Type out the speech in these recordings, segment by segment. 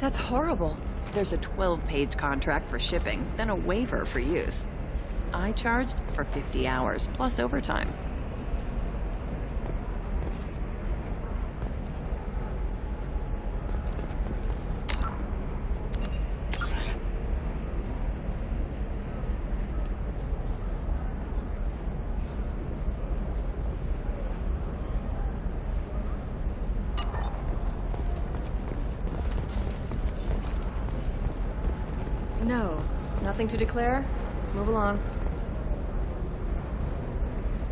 That's horrible. There's a 12-page contract for shipping, then a waiver for use. I charged for 50 hours, plus overtime. No, nothing to declare. Move along.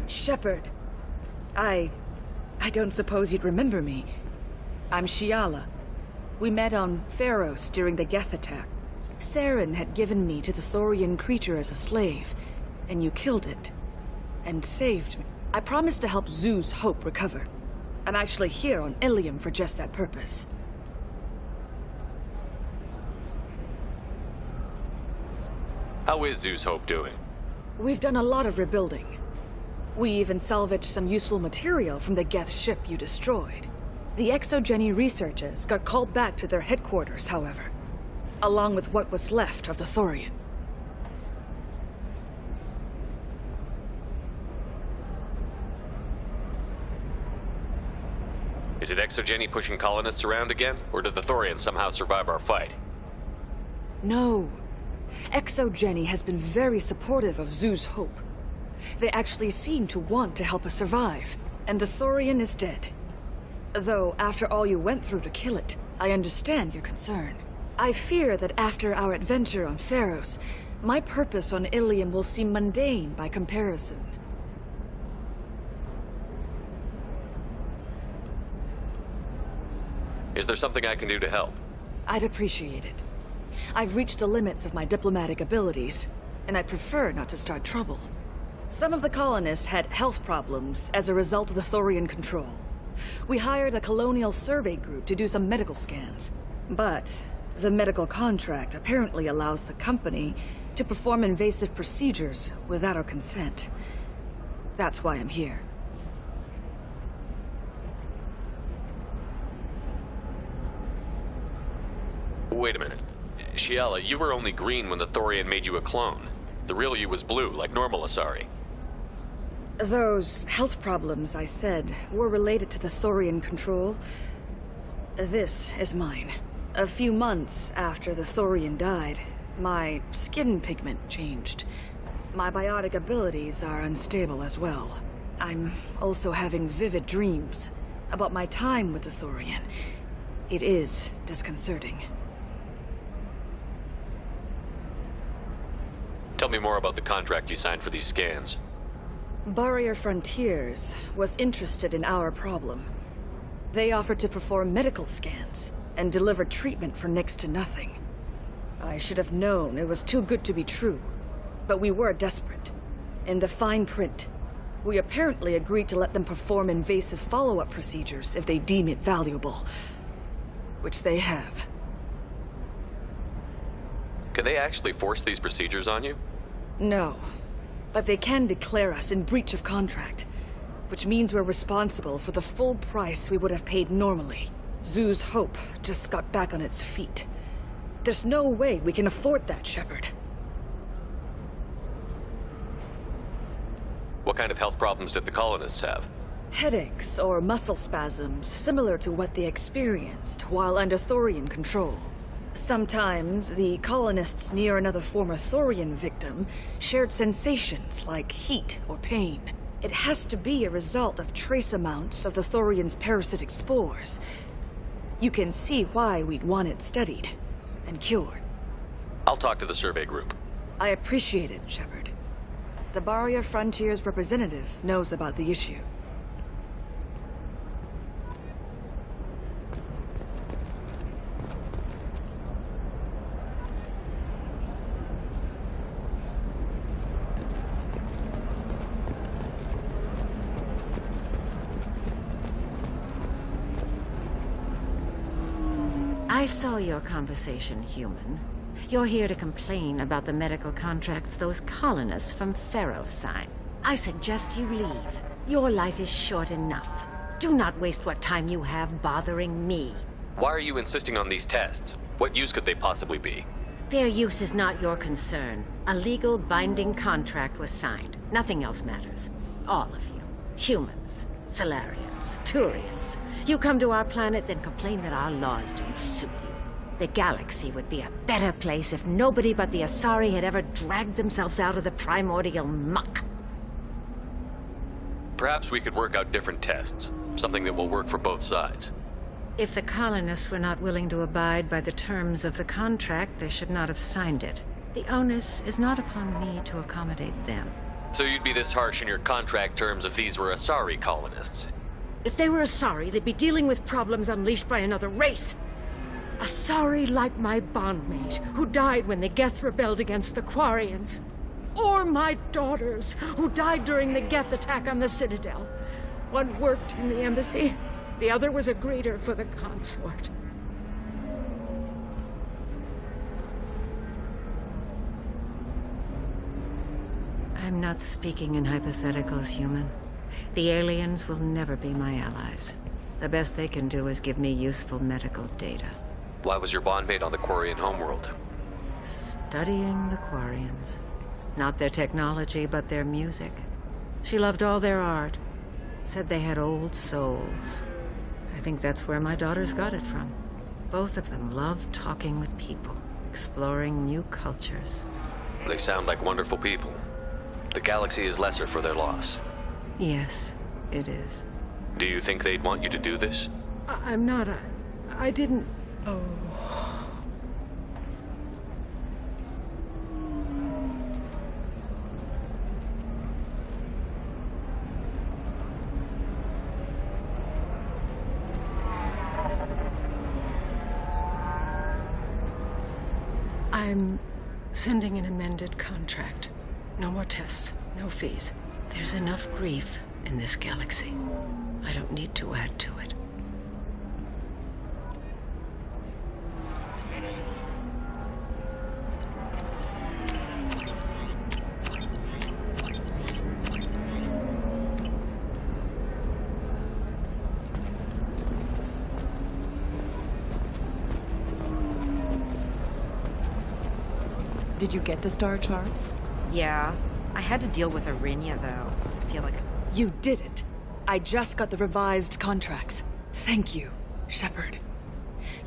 Shepard. I don't suppose you'd remember me. I'm Shiala. We met on Pharos during the Geth attack. Saren had given me to the Thorian creature as a slave, and you killed it. And saved me. I promised to help Zoo's Hope recover. I'm actually here on Иллиум for just that purpose. How is Zoo's Hope doing? We've done a lot of rebuilding. We even salvaged some useful material from the Geth ship you destroyed. The Exogeny researchers got called back to their headquarters, however, along with what was left of the Thorian. Is it Exogeny pushing colonists around again, or did the Thorians somehow survive our fight? No. Exogeny has been very supportive of Zoo's Hope. They actually seem to want to help us survive, and the Thorian is dead. Though, after all you went through to kill it, I understand your concern. I fear that after our adventure on Pharos, my purpose on Иллиум will seem mundane by comparison. Is there something I can do to help? I'd appreciate it. I've reached the limits of my diplomatic abilities, and I prefer not to start trouble. Some of the colonists had health problems as a result of the Thorian control. We hired a colonial survey group to do some medical scans. But the medical contract apparently allows the company to perform invasive procedures without our consent. That's why I'm here. Wait a minute. Shiala, you were only green when the Thorian made you a clone. The real you was blue, like normal Asari. Those health problems I said were related to the Thorian control. This is mine. A few months after the Thorian died, my skin pigment changed. My biotic abilities are unstable as well. I'm also having vivid dreams about my time with the Thorian. It is disconcerting. Tell me more about the contract you signed for these scans. Bioware Frontiers was interested in our problem. They offered to perform medical scans and deliver treatment for next to nothing. I should have known it was too good to be true, but we were desperate. In the fine print, we apparently agreed to let them perform invasive follow-up procedures if they deem it valuable, which they have. Can they actually force these procedures on you? No, but they can declare us in breach of contract, which means we're responsible for the full price we would have paid normally. Zoo's Hope just got back on its feet. There's no way we can afford that, Shepard. What kind of health problems did the colonists have? Headaches or muscle spasms similar to what they experienced while under Thorian control. Sometimes the colonists near another former Thorian victim shared sensations like heat or pain. It has to be a result of trace amounts of the Thorian's parasitic spores. You can see why we'd want it studied and cured. I'll talk to the survey group. I appreciate it, Shepard. The Bioware Frontiers representative knows about the issue. I saw your conversation, human. You're here to complain about the medical contracts those colonists from Pharos signed. I suggest you leave. Your life is short enough. Do not waste what time you have bothering me. Why are you insisting on these tests? What use could they possibly be? Their use is not your concern. A legal binding contract was signed. Nothing else matters. All of you. Humans, Solarians, Turians. You come to our planet, then complain that our laws don't suit you. The galaxy would be a better place if nobody but the Asari had ever dragged themselves out of the primordial muck. Perhaps we could work out different tests. Something that will work for both sides. If the colonists were not willing to abide by the terms of the contract, they should not have signed it. The onus is not upon me to accommodate them. So you'd be this harsh in your contract terms if these were Asari colonists? If they were Asari, they'd be dealing with problems unleashed by another race. Asari like my bondmate, who died when the Geth rebelled against the Quarians. Or my daughters, who died during the Geth attack on the Citadel. One worked in the embassy, the other was a greeter for the consort. I'm not speaking in hypotheticals, human. The aliens will never be my allies. The best they can do is give me useful medical data. Why was your bondmate on the Quarian homeworld? Studying the Quarians. Not their technology, but their music. She loved all their art. Said they had old souls. I think that's where my daughters got it from. Both of them loved talking with people, exploring new cultures. They sound like wonderful people. The galaxy is lesser for their loss. Yes, it is. Do you think they'd want you to do this? I'm not. I didn't. Oh. I'm sending an amended contract. No more tests, no fees. There's enough grief in this galaxy. I don't need to add to it. Did you get the star charts? Yeah. I had to deal with Arinia, though. I feel like... You did it. I just got the revised contracts. Thank you, Shepard.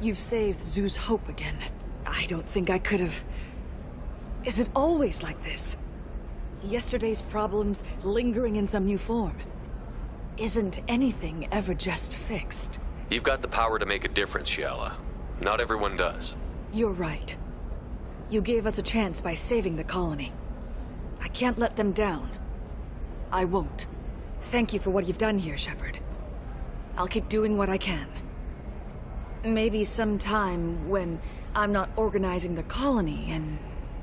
You've saved Zoo's hope again. I don't think I could have... Is it always like this? Yesterday's problems lingering in some new form. Isn't anything ever just fixed? You've got the power to make a difference, Shiala. Not everyone does. You're right. You gave us a chance by saving the colony. I can't let them down. I won't. Thank you for what you've done here, Shepard. I'll keep doing what I can. Maybe sometime when I'm not organizing the colony and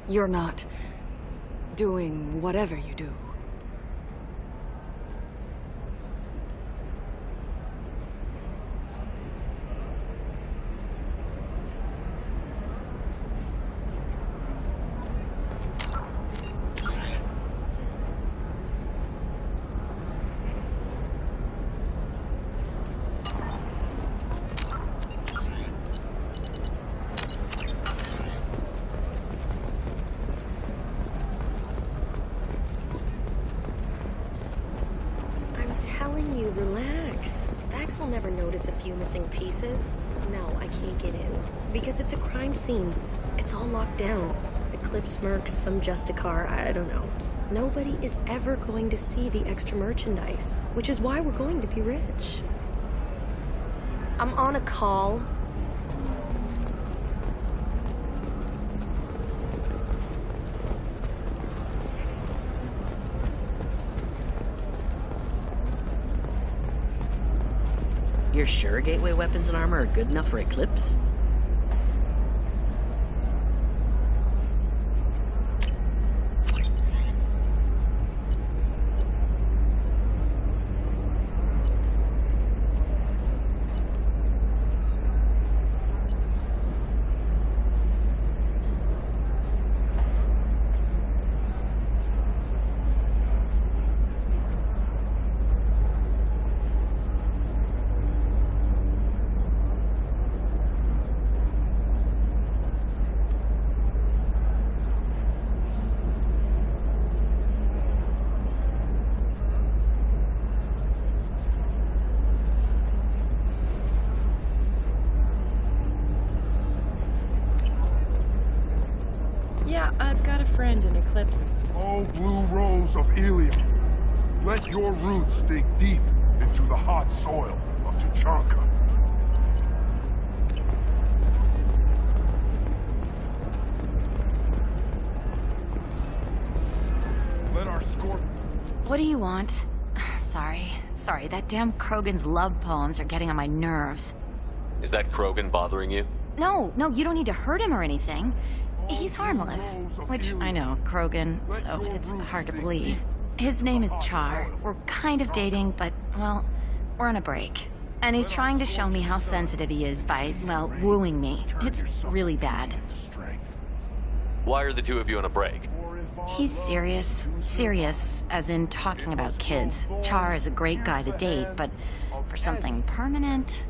you're not doing whatever you do. Relax. Vax will never notice a few missing pieces. No, I can't get in. Because it's a crime scene. It's all locked down. Eclipse mercs, some Justicar, I don't know. Nobody is ever going to see the extra merchandise, which is why we're going to be rich. I'm on a call. You're sure gateway weapons and armor are good enough for Eclipse? Yeah, I've got a friend in Eclipse. Oh, blue rose of Иллиум, let your roots dig deep into the hot soil of Tuchanka. Let our scorpion... What do you want? Sorry, that damn Krogan's love poems are getting on my nerves. Is that Krogan bothering you? No, you don't need to hurt him or anything. He's harmless. Which, I know, Krogan, so it's hard to believe. His name is Char. We're kind of dating, but, well, we're on a break. And he's trying to show me how sensitive he is by, well, wooing me. It's really bad. Why are the two of you on a break? He's serious. Serious, as in talking about kids. Char is a great guy to date, but for something permanent...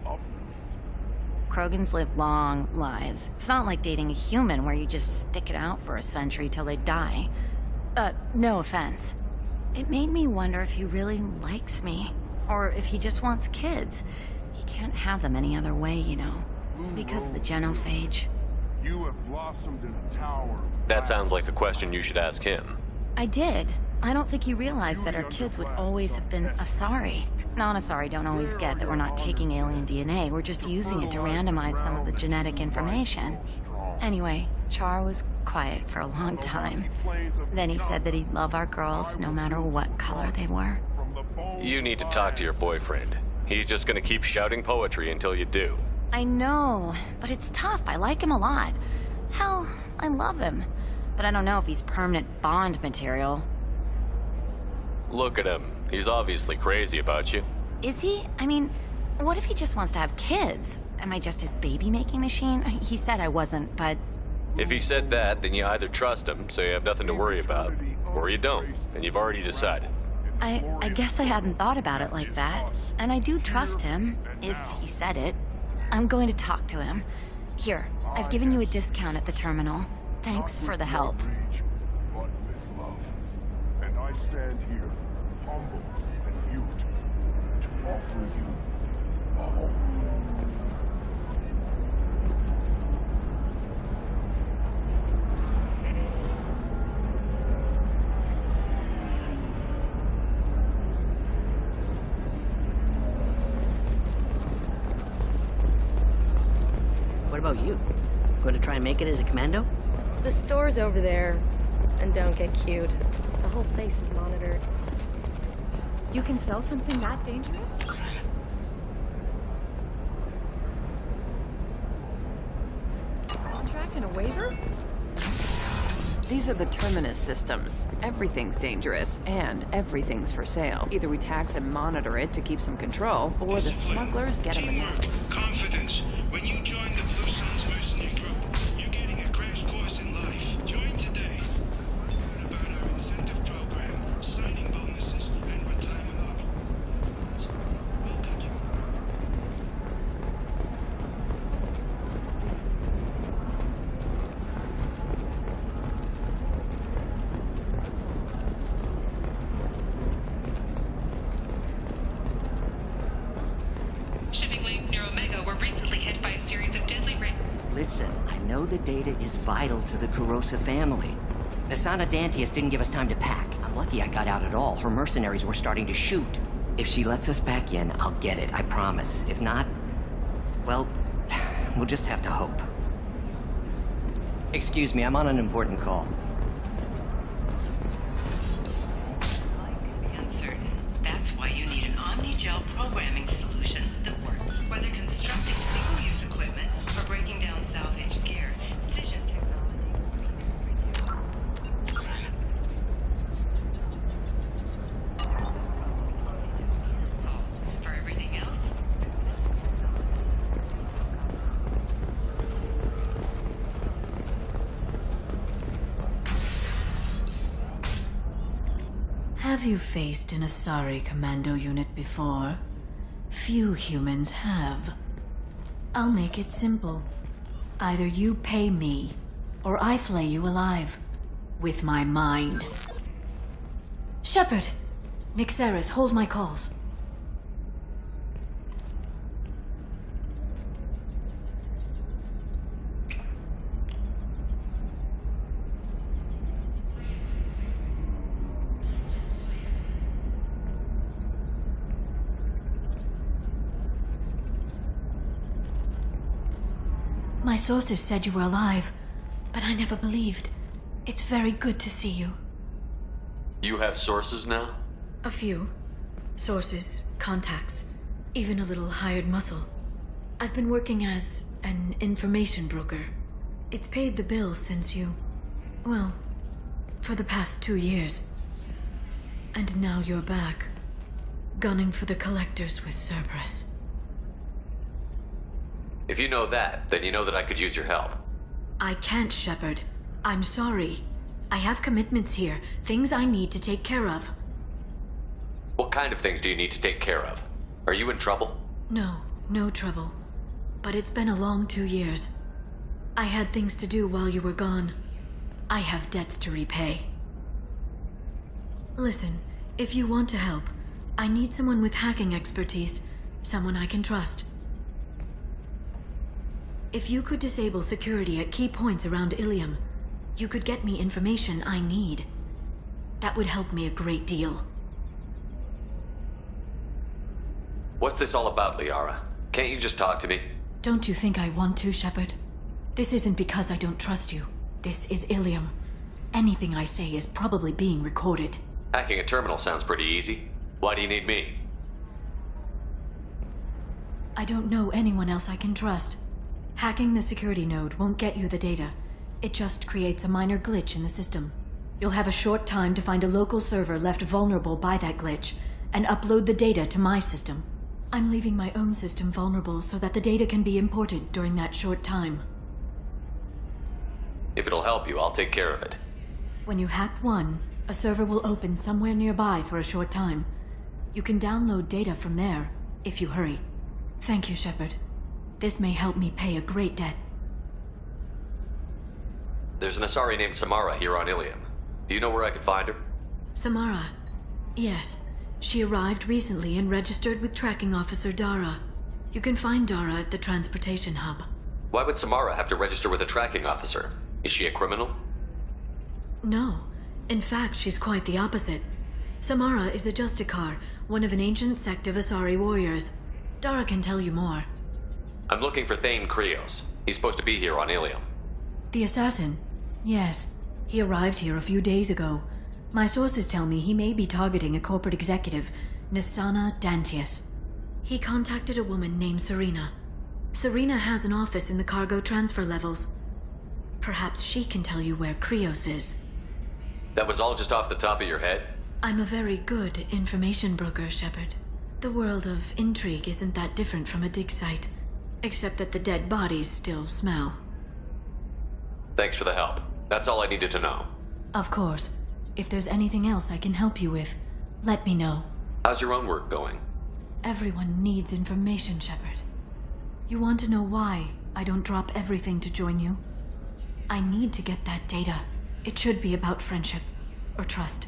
Krogans live long lives. It's not like dating a human where you just stick it out for a century till they die. No offense. It made me wonder if he really likes me. Or if he just wants kids. He can't have them any other way, you know. Because of the genophage. You have blossomed in a tower. That sounds like a question you should ask him. I did. I don't think he realized that our kids would always have been Asari. Non-Asari don't always get that we're not taking alien DNA, we're just using it to randomize some of the genetic information. Anyway, Char was quiet for a long time. Then he said that he'd love our girls no matter what color they were. You need to talk to your boyfriend. He's just gonna keep shouting poetry until you do. I know, but it's tough. I like him a lot. Hell, I love him. But I don't know if he's permanent Bond material. Look at him. He's obviously crazy about you. Is he? I mean, what if he just wants to have kids? Am I just his baby-making machine? He said I wasn't, but... If he said that, then you either trust him, so you have nothing to worry about, or you don't, and you've already decided. I guess I hadn't thought about it like that. And I do trust him, if he said it. I'm going to talk to him. Here, I've given you a discount at the terminal. Thanks for the help. But with love. And I stand here, humble and mute, to offer you a home. What about you? Going to try and make it as a commando? The store's over there. And don't get cute. The whole place is monitored. You can sell something that dangerous? Contract and a waiver? These are the terminus systems. Everything's dangerous, and everything's for sale. Either we tax and monitor it to keep some control, or the smugglers get them a knack. Confidence. When you join the Blue Suns mercenary group, you're getting a crash course in life. Join today. Learn about our incentive program, signing bonuses, and retirement options. We'll cut you. Shipping lanes near Omega were recently hit by a series of deadly rain. Listen, I know the data is vital to the Kurosa family. Nasana Dantius didn't give us time to pack. I'm lucky I got out at all. Her mercenaries were starting to shoot. If she lets us back in, I'll get it, I promise. If not, well, we'll just have to hope. Excuse me, I'm on an important call. Answered. That's why you need an omni-gel programming solution that works. Whether constructing single-use equipment or breaking down salvaged gear, Cision for everything else. Have you faced an Asari commando unit before? Few humans have. I'll make it simple. Either you pay me, or I flay you alive. With my mind. Shepard! Nixeris, hold my calls. My sources said you were alive, but I never believed. It's very good to see you. You have sources now? A few. Sources, contacts, even a little hired muscle. I've been working as an information broker. It's paid the bills since you... well, for the past 2 years. And now you're back, gunning for the collectors with Cerberus. If you know that, then you know that I could use your help. I can't, Shepard. I'm sorry. I have commitments here, things I need to take care of. What kind of things do you need to take care of? Are you in trouble? No, no trouble. But it's been a long 2 years. I had things to do while you were gone. I have debts to repay. Listen, if you want to help, I need someone with hacking expertise, someone I can trust. If you could disable security at key points around Ilium, you could get me information I need. That would help me a great deal. What's this all about, Liara? Can't you just talk to me? Don't you think I want to, Shepard? This isn't because I don't trust you. This is Ilium. Anything I say is probably being recorded. Hacking a terminal sounds pretty easy. Why do you need me? I don't know anyone else I can trust. Hacking the security node won't get you the data. It just creates a minor glitch in the system. You'll have a short time to find a local server left vulnerable by that glitch, and upload the data to my system. I'm leaving my own system vulnerable so that the data can be imported during that short time. If it'll help you, I'll take care of it. When you hack one, a server will open somewhere nearby for a short time. You can download data from there, if you hurry. Thank you, Shepard. This may help me pay a great debt. There's an Asari named Samara here on Ilium. Do you know where I could find her? Samara? Yes. She arrived recently and registered with Tracking Officer Dara. You can find Dara at the transportation hub. Why would Samara have to register with a tracking officer? Is she a criminal? No. In fact, she's quite the opposite. Samara is a Justicar, one of an ancient sect of Asari warriors. Dara can tell you more. I'm looking for Thane Krios. He's supposed to be here on Ilium. The assassin? Yes. He arrived here a few days ago. My sources tell me he may be targeting a corporate executive, Nisana Dantius. He contacted a woman named Serena. Serena has an office in the cargo transfer levels. Perhaps she can tell you where Krios is. That was all just off the top of your head? I'm a very good information broker, Shepard. The world of intrigue isn't that different from a dig site, except that the dead bodies still smell. Thanks for the help. That's all I needed to know. Of course. If there's anything else I can help you with, let me know. How's your own work going? Everyone needs information, Shepard. You want to know why I don't drop everything to join you? I need to get that data. It should be about friendship, or trust.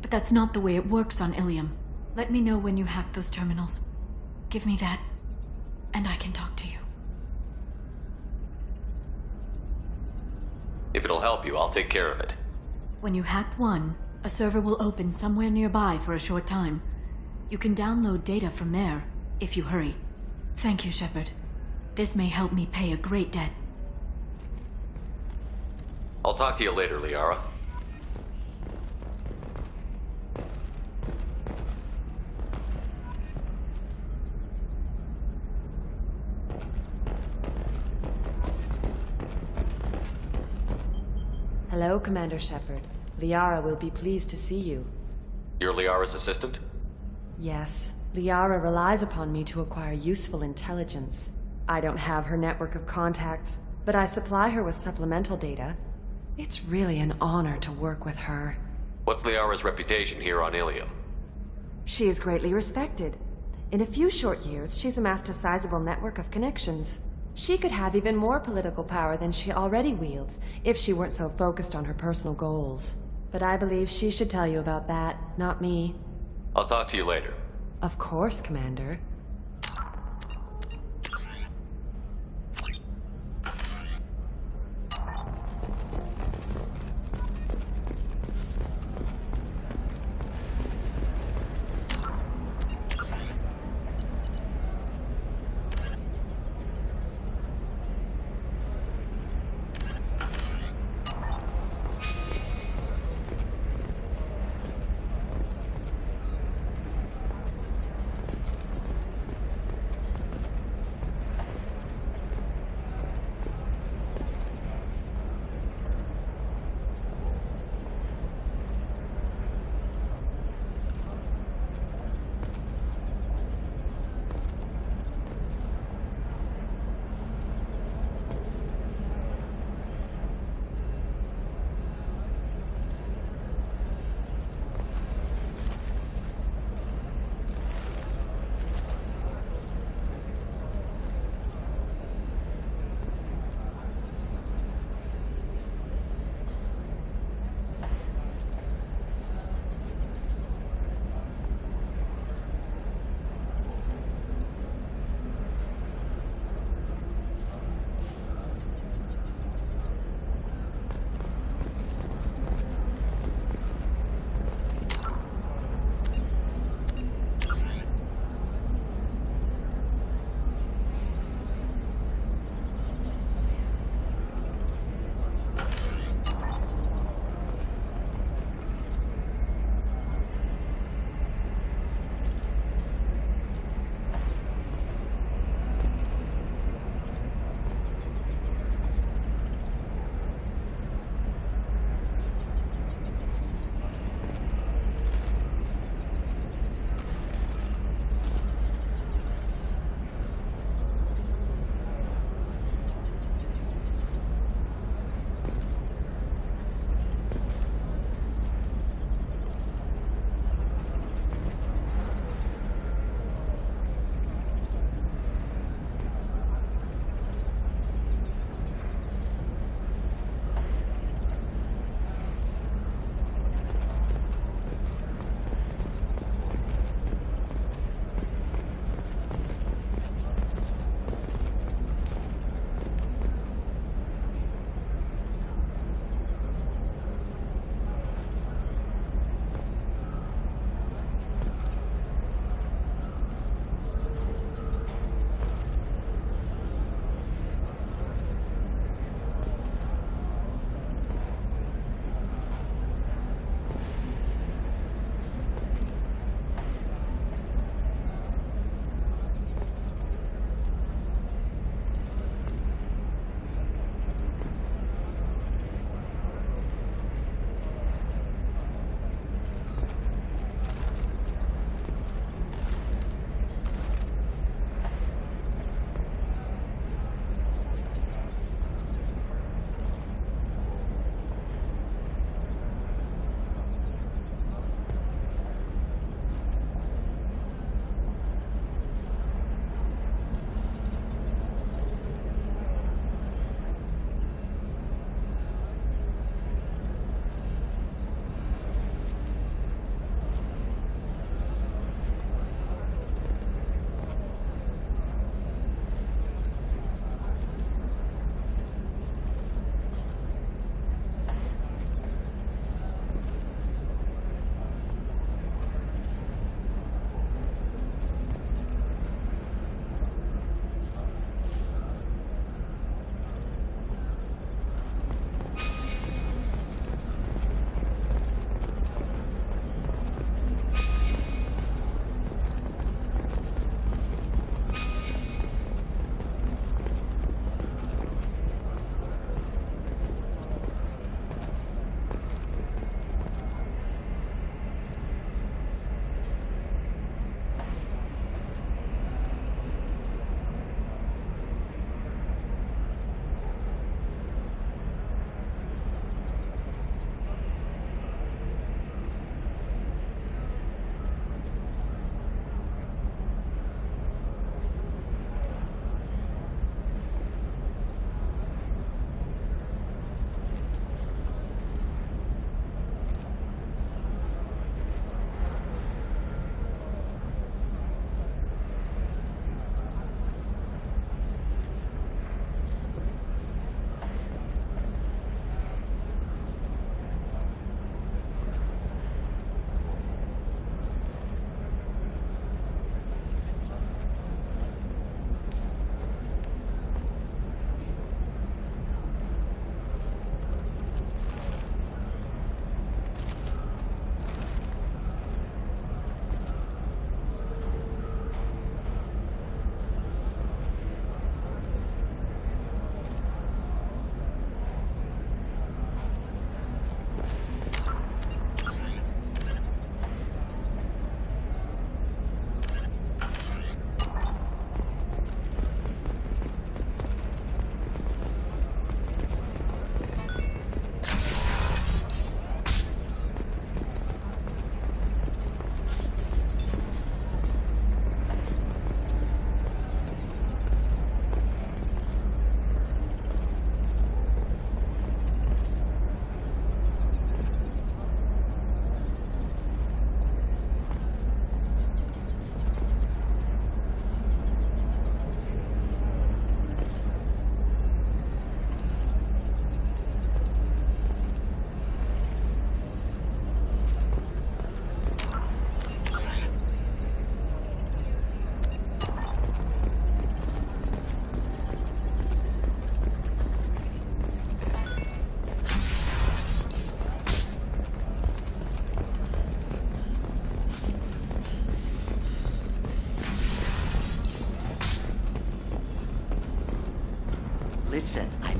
But that's not the way it works on Ilium. Let me know when you hack those terminals. Give me that, and I can talk to you. If it'll help you, I'll take care of it. When you hack one, a server will open somewhere nearby for a short time. You can download data from there, if you hurry. Thank you, Shepard. This may help me pay a great debt. I'll talk to you later, Liara. Hello, Commander Shepard. Liara will be pleased to see you. You're Liara's assistant? Yes. Liara relies upon me to acquire useful intelligence. I don't have her network of contacts, but I supply her with supplemental data. It's really an honor to work with her. What's Liara's reputation here on Ilium? She is greatly respected. In a few short years, she's amassed a sizable network of connections. She could have even more political power than she already wields, if she weren't so focused on her personal goals. But I believe she should tell you about that, not me. I'll talk to you later. Of course, Commander.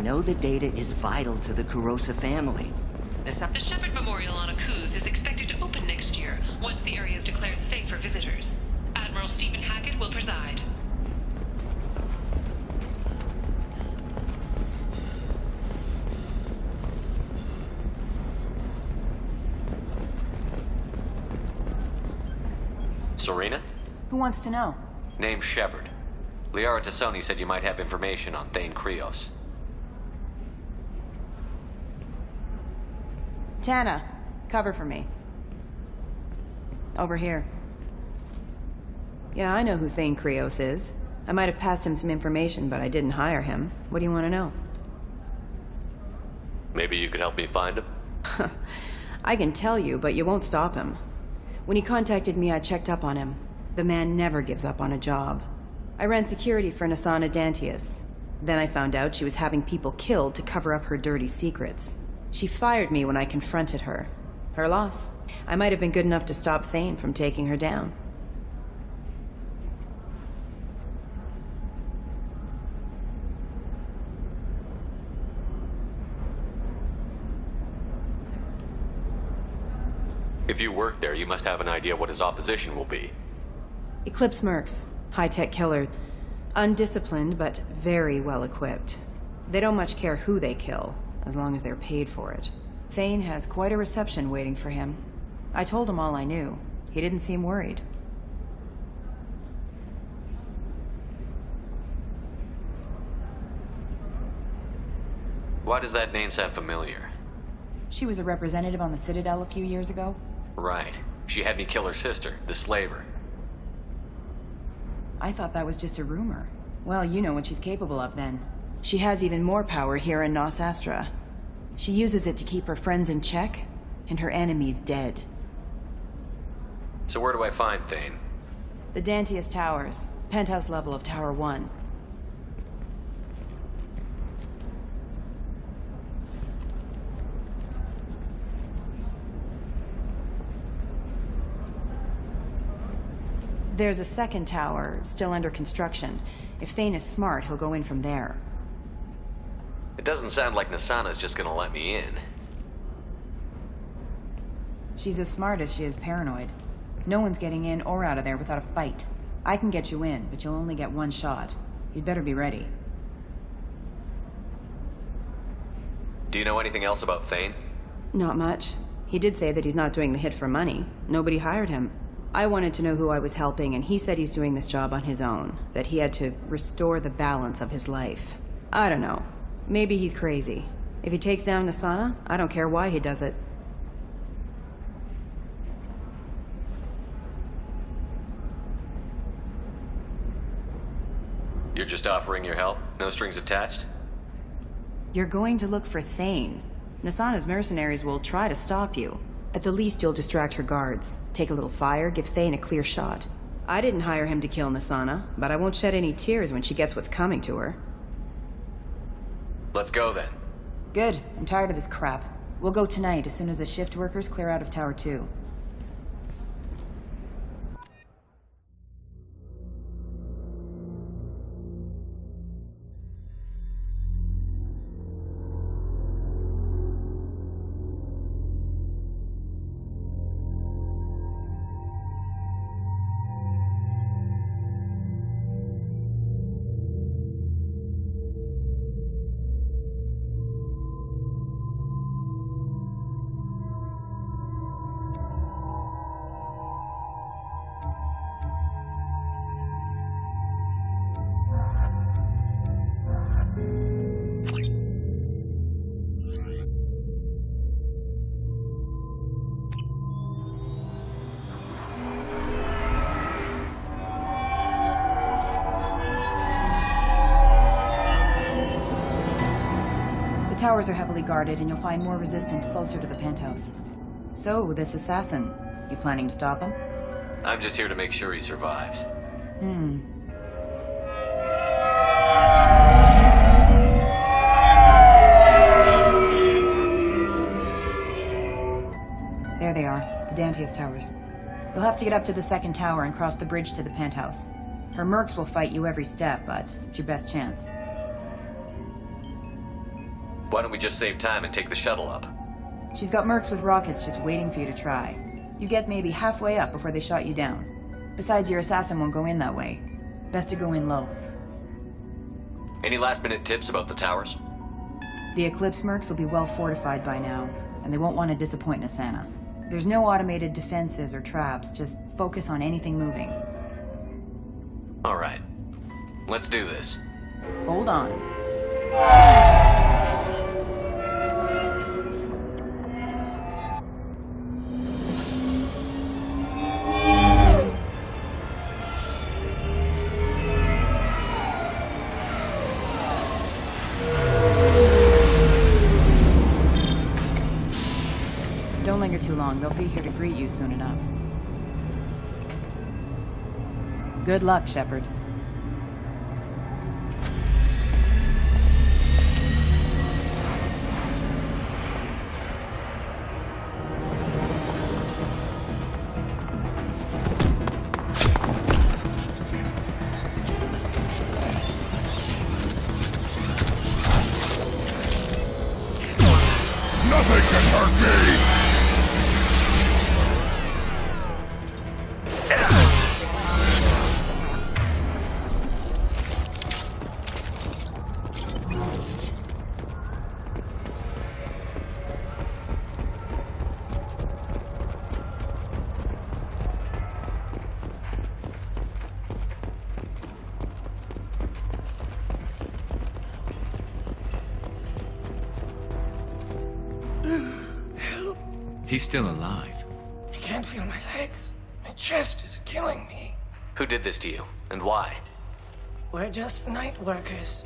know the data is vital to the Kurosa family. The Shepherd Memorial on Akuz is expected to open next year, once the area is declared safe for visitors. Admiral Stephen Hackett will preside. Serena? Who wants to know? Name's Shepard. Liara Tassoni said you might have information on Thane Krios. Tana, cover for me. Over here. Yeah, I know who Thane Krios is. I might have passed him some information, but I didn't hire him. What do you want to know? Maybe you could help me find him? I can tell you, but you won't stop him. When he contacted me, I checked up on him. The man never gives up on a job. I ran security for Nasana Dantius. Then I found out she was having people killed to cover up her dirty secrets. She fired me when I confronted her. Her loss. I might have been good enough to stop Thane from taking her down. If you work there, you must have an idea what his opposition will be. Eclipse mercs. High-tech killer. Undisciplined, but very well-equipped. They don't much care who they kill, as long as they're paid for it. Thane has quite a reception waiting for him. I told him all I knew. He didn't seem worried. Why does that name sound familiar? She was a representative on the Citadel a few years ago. Right. She had me kill her sister, the slaver. I thought that was just a rumor. Well, you know what she's capable of then. She has even more power here in Nos Astra. She uses it to keep her friends in check, and her enemies dead. So where do I find Thane? The Dantius Towers, penthouse level of Tower 1. There's a second tower, still under construction. If Thane is smart, he'll go in from there. It doesn't sound like Nasana's just gonna let me in. She's as smart as she is paranoid. No one's getting in or out of there without a fight. I can get you in, but you'll only get one shot. You'd better be ready. Do you know anything else about Thane? Not much. He did say that he's not doing the hit for money. Nobody hired him. I wanted to know who I was helping, and he said he's doing this job on his own. That he had to restore the balance of his life. I don't know. Maybe he's crazy. If he takes down Nasana, I don't care why he does it. You're just offering your help? No strings attached? You're going to look for Thane. Nasana's mercenaries will try to stop you. At the least, you'll distract her guards. Take a little fire, give Thane a clear shot. I didn't hire him to kill Nasana, but I won't shed any tears when she gets what's coming to her. Let's go then. Good. I'm tired of this crap. We'll go tonight as soon as the shift workers clear out of Tower 2. The towers are heavily guarded, and you'll find more resistance closer to the penthouse. So, this assassin, you planning to stop him? I'm just here to make sure he survives. There they are, the Dantius Towers. You'll have to get up to the second tower and cross the bridge to the penthouse. Her mercs will fight you every step, but it's your best chance. Why don't we just save time and take the shuttle up? She's got mercs with rockets just waiting for you to try. You get maybe halfway up before they shot you down. Besides, your assassin won't go in that way. Best to go in low. Any last-minute tips about the towers? The Eclipse mercs will be well fortified by now, and they won't want to disappoint Nasana. There's no automated defenses or traps, just focus on anything moving. All right. Let's do this. Hold on. Don't linger too long. They'll be here to greet you soon enough. Good luck, Shepard. Nothing can hurt me! He's still alive. I can't feel my legs. My chest is killing me. Who did this to you, and why? We're just night workers.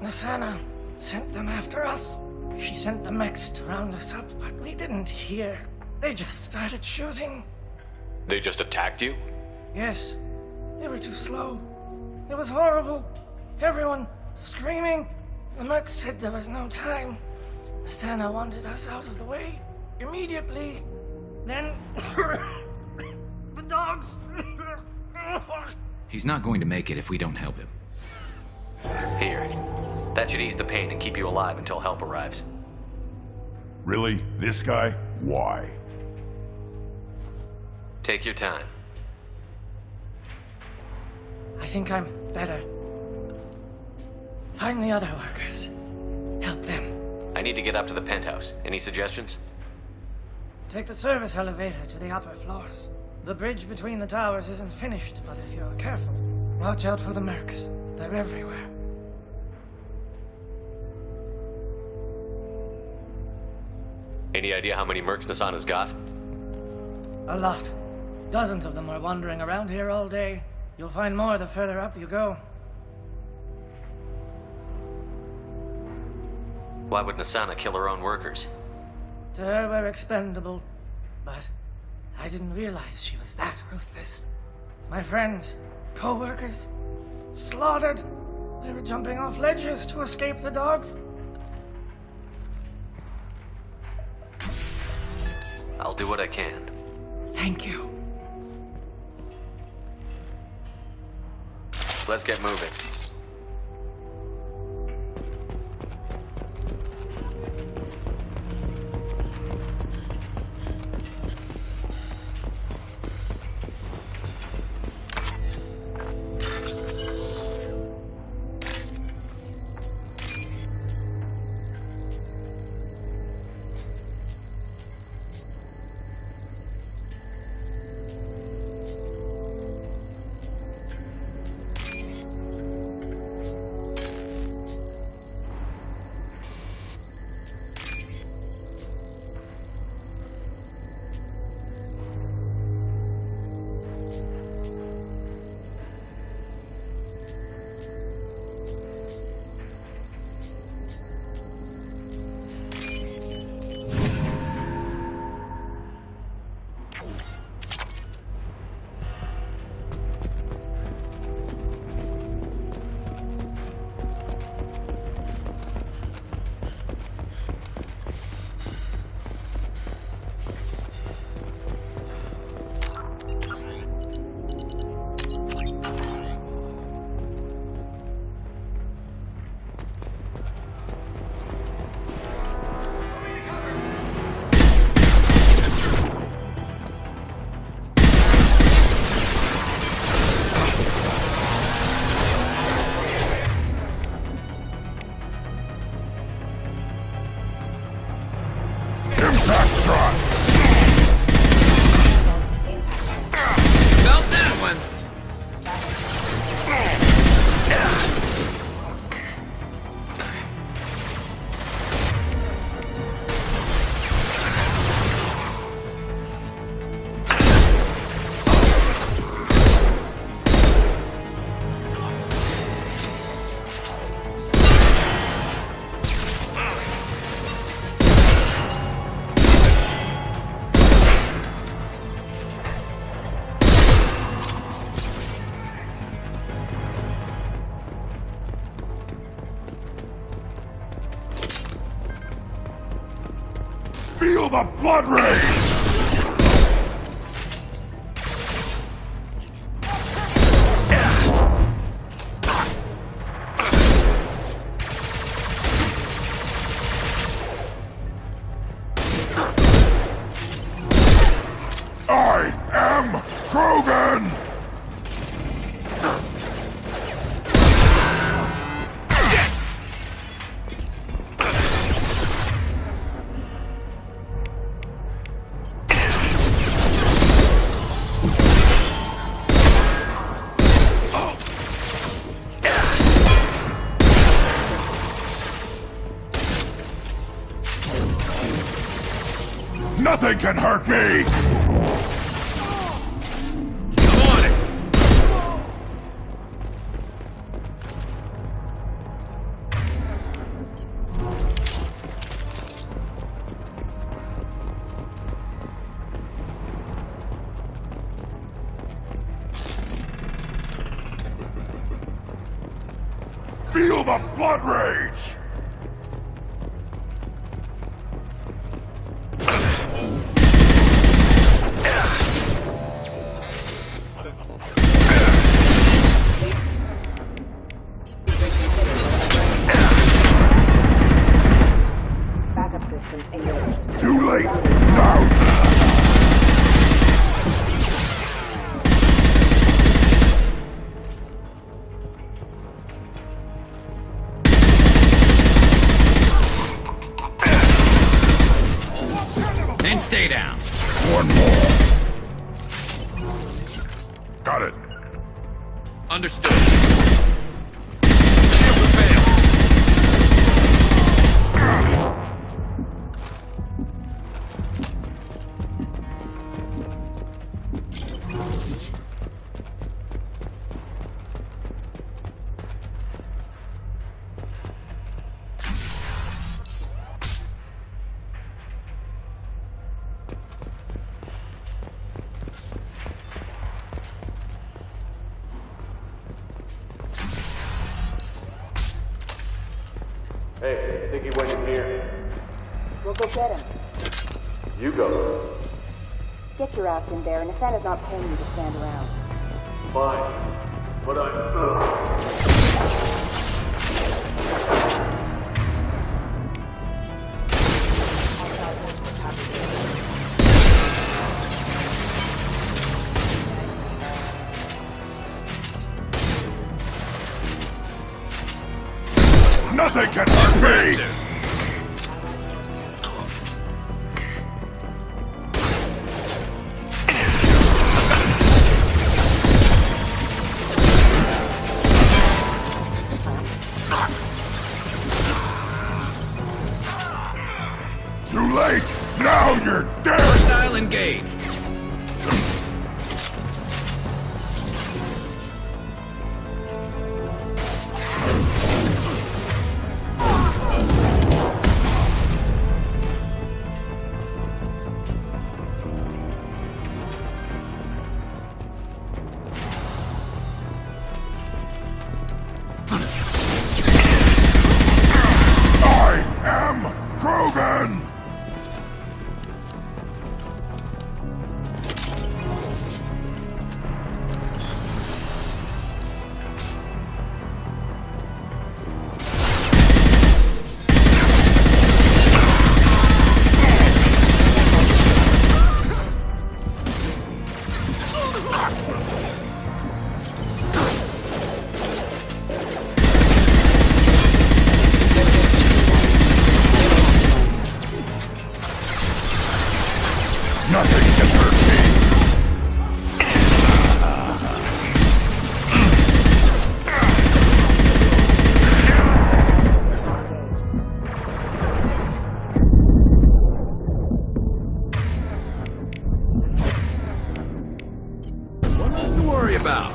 Nasana sent them after us. She sent the mechs to round us up, but we didn't hear. They just started shooting. They just attacked you? Yes, they were too slow. It was horrible. Everyone screaming. The mechs said there was no time. Nasana wanted us out of the way. Immediately. Then the dogs. He's not going to make it if we don't help him. Here. That should ease the pain and keep you alive until help arrives. Really? This guy? Why? Take your time. I think I'm better. Find the other workers. Help them. I need to get up to the penthouse. Any suggestions? Take the service elevator to the upper floors. The bridge between the towers isn't finished, but if you're careful, watch out for the mercs. They're everywhere. Any idea how many mercs Nasana's got? A lot. Dozens of them are wandering around here all day. You'll find more the further up you go. Why would Nasana kill her own workers? To her, we're expendable. But I didn't realize she was that ruthless. My friends, co-workers, slaughtered. They were jumping off ledges to escape the dogs. I'll do what I can. Thank you. Let's get moving. Feel the blood rage! I am Krogan! Nothing can hurt me! Feel the blood rage! Too late! Now! And stay down. One more. Got it. Understood. Hey, I think he went in here. We'll go get him. You go. Get your ass in there, and Nathana's not paying you to stand around. Fine. But I'm... Nothing can hurt me! Too late! Now you're dead! Hostile engaged. I am Krogan! Nothing can hurt me! Nothing to worry about.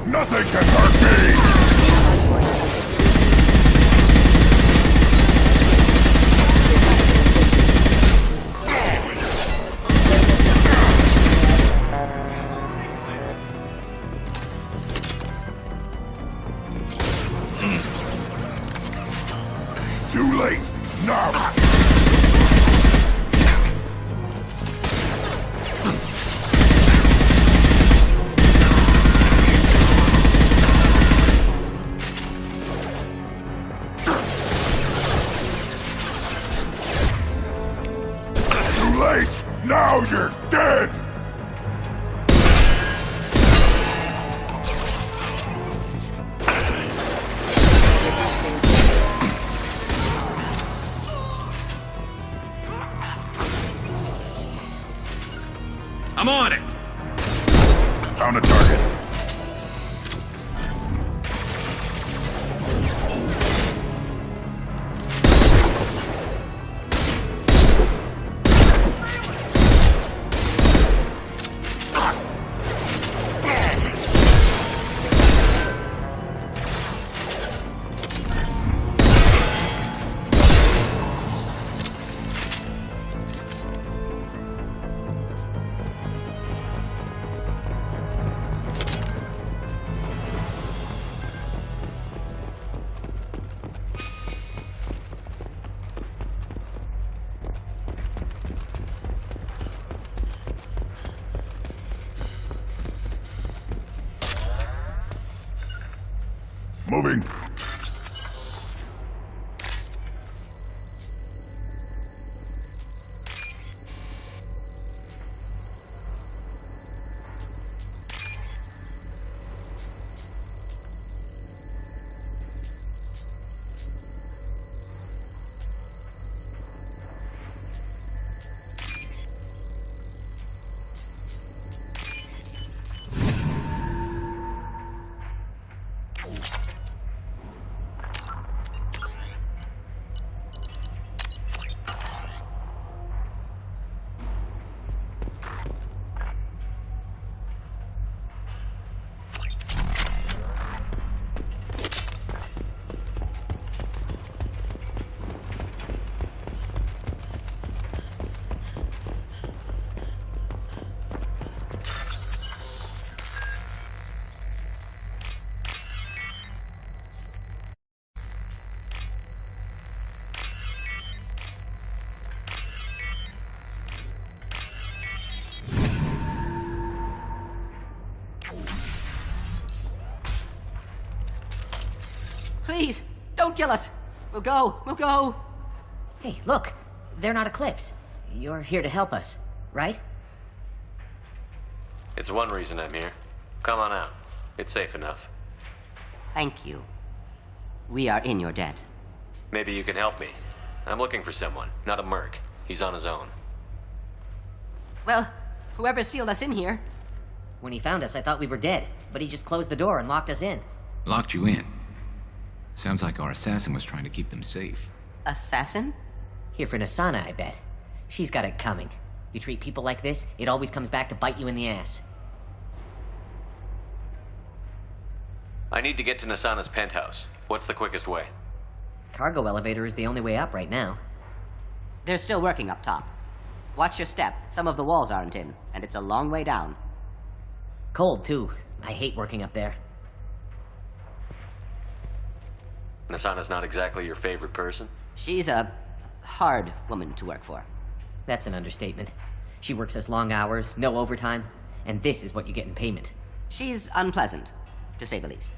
Nothing can hurt me! Found a target. Moving. Please, don't kill us. We'll go. We'll go. Hey, look. They're not Eclipse. You're here to help us, right? It's one reason I'm here. Come on out. It's safe enough. Thank you. We are in your debt. Maybe you can help me. I'm looking for someone, not a merc. He's on his own. Well, whoever sealed us in here. When he found us, I thought we were dead, but he just closed the door and locked us in. Locked you in? Sounds like our assassin was trying to keep them safe. Assassin? Here for Nasana, I bet. She's got it coming. You treat people like this, it always comes back to bite you in the ass. I need to get to Nasana's penthouse. What's the quickest way? Cargo elevator is the only way up right now. They're still working up top. Watch your step. Some of the walls aren't in, and it's a long way down. Cold, too. I hate working up there. Nasana's not exactly your favorite person? She's a hard woman to work for. That's an understatement. She works us long hours, no overtime, and this is what you get in payment. She's unpleasant, to say the least.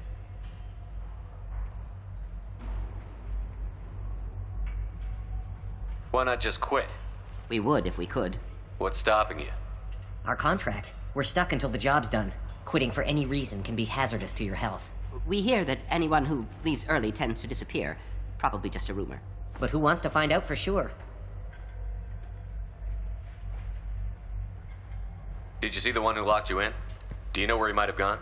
Why not just quit? We would if we could. What's stopping you? Our contract. We're stuck until the job's done. Quitting for any reason can be hazardous to your health. We hear that anyone who leaves early tends to disappear. Probably just a rumor. But who wants to find out for sure? Did you see the one who locked you in? Do you know where he might have gone?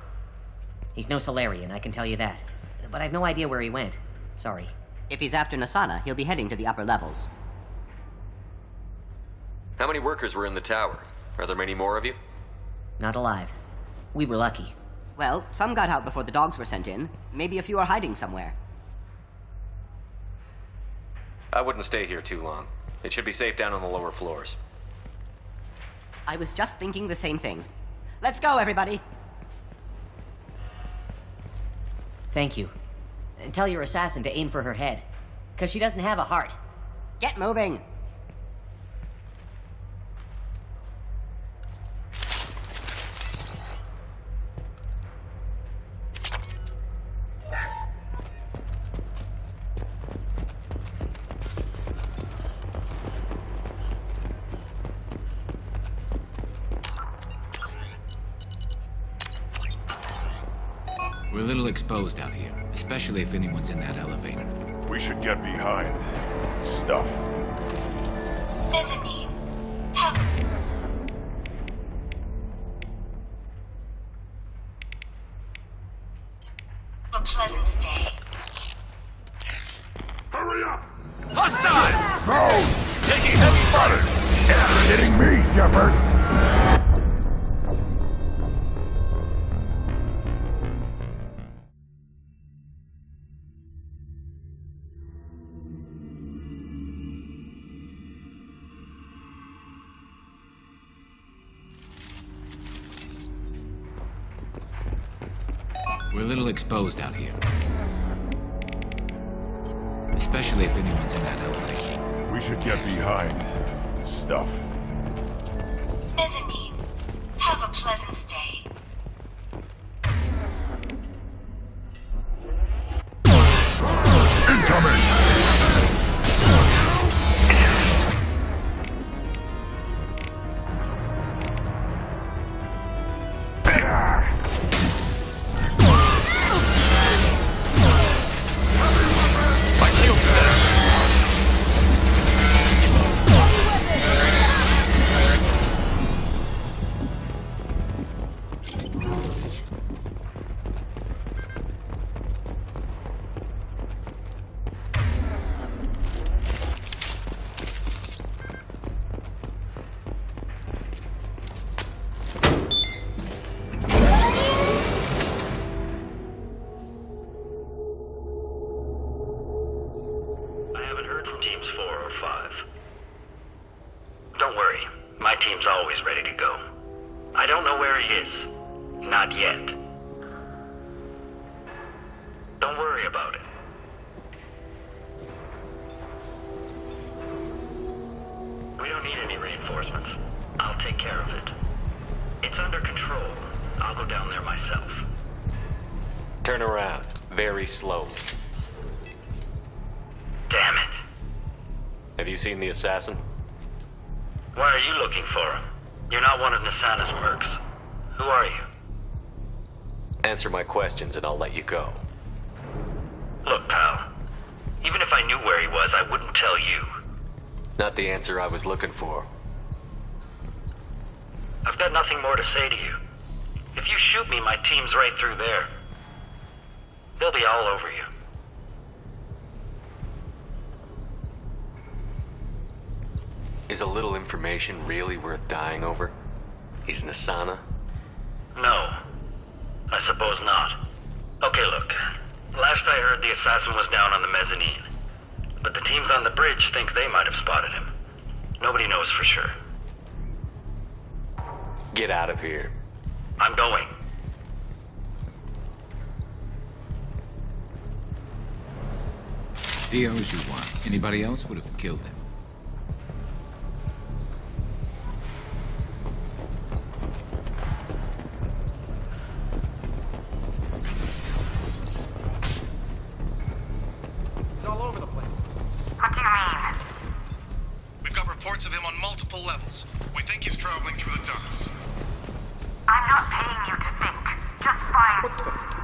He's no Solarian, I can tell you that. But I've no idea where he went. Sorry. If he's after Nasana, he'll be heading to the upper levels. How many workers were in the tower? Are there many more of you? Not alive. We were lucky. Well, some got out before the dogs were sent in. Maybe a few are hiding somewhere. I wouldn't stay here too long. It should be safe down on the lower floors. I was just thinking the same thing. Let's go, everybody! Thank you. And tell your assassin to aim for her head. 'Cause she doesn't have a heart. Get moving! We're a little exposed out here, especially if anyone's in that elevator. We should get behind. Stuff. Enemy. Help. pleasant stay. Hurry up! Hostile! No! Taking heavy fire! You're hitting me, Shepard! We're a little exposed out here. Especially if anyone's in that elevator. We should get behind stuff. Mezzanine. Have a pleasant stay. Incoming! Teams 4 or 5. Don't worry, my team's always ready to go. I don't know where he is. Not yet. Don't worry about it. We don't need any reinforcements. I'll take care of it. It's under control. I'll go down there myself. Turn around, very slowly. Damn it. Have you seen the assassin? Why are you looking for him? You're not one of Nasana's mercs. Who are you? Answer my questions and I'll let you go. Look, pal. Even if I knew where he was, I wouldn't tell you. Not the answer I was looking for. I've got nothing more to say to you. If you shoot me, my team's right through there. They'll be all over you. Is a little information really worth dying over? He's Nasana? No. I suppose not. Okay, look. Last I heard, the assassin was down on the mezzanine. But the teams on the bridge think they might have spotted him. Nobody knows for sure. Get out of here. I'm going. DOs you want. Anybody else would have killed him. He's all over the place. What do you mean? We've got reports of him on multiple levels. We think he's traveling through the docks. I'm not paying you to think. Just find...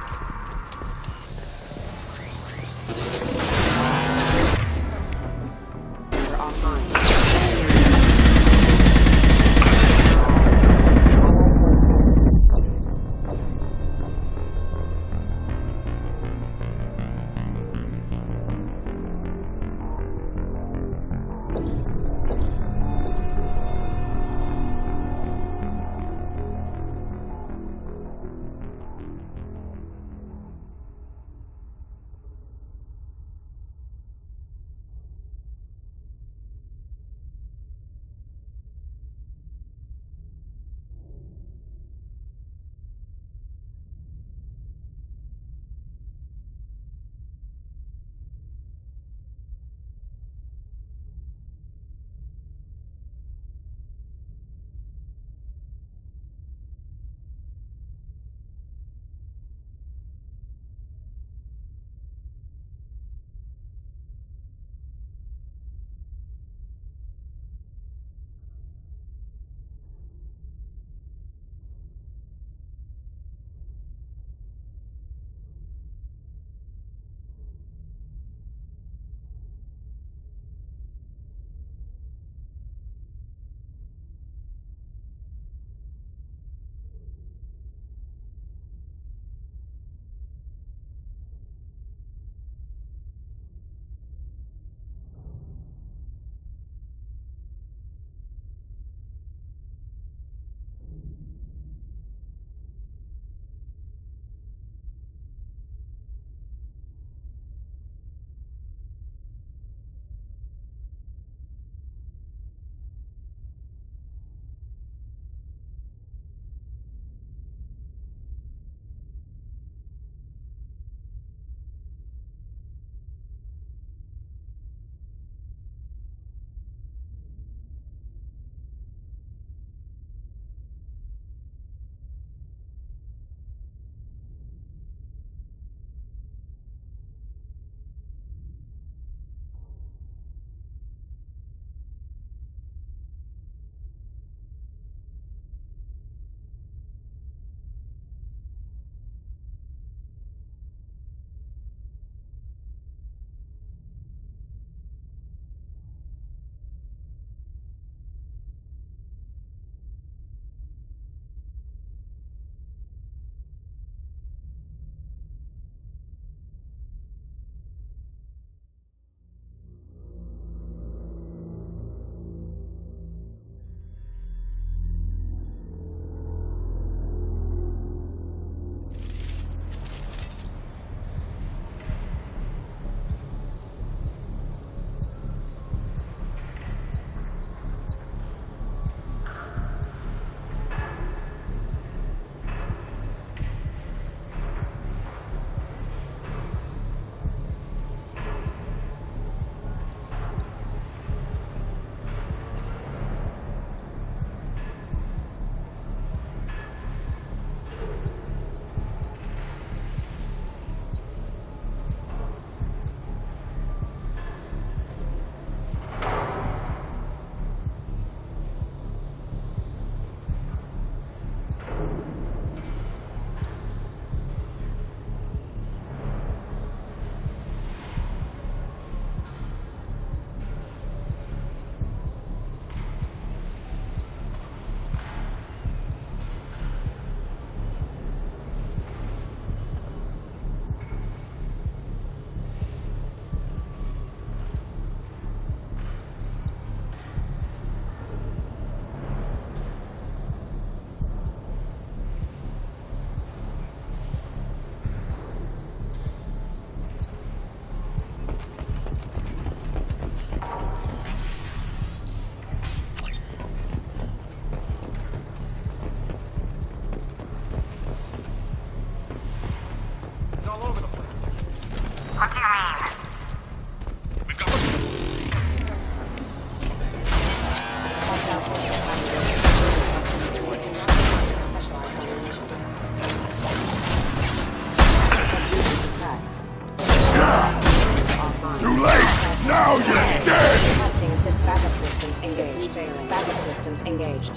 Now you're dead! Testing assist backup systems engaged. Backup systems engaged.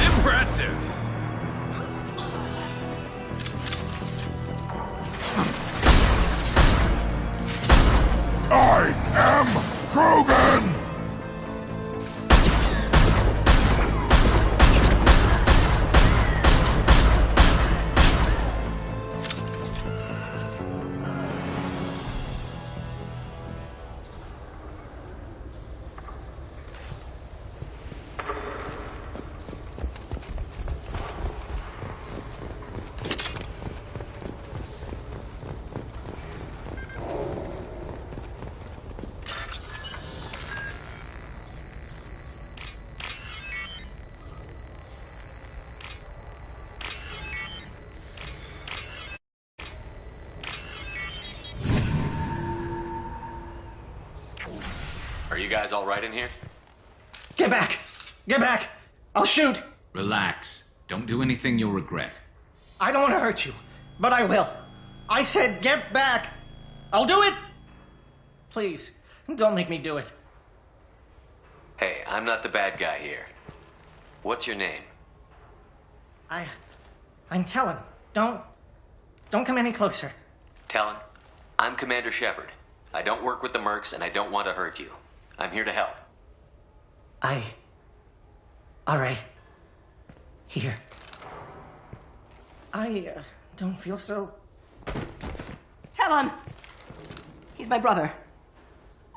Impressive! I am Krogan! Are you guys all right in here? Get back! Get back! I'll shoot! Relax. Don't do anything you'll regret. I don't want to hurt you, but I will. I said get back! I'll do it! Please, don't make me do it. Hey, I'm not the bad guy here. What's your name? I'm Talon. Don't come any closer. Talon, I'm Commander Shepard. I don't work with the mercs and I don't want to hurt you. I'm here to help. All right. Here. I don't feel so... Talon! He's my brother.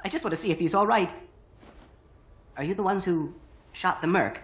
I just want to see if he's all right. Are you the ones who shot the merc?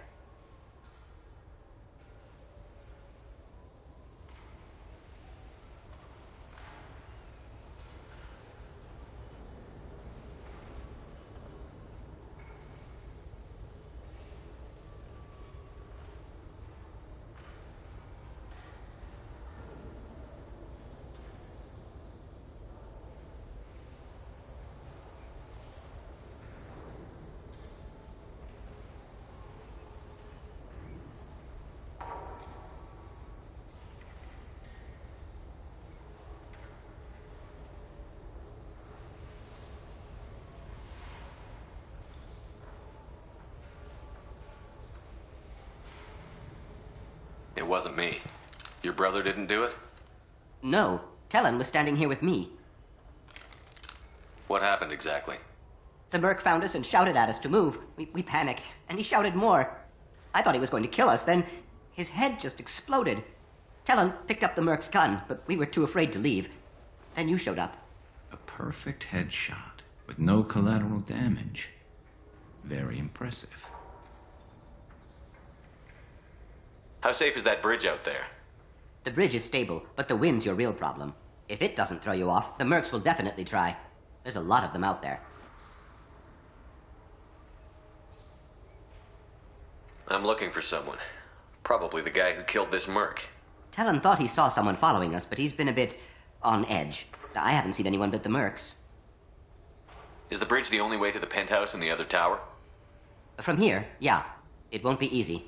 It wasn't me. Your brother didn't do it? No. Talon was standing here with me. What happened exactly? The merc found us and shouted at us to move. We panicked, and he shouted more. I thought he was going to kill us, then his head just exploded. Talon picked up the merc's gun, but we were too afraid to leave. Then you showed up. A perfect headshot with no collateral damage. Very impressive. How safe is that bridge out there? The bridge is stable, but the wind's your real problem. If it doesn't throw you off, the mercs will definitely try. There's a lot of them out there. I'm looking for someone. Probably the guy who killed this merc. Talon thought he saw someone following us, but he's been a bit on edge. I haven't seen anyone but the mercs. Is the bridge the only way to the penthouse in the other tower? From here, yeah. It won't be easy.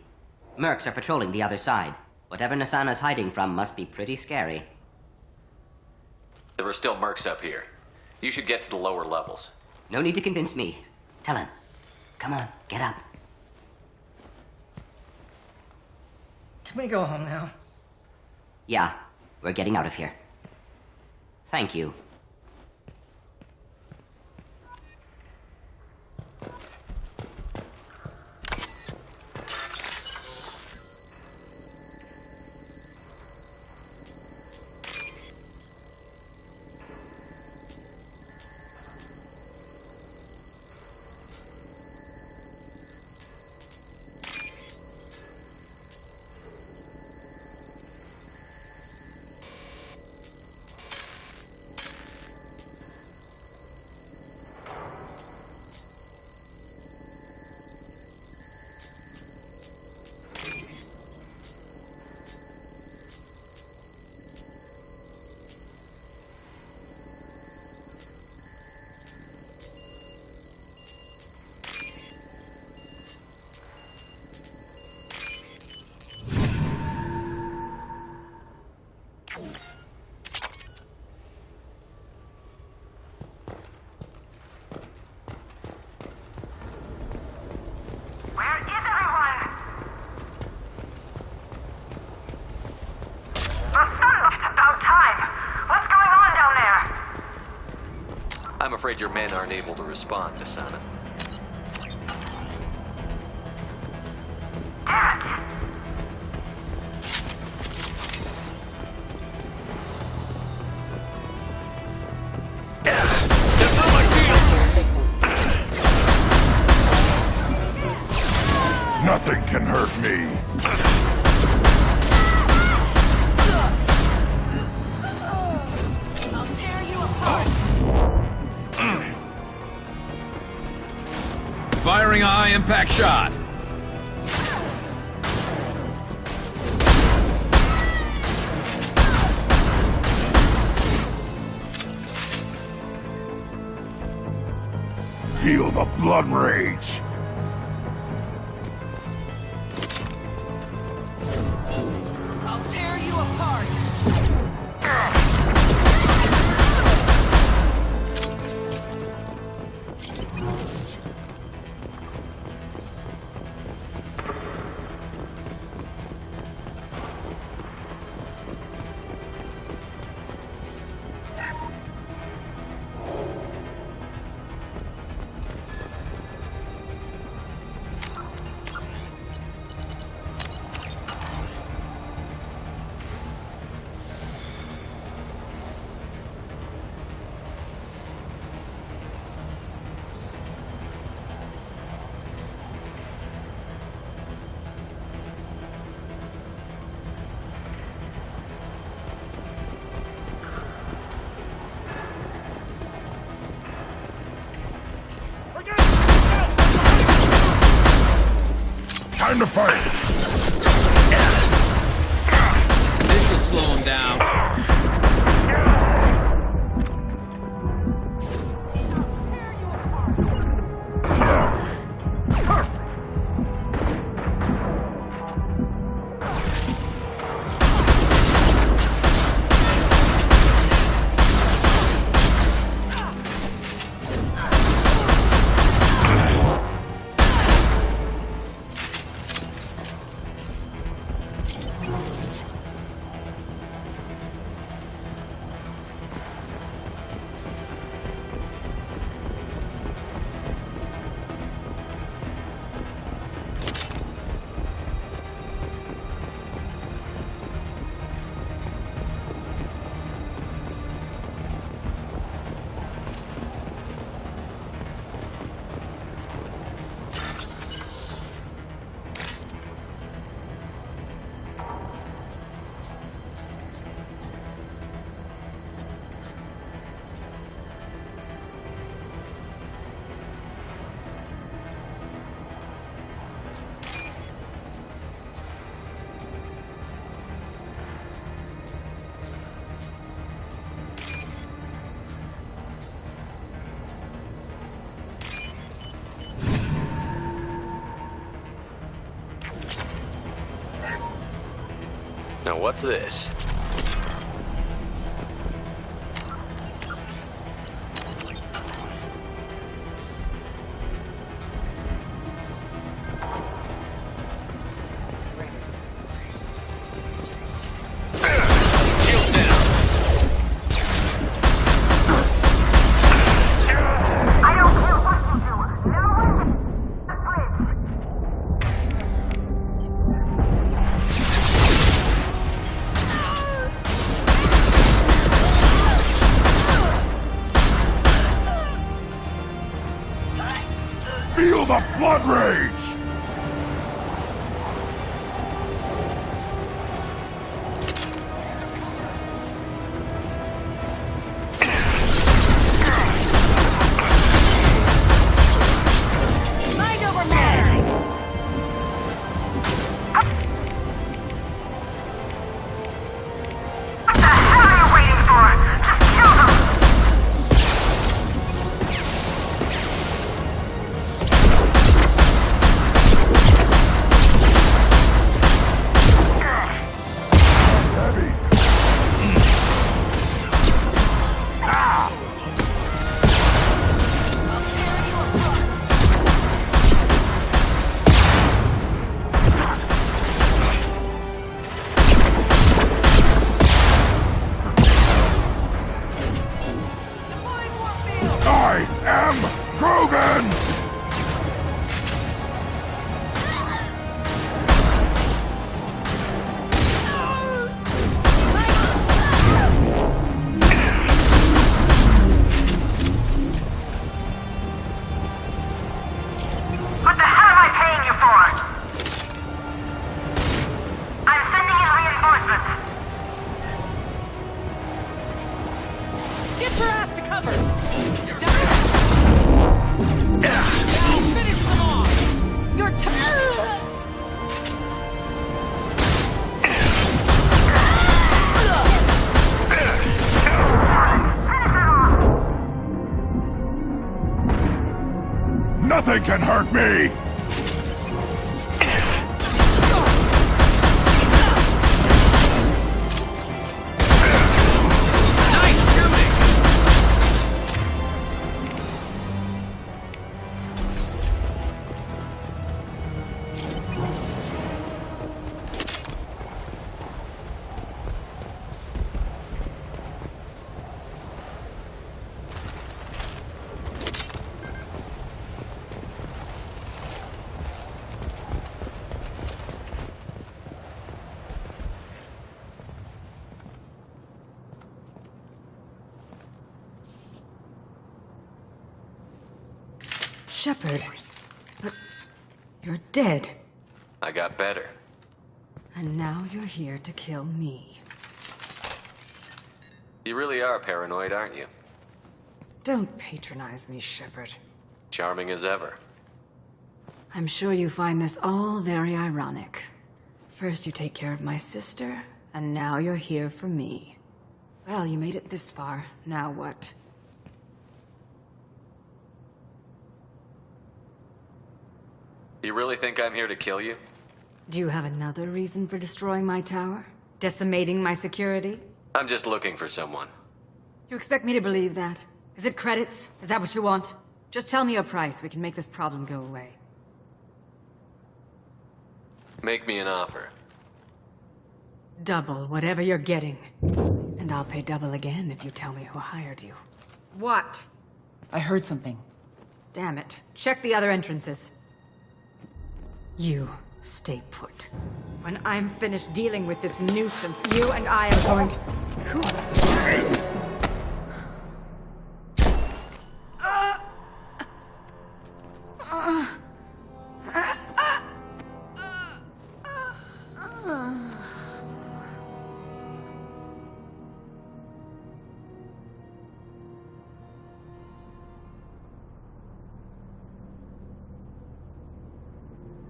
Mercs are patrolling the other side. Whatever Nasana's hiding from must be pretty scary. There are still mercs up here. You should get to the lower levels. No need to convince me. Talon, come on, get up. Can we go home now? Yeah, we're getting out of here. Thank you. afraid your men aren't able to respond, Asana. Nothing can hurt me. I'll tear you apart. Firing a high-impact shot. Feel the blood rage. I'll tear you apart. Time to fight! This should slow him down. Now what's this? Feel the blood rage! Mind over matter. What the hell are you waiting for? Just kill them! Nothing can hurt me! Nice shooting! Shepard, but you're dead. I got better. And now you're here to kill me. You really are paranoid, aren't you? Don't patronize me, Shepard. Charming as ever. I'm sure you find this all very ironic. First you take care of my sister, and now you're here for me. Well, you made it this far. Now what? You really think I'm here to kill you? Do you have another reason for destroying my tower? Decimating my security? I'm just looking for someone. You expect me to believe that? Is it credits? Is that what you want? Just tell me a price. We can make this problem go away. Make me an offer. Double whatever you're getting. And I'll pay double again if you tell me who hired you. What? I heard something. Damn it. Check the other entrances. You stay put. When I'm finished dealing with this nuisance, you and I are going to...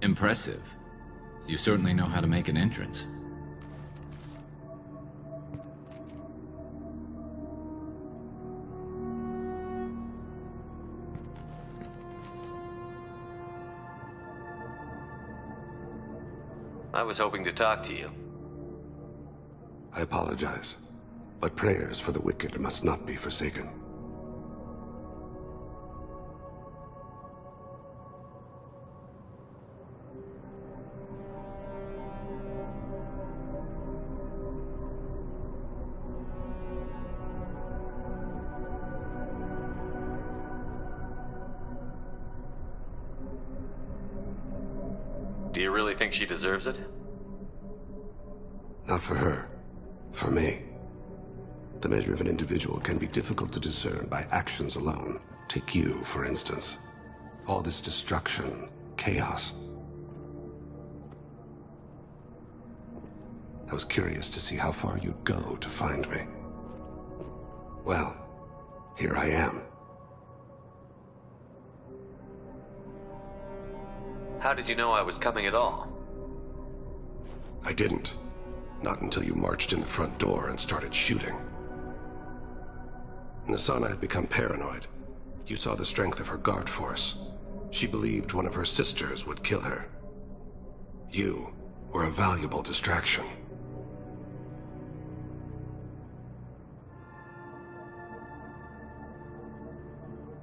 Impressive. You certainly know how to make an entrance. I was hoping to talk to you. I apologize, but prayers for the wicked must not be forsaken. Do you really think she deserves it? Not for her. For me. The measure of an individual can be difficult to discern by actions alone. Take you, for instance. All this destruction, chaos. I was curious to see how far you'd go to find me. Well, here I am. How did you know I was coming at all? I didn't. Not until you marched in the front door and started shooting. Nasana had become paranoid. You saw the strength of her guard force. She believed one of her sisters would kill her. You were a valuable distraction.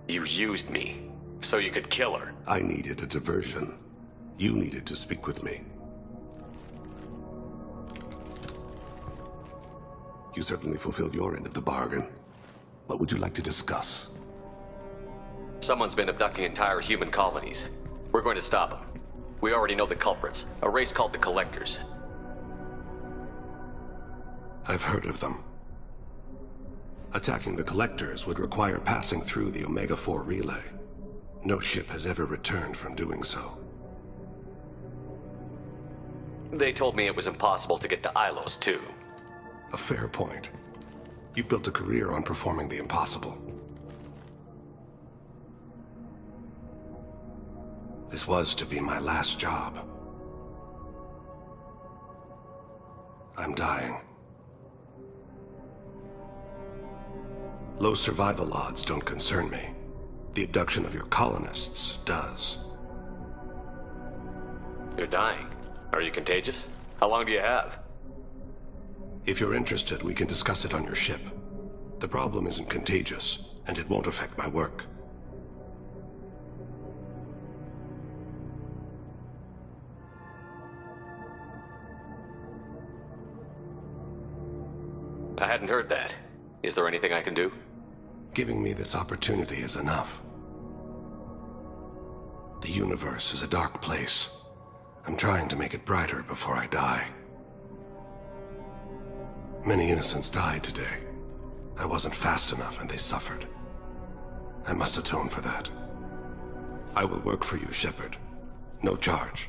You used me, so you could kill her. I needed a diversion. You needed to speak with me. You certainly fulfilled your end of the bargain. What would you like to discuss? Someone's been abducting entire human colonies. We're going to stop them. We already know the culprits, a race called the Collectors. I've heard of them. Attacking the Collectors would require passing through the Omega-4 relay. No ship has ever returned from doing so. They told me it was impossible to get to Ilos, too. A fair point. You built a career on performing the impossible. This was to be my last job. I'm dying. Low survival odds don't concern me. The abduction of your colonists does. You're dying. Are you contagious? How long do you have? If you're interested, we can discuss it on your ship. The problem isn't contagious, and it won't affect my work. I hadn't heard that. Is there anything I can do? Giving me this opportunity is enough. The universe is a dark place. I'm trying to make it brighter before I die. Many innocents died today. I wasn't fast enough and they suffered. I must atone for that. I will work for you, Shepard. No charge.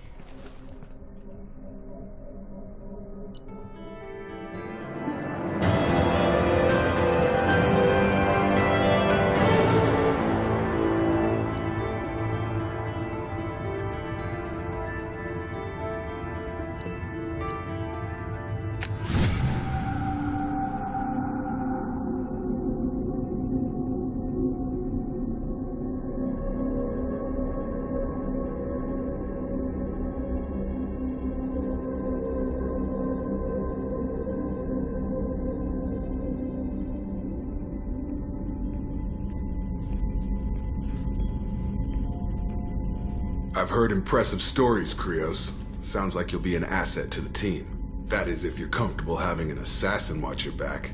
I've heard impressive stories, Krios. Sounds like you'll be an asset to the team. That is, if you're comfortable having an assassin watch your back.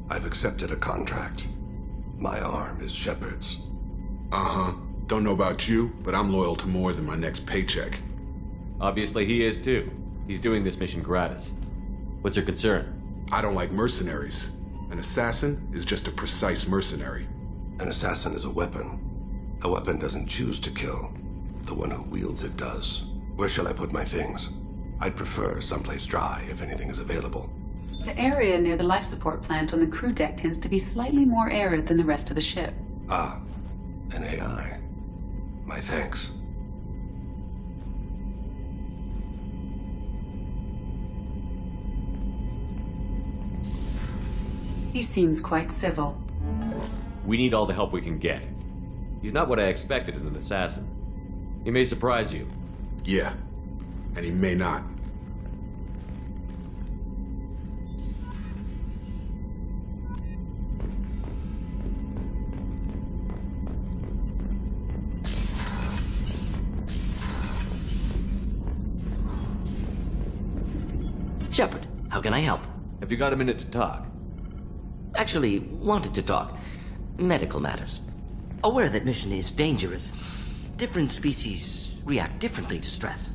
I've accepted a contract. My arm is Shepard's. Uh-huh. Don't know about you, but I'm loyal to more than my next paycheck. Obviously he is too. He's doing this mission gratis. What's your concern? I don't like mercenaries. An assassin is just a precise mercenary. An assassin is a weapon. A weapon doesn't choose to kill. The one who wields it does. Where shall I put my things? I'd prefer someplace dry if anything is available. The area near the life support plant on the crew deck tends to be slightly more arid than the rest of the ship. Ah, an AI. My thanks. He seems quite civil. We need all the help we can get. He's not what I expected in an assassin. He may surprise you. Yeah, and he may not. Shepard, how can I help? Have you got a minute to talk? Actually, wanted to talk. Medical matters. Aware that mission is dangerous. Different species react differently to stress.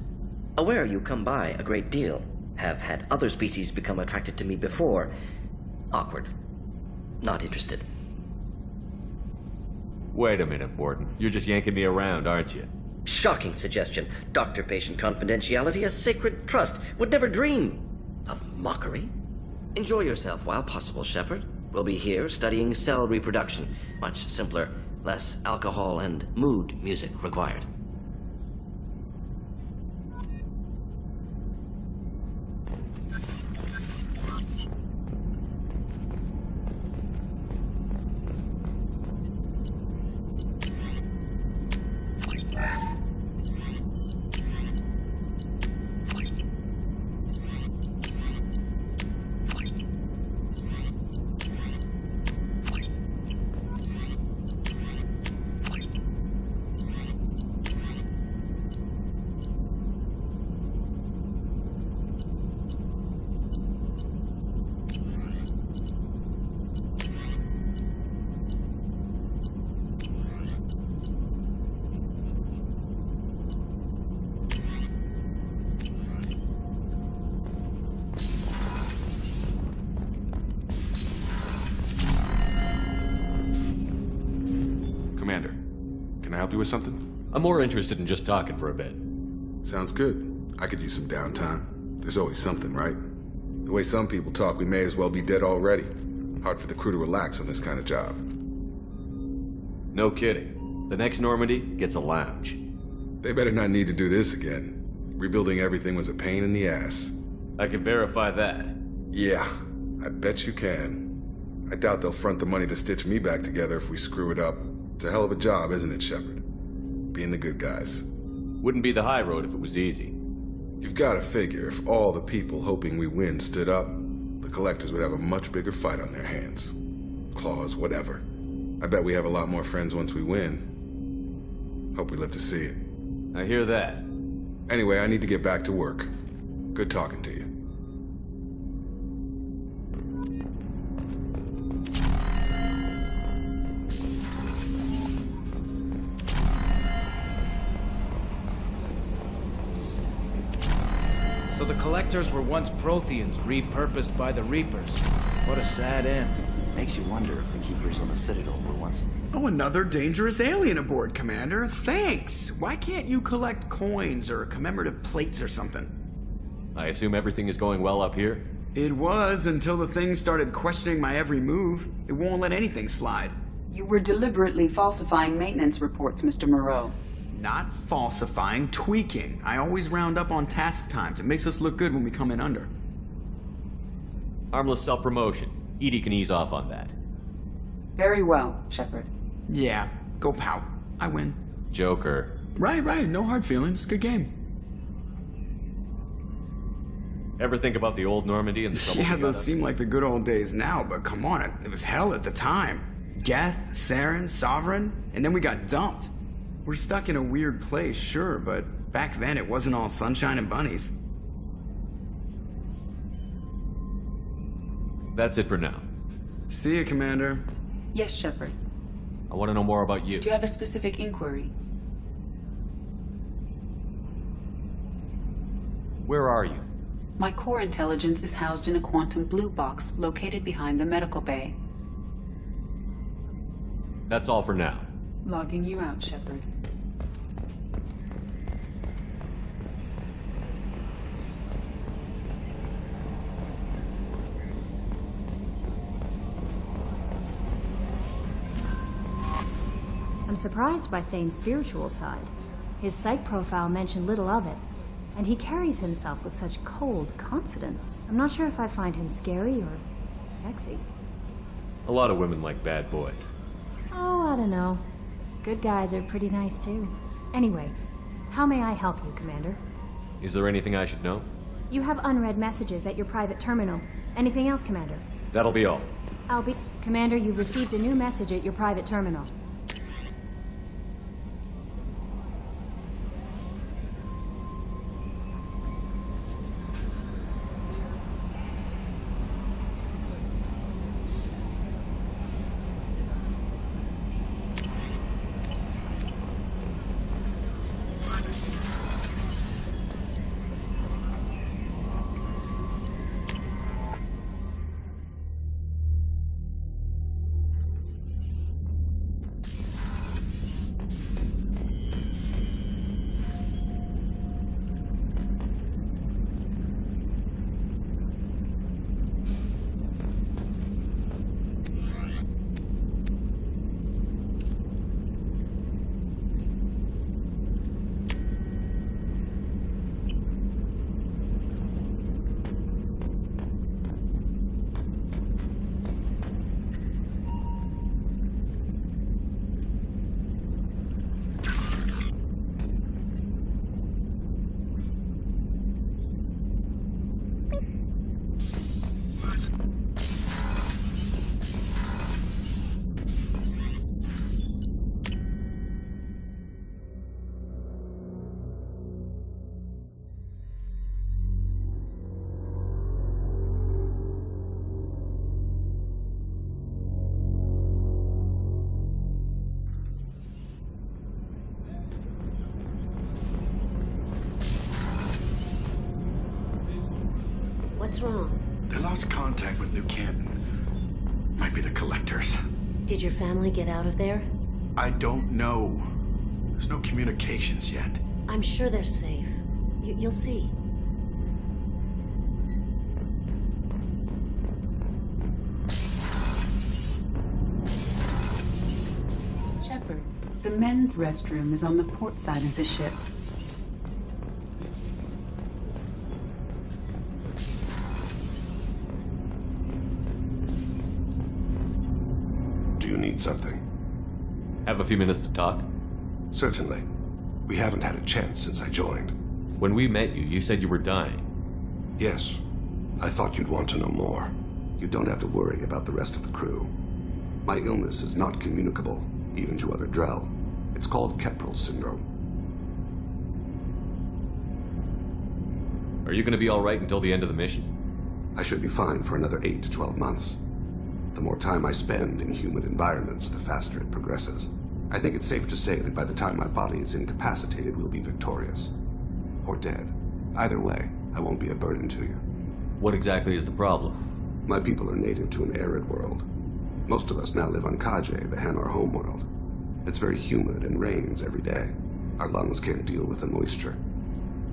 Aware you come by a great deal. Have had other species become attracted to me before. Awkward. Not interested. Wait a minute, Warden. You're just yanking me around, aren't you? Shocking suggestion. Doctor-patient confidentiality, a sacred trust. Would never dream of mockery. Enjoy yourself while possible, Shepard. We'll be here studying cell reproduction. Much simpler. Less alcohol and mood music required. Commander, can I help you with something? I'm more interested in just talking for a bit. Sounds good. I could use some downtime. There's always something, right? The way some people talk, we may as well be dead already. Hard for the crew to relax on this kind of job. No kidding. The next Normandy gets a lounge. They better not need to do this again. Rebuilding everything was a pain in the ass. I can verify that. Yeah, I bet you can. I doubt they'll front the money to stitch me back together if we screw it up. It's a hell of a job, isn't it, Shepard? Being the good guys. Wouldn't be the high road if it was easy. You've got to figure if all the people hoping we win stood up, the collectors would have a much bigger fight on their hands. Claws, whatever. I bet we have a lot more friends once we win. Hope we live to see it. I hear that. Anyway, I need to get back to work. Good talking to you. So the collectors were once Protheans, repurposed by the Reapers. What a sad end. Makes you wonder if the keepers on the Citadel were once... Oh, another dangerous alien aboard, Commander. Thanks. Why can't you collect coins or commemorative plates or something? I assume everything is going well up here? It was until the thing started questioning my every move. It won't let anything slide. You were deliberately falsifying maintenance reports, Mr. Moreau. Not falsifying, tweaking. I always round up on task times. It makes us look good when we come in under. Harmless self-promotion. Edie can ease off on that. Very well, Shepard. Yeah, go pout. I win. Joker. Right. No hard feelings. Good game. Ever think about the old Normandy and the trouble? Yeah, those seem like the good old days now, but come on, it was hell at the time. Geth, Saren, Sovereign, and then we got dumped. We're stuck in a weird place, sure, but back then it wasn't all sunshine and bunnies. That's it for now. See you, Commander. Yes, Shepard. I want to know more about you. Do you have a specific inquiry? Where are you? My core intelligence is housed in a quantum blue box located behind the medical bay. That's all for now. Logging you out, Shepard. I'm surprised by Thane's spiritual side. His psych profile mentioned little of it, and he carries himself with such cold confidence. I'm not sure if I find him scary or sexy. A lot of women like bad boys. Oh, I don't know. Good guys are pretty nice too. Anyway, how may I help you, Commander? Is there anything I should know? You have unread messages at your private terminal. Anything else, Commander? That'll be all. Commander, you've received a new message at your private terminal. What's wrong? They lost contact with New Canton. Might be the collectors. Did your family get out of there? I don't know. There's no communications yet. I'm sure they're safe. You'll see. Shepard, the men's restroom is on the port side of the ship. Do you need something? Have a few minutes to talk? Certainly. We haven't had a chance since I joined. When we met you, you said you were dying. Yes. I thought you'd want to know more. You don't have to worry about the rest of the crew. My illness is not communicable, even to other Drell. It's called Keprel syndrome. Are you going to be alright until the end of the mission? I should be fine for another 8 to 12 months. The more time I spend in human environments, the faster it progresses. I think it's safe to say that by the time my body is incapacitated, we'll be victorious. Or dead. Either way, I won't be a burden to you. What exactly is the problem? My people are native to an arid world. Most of us now live on Kaje, the Hanar homeworld. It's very humid and rains every day. Our lungs can't deal with the moisture.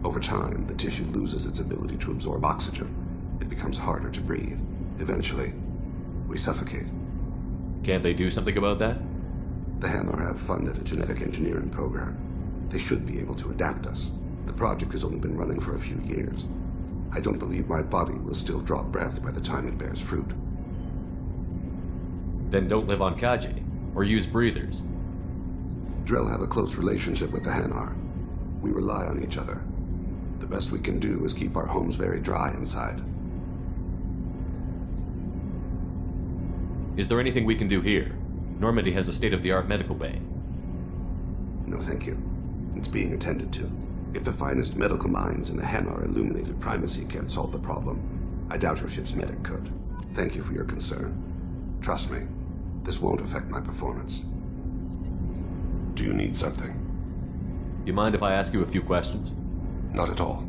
Over time, the tissue loses its ability to absorb oxygen. It becomes harder to breathe. Eventually, we suffocate. Can't they do something about that? The Hanar have funded a genetic engineering program. They should be able to adapt us. The project has only been running for a few years. I don't believe my body will still draw breath by the time it bears fruit. Then don't live on Kaje, or use breathers. Drell have a close relationship with the Hanar. We rely on each other. The best we can do is keep our homes very dry inside. Is there anything we can do here? Normandy has a state-of-the-art medical bay. No, thank you. It's being attended to. If the finest medical minds in the Hanar illuminated primacy can't solve the problem, I doubt your ship's medic could. Thank you for your concern. Trust me, this won't affect my performance. Do you need something? You mind if I ask you a few questions? Not at all.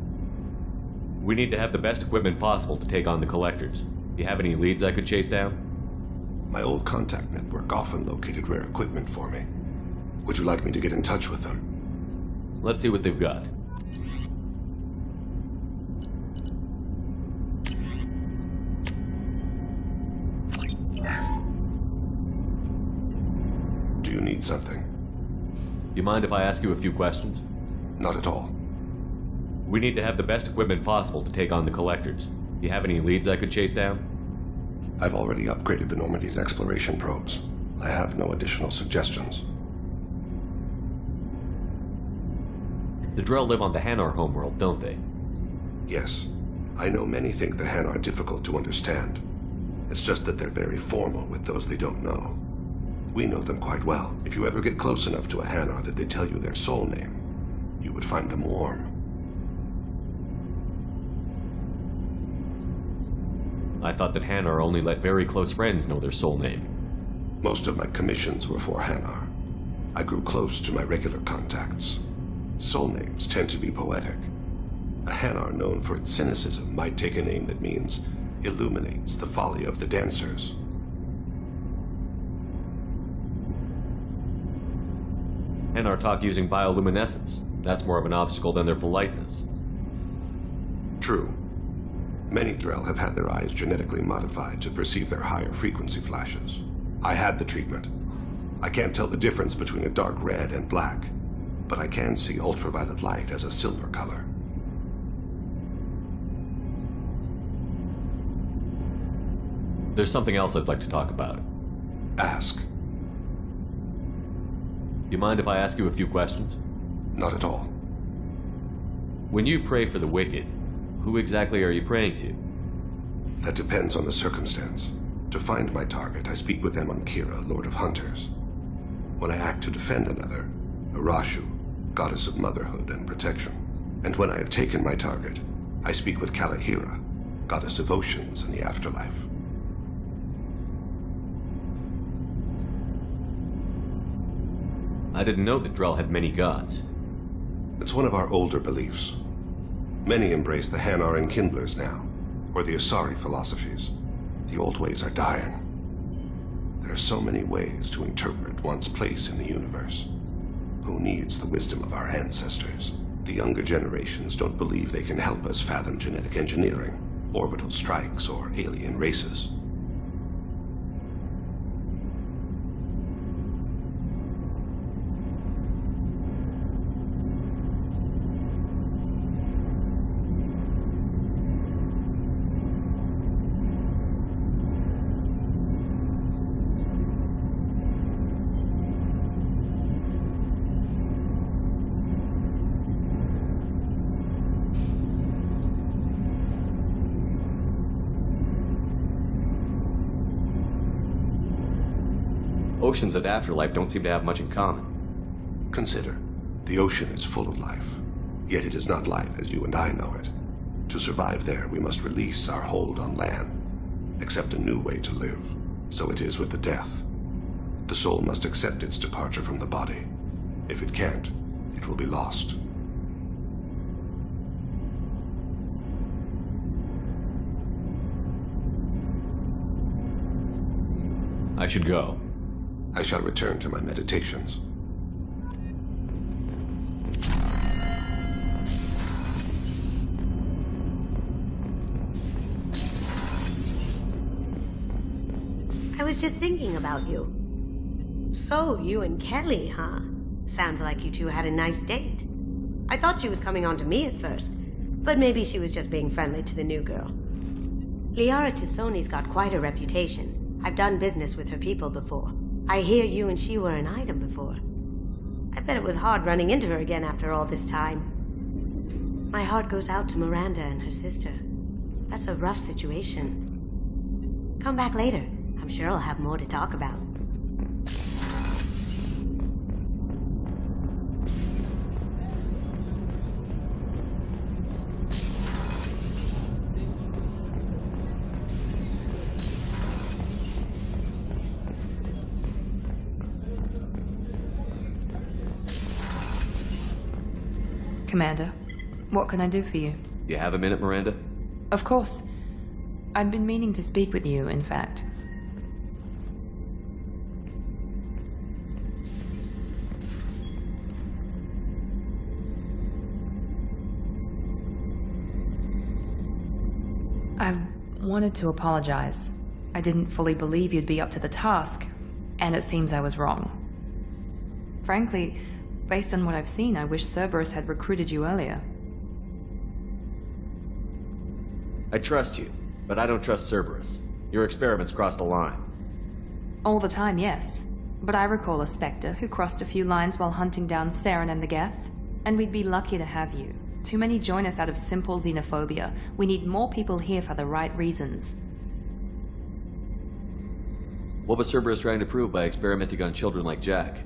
We need to have the best equipment possible to take on the collectors. Do you have any leads I could chase down? My old contact network often located rare equipment for me. Would you like me to get in touch with them? Let's see what they've got. Do you need something? You mind if I ask you a few questions? Not at all. We need to have the best equipment possible to take on the collectors. Do you have any leads I could chase down? I've already upgraded the Normandy's exploration probes. I have no additional suggestions. The Drell live on the Hanar homeworld, don't they? Yes. I know many think the Hanar are difficult to understand. It's just that they're very formal with those they don't know. We know them quite well. If you ever get close enough to a Hanar that they tell you their soul name, you would find them warm. I thought that Hanar only let very close friends know their soul name. Most of my commissions were for Hanar. I grew close to my regular contacts. Soul names tend to be poetic. A Hanar known for its cynicism might take a name that means illuminates the folly of the dancers. Hanar talk using bioluminescence. That's more of an obstacle than their politeness. True. Many Drell have had their eyes genetically modified to perceive their higher frequency flashes. I had the treatment. I can't tell the difference between a dark red and black, but I can see ultraviolet light as a silver color. There's something else I'd like to talk about. Ask. You mind if I ask you a few questions? Not at all. When you pray for the wicked, who exactly are you praying to? That depends on the circumstance. To find my target, I speak with them on Kira, Lord of Hunters. When I act to defend another, Arashu, goddess of motherhood and protection. And when I have taken my target, I speak with Kalahira, goddess of oceans and the afterlife. I didn't know that Drell had many gods. It's one of our older beliefs. Many embrace the Hanar and Kindlers now, or the Asari philosophies. The old ways are dying. There are so many ways to interpret one's place in the universe. Who needs the wisdom of our ancestors? The younger generations don't believe they can help us fathom genetic engineering, orbital strikes, or alien races. Oceans and afterlife don't seem to have much in common. Consider, the ocean is full of life, yet it is not life as you and I know it. To survive there, we must release our hold on land, accept a new way to live. So it is with the death. The soul must accept its departure from the body. If it can't, it will be lost. I should go. I shall return to my meditations. I was just thinking about you. So, you and Kelly, huh? Sounds like you two had a nice date. I thought she was coming on to me at first, but maybe she was just being friendly to the new girl. Liara Tassoni's got quite a reputation. I've done business with her people before. I hear you and she were an item before. I bet it was hard running into her again after all this time. My heart goes out to Miranda and her sister. That's a rough situation. Come back later. I'm sure I'll have more to talk about. Commander, what can I do for you? You have a minute, Miranda? Of course. I'd been meaning to speak with you, in fact. I wanted to apologize. I didn't fully believe you'd be up to the task, and it seems I was wrong. Frankly, based on what I've seen, I wish Cerberus had recruited you earlier. I trust you, but I don't trust Cerberus. Your experiments crossed the line. All the time, yes. But I recall a Spectre who crossed a few lines while hunting down Saren and the Geth. And we'd be lucky to have you. Too many join us out of simple xenophobia. We need more people here for the right reasons. What was Cerberus trying to prove by experimenting on children like Jack?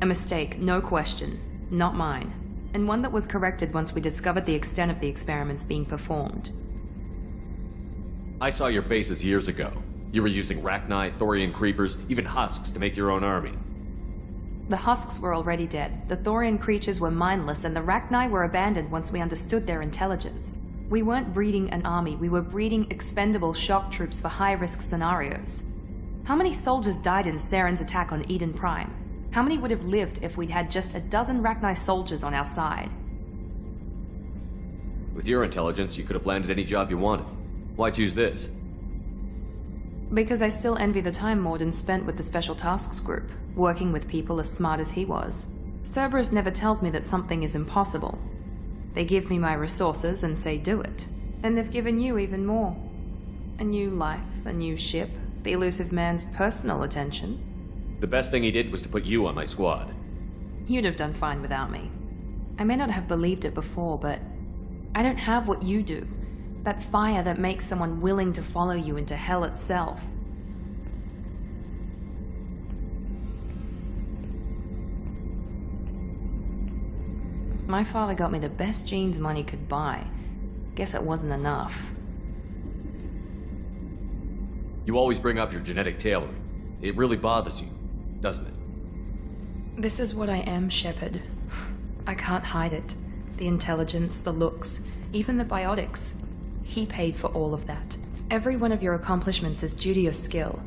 A mistake, no question. Not mine. And one that was corrected once we discovered the extent of the experiments being performed. I saw your bases years ago. You were using Rachni, Thorian creepers, even husks to make your own army. The husks were already dead, the Thorian creatures were mindless, and the Rachni were abandoned once we understood their intelligence. We weren't breeding an army, we were breeding expendable shock troops for high-risk scenarios. How many soldiers died in Saren's attack on Eden Prime? How many would have lived if we'd had just a dozen Rachni soldiers on our side? With your intelligence, you could have landed any job you wanted. Why choose this? Because I still envy the time Morden spent with the Special Tasks Group, working with people as smart as he was. Cerberus never tells me that something is impossible. They give me my resources and say do it. And they've given you even more. A new life, a new ship, the elusive man's personal attention. The best thing he did was to put you on my squad. You'd have done fine without me. I may not have believed it before, but I don't have what you do. That fire that makes someone willing to follow you into hell itself. My father got me the best genes money could buy. Guess it wasn't enough. You always bring up your genetic tailoring. It really bothers you, doesn't it? This is what I am, Shepard. I can't hide it. The intelligence, the looks, even the biotics. He paid for all of that. Every one of your accomplishments is due to your skill.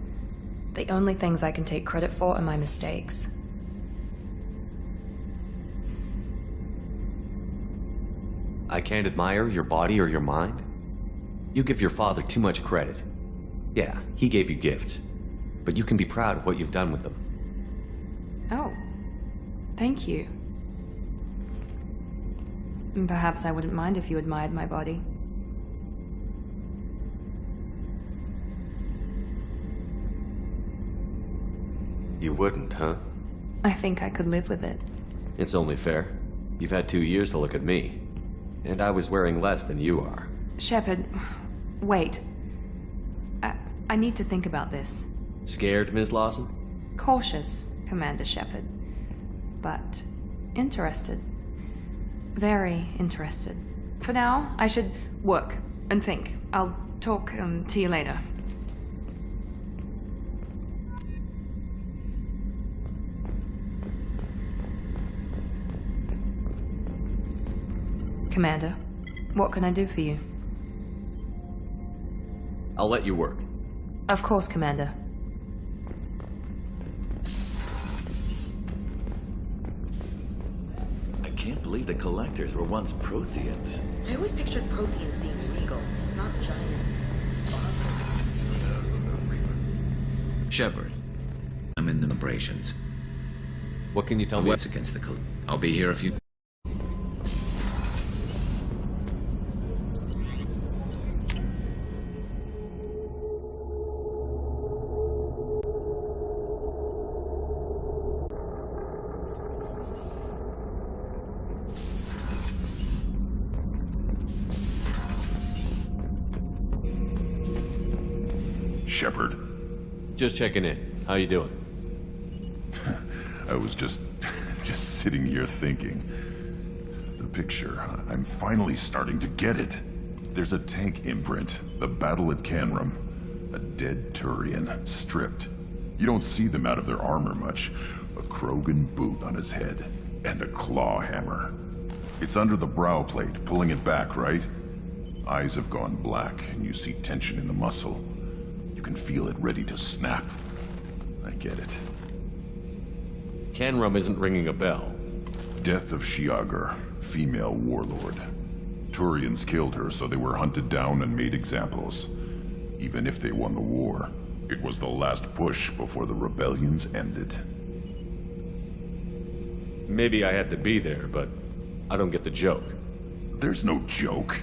The only things I can take credit for are my mistakes. I can't admire your body or your mind? You give your father too much credit. Yeah, he gave you gifts. But you can be proud of what you've done with them. Oh. Thank you. Perhaps I wouldn't mind if you admired my body. You wouldn't, huh? I think I could live with it. It's only fair. You've had 2 years to look at me. And I was wearing less than you are. Shepard, wait. I need to think about this. Scared, Ms. Lawson? Cautious, Commander Shepard. But interested. Very interested. For now, I should work and think. I'll talk to you later. Commander, what can I do for you? I'll let you work. Of course, Commander. I can't believe the collectors were once Protheans. I always pictured Protheans being legal, not giant. Shepard, I'm in the operations. What can you tell me? What's against the I'll be here if you... Shepard. Just checking in. How you doing? I was just sitting here thinking. The picture, I'm finally starting to get it. There's a tank imprint, the battle at Canrum. A dead Turian, stripped. You don't see them out of their armor much. A Krogan boot on his head, and a claw hammer. It's under the brow plate, pulling it back, right? Eyes have gone black, and you see tension in the muscle. You can feel it ready to snap. I get it. Canrum isn't ringing a bell. Death of Shiagar, female warlord. Turians killed her, so they were hunted down and made examples. Even if they won the war, it was the last push before the rebellions ended. Maybe I had to be there, but I don't get the joke. There's no joke.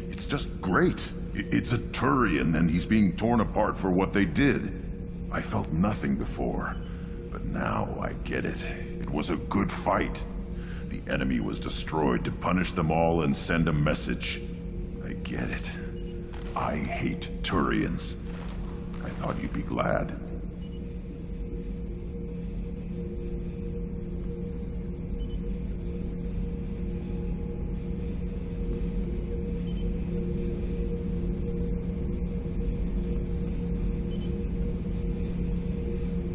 It's just great. It's a Turian, and he's being torn apart for what they did. I felt nothing before, but now I get it. It was a good fight. The enemy was destroyed to punish them all and send a message. I get it. I hate Turians. I thought you'd be glad.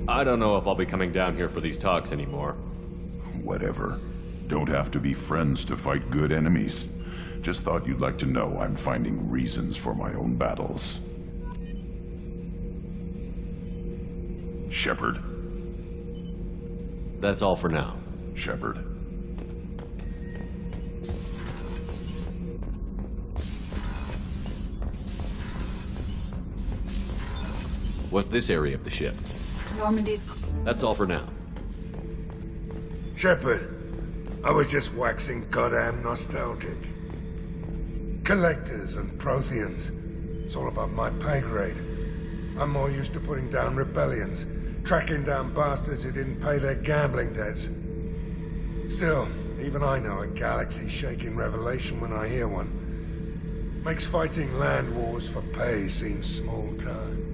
I don't know if I'll be coming down here for these talks anymore. Whatever. Don't have to be friends to fight good enemies. Just thought you'd like to know I'm finding reasons for my own battles. Shepard. That's all for now. Shepard. What's this area of the ship? Normandy's... That's all for now. Shepard, I was just waxing goddamn nostalgic. Collectors and Protheans. It's all about my pay grade. I'm more used to putting down rebellions, tracking down bastards who didn't pay their gambling debts. Still, even I know a galaxy-shaking revelation when I hear one. Makes fighting land wars for pay seem small time.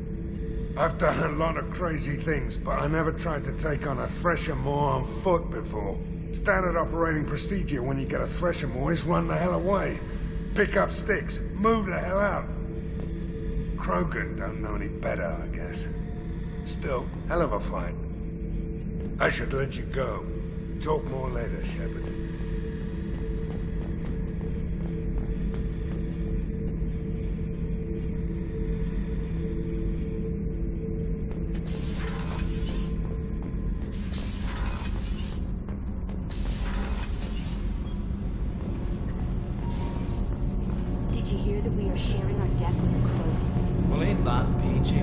I've done a lot of crazy things, but I never tried to take on a Thresher Maw on foot before. Standard operating procedure when you get a Thresher Maw is run the hell away. Pick up sticks, move the hell out. Krogan don't know any better, I guess. Still, hell of a fight. I should let you go. Talk more later, Shepard. Did you hear that we are sharing our deck with a Krogan? Well, ain't that PG?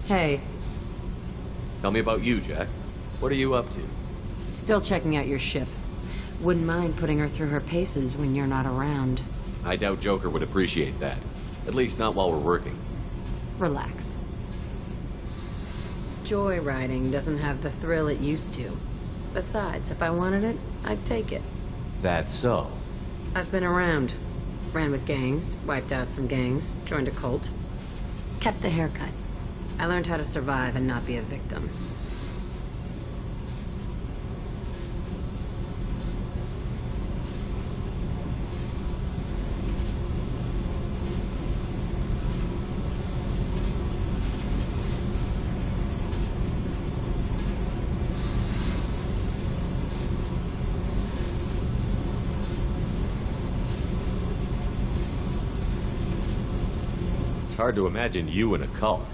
Hey. Tell me about you, Jack. What are you up to? Still checking out your ship. Wouldn't mind putting her through her paces when you're not around. I doubt Joker would appreciate that. At least not while we're working. relax. Joyriding doesn't have the thrill it used to. Besides, if I wanted it, I'd take it. That's so. I've been around. Ran with gangs, wiped out some gangs, joined a cult. Kept the haircut. I learned how to survive and not be a victim. It's hard to imagine you in a cult.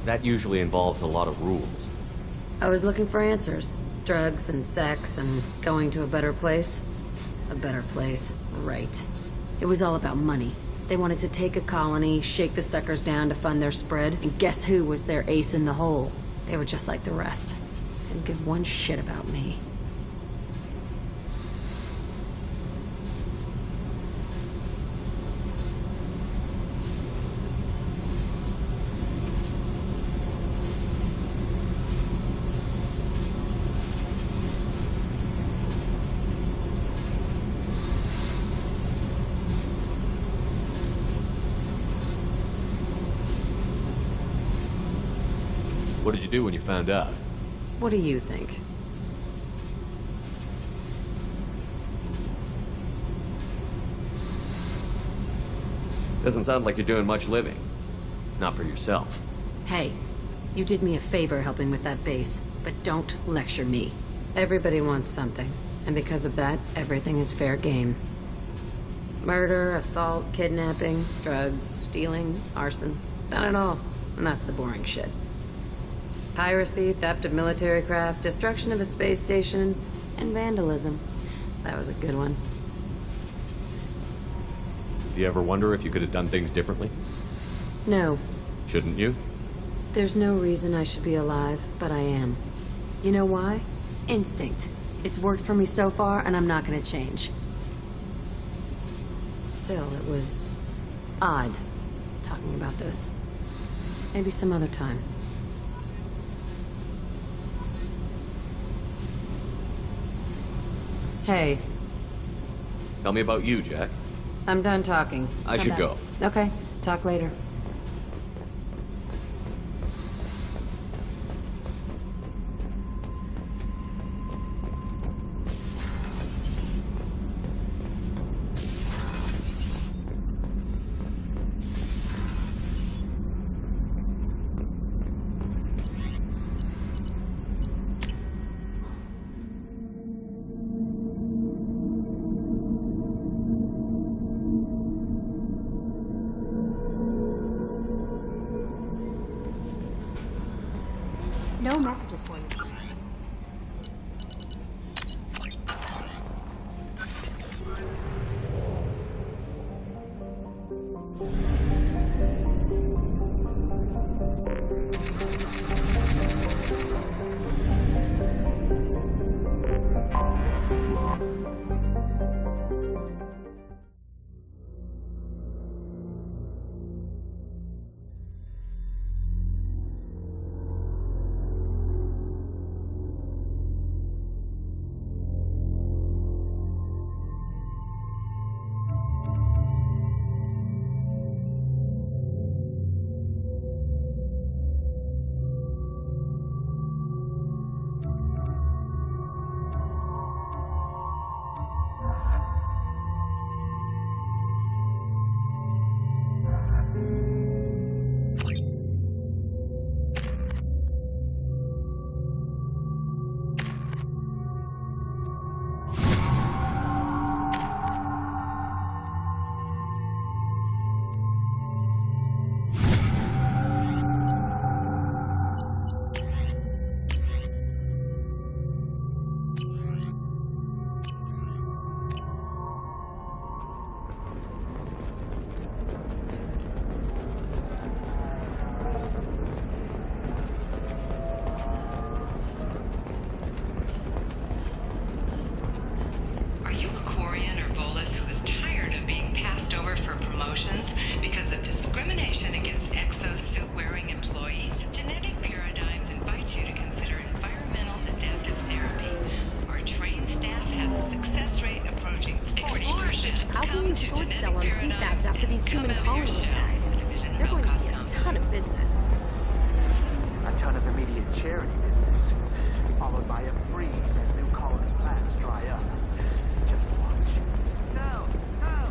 That usually involves a lot of rules. I was looking for answers. Drugs and sex and going to a better place. A better place, right. It was all about money. They wanted to take a colony, shake the suckers down to fund their spread, and guess who was their ace in the hole? They were just like the rest. Didn't give one shit about me. What did you do when you found out? What do you think? Doesn't sound like you're doing much living. Not for yourself. Hey, you did me a favor helping with that base, but don't lecture me. Everybody wants something, and because of that, everything is fair game. Murder, assault, kidnapping, drugs, stealing, arson, done it all. And that's the boring shit. Piracy, theft of military craft, destruction of a space station, and vandalism. That was a good one. Do you ever wonder if you could have done things differently? No. Shouldn't you? There's no reason I should be alive, but I am. You know why? Instinct. It's worked for me so far, and I'm not gonna change. Still, it was odd talking about this. Maybe some other time. Hey. Tell me about you, Jack. I'm done talking. I should go. Okay. Talk later. No messages for you. Because of discrimination against exosuit-wearing employees, genetic paradigms invite you to consider environmental adaptive therapy. Our trained staff has a success rate approaching 40%. How can you short sell on prefabs after these human colony attacks? They're going to see a ton of business. A ton of immediate charity business, followed by a freeze as new colony plans dry up. Just watch. Sell! Sell!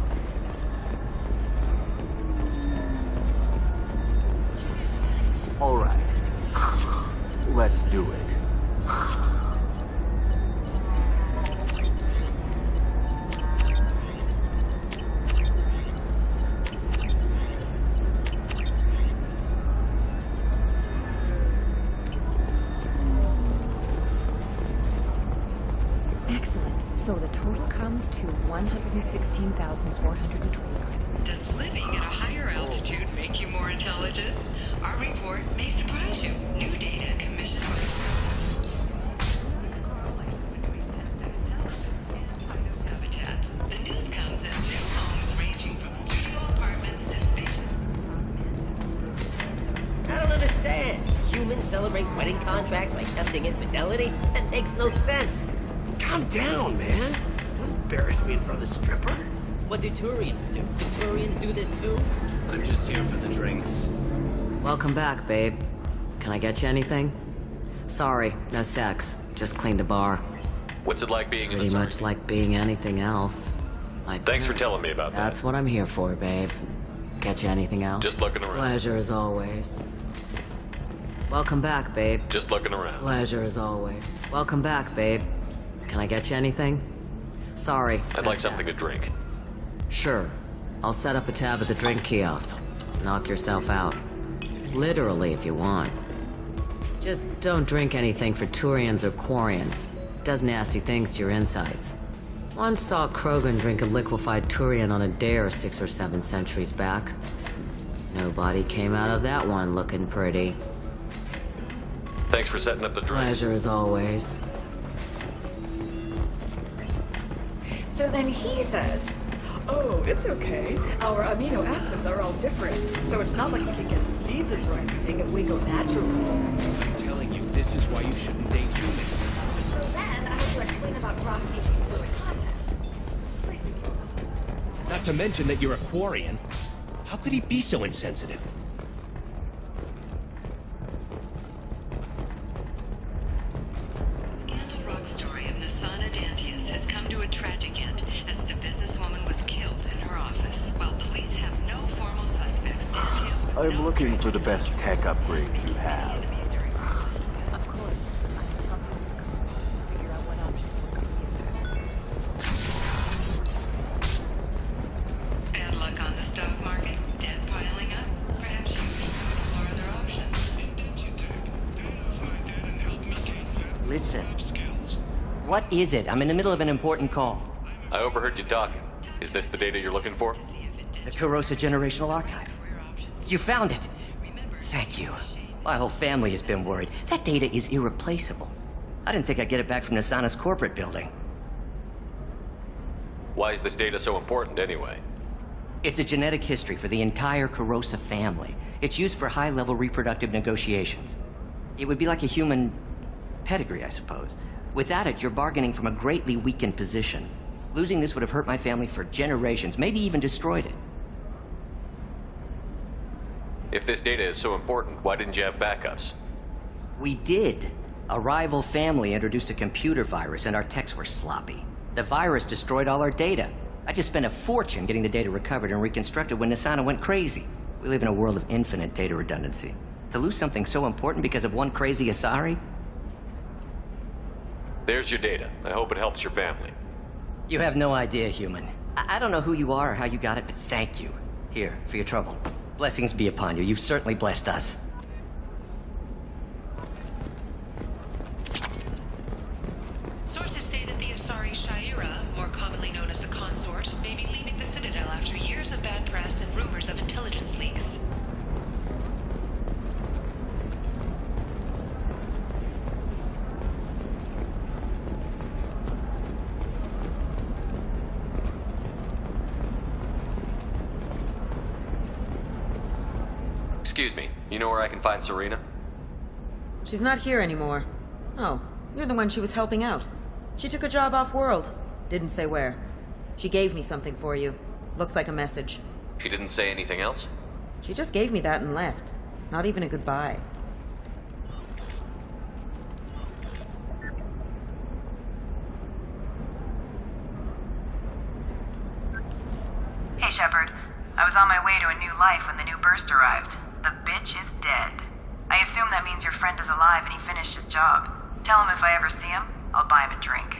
All right. Let's do it. Excellent. So the total comes to 116,420 credits. Does living at a higher altitude make you more intelligent? Our report may surprise you. New data commissioned by habitat. The news comes as new homes ranging from studio apartments to spacious. I don't understand. Humans celebrate wedding contracts by tempting infidelity? That makes no sense. Calm down, man. Don't embarrass me in front of the stripper. What do Turians do? Do Turians do this too? I'm just here for the drinks. Welcome back, babe. Can I get you anything? Sorry, no sex. Just cleaned the bar. What's it like being in Pretty a much like being anything else. Thanks for telling me about that. That's what I'm here for, babe. Get you anything else? Just looking around. Pleasure as always. Welcome back, babe. Just looking around. Pleasure as always. Welcome back, babe. Can I get you anything? Sorry. I'd like something to drink. Sure. I'll set up a tab at the drink kiosk. Knock yourself out. Literally, if you want. Just don't drink anything for Turians or Quarians. Does nasty things to your insides. Once saw Krogan drink a liquefied Turian on a dare 6 or 7 centuries back. Nobody came out of that one looking pretty. Thanks for setting up the drinks. Pleasure as always. So then he says, oh, it's okay. Our amino acids are all different, so it's not like we can get diseases or anything if we go natural. I'm telling you, this is why you shouldn't date humans. So then, I have to explain about cross-species fluid content. Not to mention that you're a Quarian. How could he be so insensitive? I'm looking for the best tech upgrades you have. Of course. I can help you figure out what options we're Bad luck on the stock market. Debt piling up. Perhaps you should explore other options. Listen. What is it? I'm in the middle of an important call. I overheard you talking. Is this the data you're looking for? The Kurosa Generational Archive. You found it! Thank you. My whole family has been worried. That data is irreplaceable. I didn't think I'd get it back from Nasana's corporate building. Why is this data so important anyway? It's a genetic history for the entire Kurosa family. It's used for high-level reproductive negotiations. It would be like a human pedigree, I suppose. Without it, you're bargaining from a greatly weakened position. Losing this would have hurt my family for generations, maybe even destroyed it. If this data is so important, why didn't you have backups? We did. A rival family introduced a computer virus and our techs were sloppy. The virus destroyed all our data. I just spent a fortune getting the data recovered and reconstructed when Nasana went crazy. We live in a world of infinite data redundancy. To lose something so important because of one crazy Asari? There's your data. I hope it helps your family. You have no idea, human. I don't know who you are or how you got it, but thank you. Here, for your trouble. Blessings be upon you. You've certainly blessed us. Sources say that the Asari Shaira, more commonly known as the Consort, may be leaving the Citadel after years of bad press and rumors of intelligence leaks. Excuse me, you know where I can find Serena? She's not here anymore. Oh, you're the one she was helping out. She took a job off-world. Didn't say where. She gave me something for you. Looks like a message. She didn't say anything else? She just gave me that and left. Not even a goodbye. Hey, Shepard. I was on my way to a new life when the new burst arrived. The bitch is dead. I assume that means your friend is alive and he finished his job. Tell him if I ever see him, I'll buy him a drink.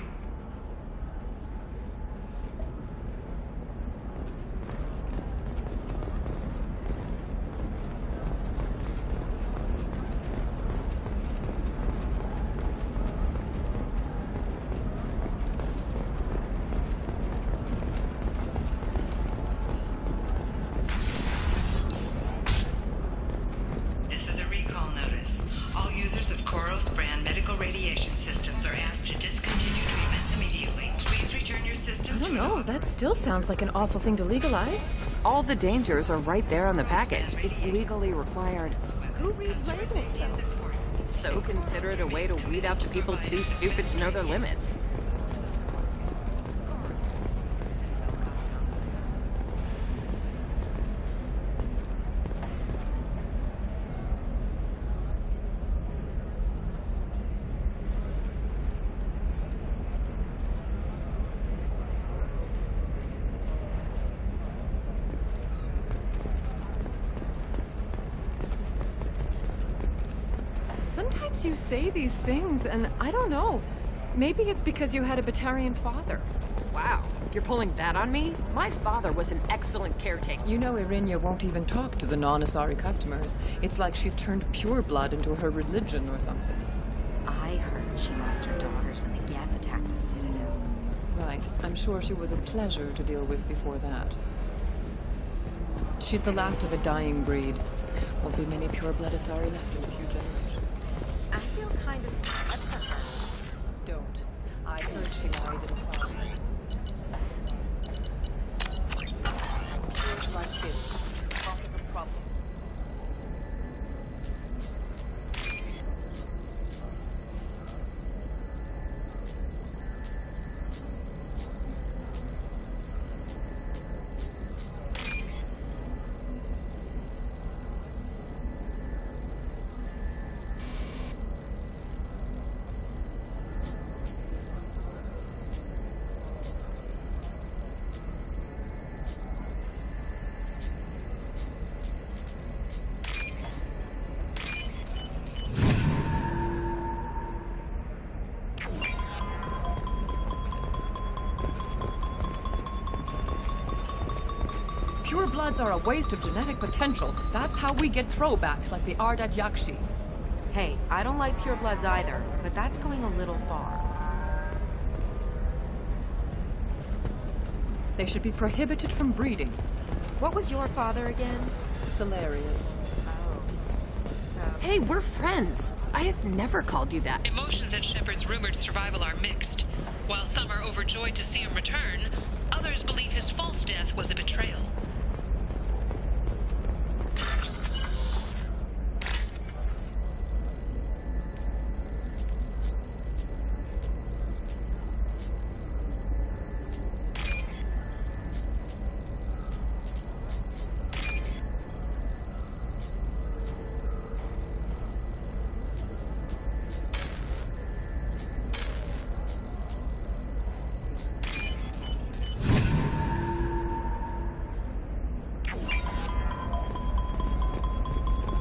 This is a recall notice. All users of Koros brand medical radiation systems are asked to discontinue treatment immediately. Please return your system I don't know, that still sounds like an awful thing to legalize. All the dangers are right there on the package. It's legally required. Who reads labels, though? So consider it a way to weed out the people too stupid to know their limits. Sometimes you say these things, and I don't know. Maybe it's because you had a Batarian father. Wow, you're pulling that on me? My father was an excellent caretaker. You know Irinia won't even talk to the non-Asari customers. It's like she's turned pure blood into her religion or something. I heard she lost her daughters when the Geth attacked the Citadel. Right. I'm sure she was a pleasure to deal with before that. She's the last of a dying breed. Won't be many pure blood Asari left in a few generations. I feel kind of sad for her. Don't. I heard she married an Asari. Pure blood kids. Part of the problem. Pure bloods are a waste of genetic potential. That's how we get throwbacks like the Ardat Yakshi. Hey, I don't like pure bloods either, but that's going a little far. They should be prohibited from breeding. What was your father again? Salarian. Oh. So... Hey, we're friends. I have never called you that. Emotions at Shepard's rumored survival are mixed. While some are overjoyed to see him return, others believe his false death was a betrayal.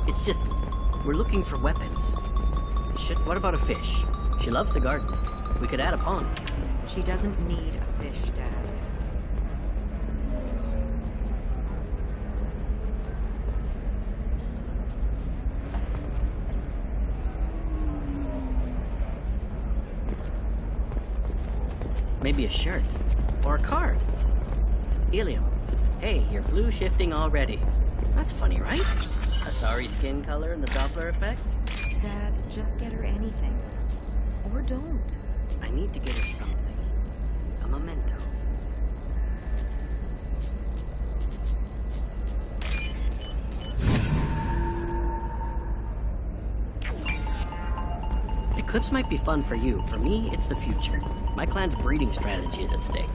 It's just, we're looking for weapons. What about a fish? She loves the garden. We could add a pond. She doesn't need a fish, Dad. Maybe a shirt. Or a card. Ilium. Hey, you're blue shifting already. That's funny, right? Asari skin color and the Doppler effect? Dad, just get her anything. Or don't. I need to get her something. A memento. Clips might be fun for you. For me, it's the future. My clan's breeding strategy is at stake.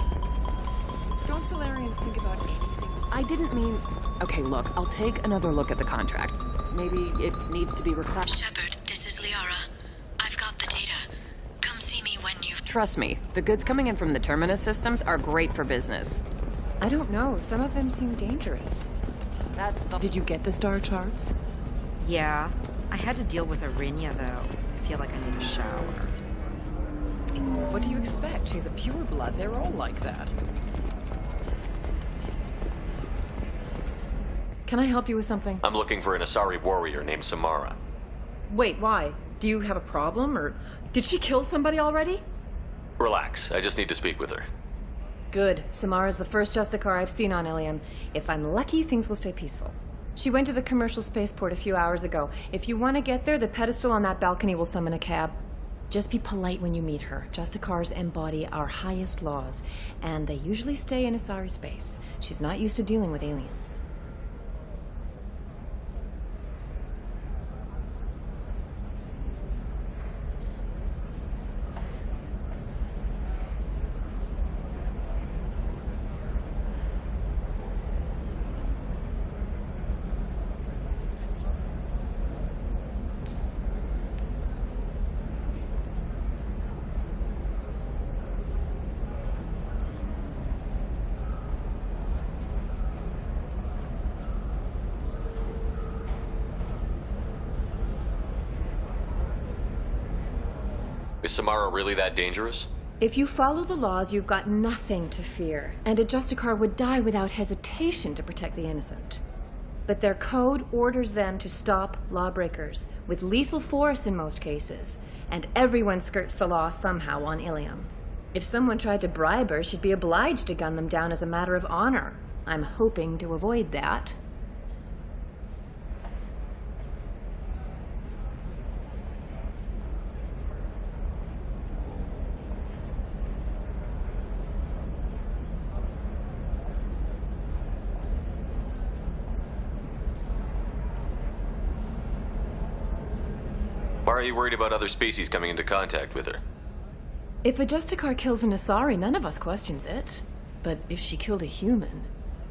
Don't Solarians think about anything? I didn't mean... Okay, look, I'll take another look at the contract. Maybe it needs to be reclassified. Shepard, this is Liara. I've got the data. Come see me when you've... Trust me, the goods coming in from the Terminus systems are great for business. I don't know, some of them seem dangerous. That's the... Did you get the star charts? Yeah. I had to deal with Arinya, though. I feel like I need a shower. What do you expect? She's a pureblood. They're all like that. Can I help you with something? I'm looking for an Asari warrior named Samara. Wait, why? Do you have a problem, or did she kill somebody already? Relax, I just need to speak with her. Good. Samara's the first Justicar I've seen on Ilium. If I'm lucky, things will stay peaceful. She went to the commercial spaceport a few hours ago. If you want to get there, the pedestal on that balcony will summon a cab. Just be polite when you meet her. Justicars embody our highest laws, and they usually stay in Asari space. She's not used to dealing with aliens. Is Samara really that dangerous? If you follow the laws, you've got nothing to fear, and a Justicar would die without hesitation to protect the innocent. But their code orders them to stop lawbreakers, with lethal force in most cases, and everyone skirts the law somehow on Ilium. If someone tried to bribe her, she'd be obliged to gun them down as a matter of honor. I'm hoping to avoid that. Why are you worried about other species coming into contact with her? If a Justicar kills an Asari, none of us questions it. But if she killed a human...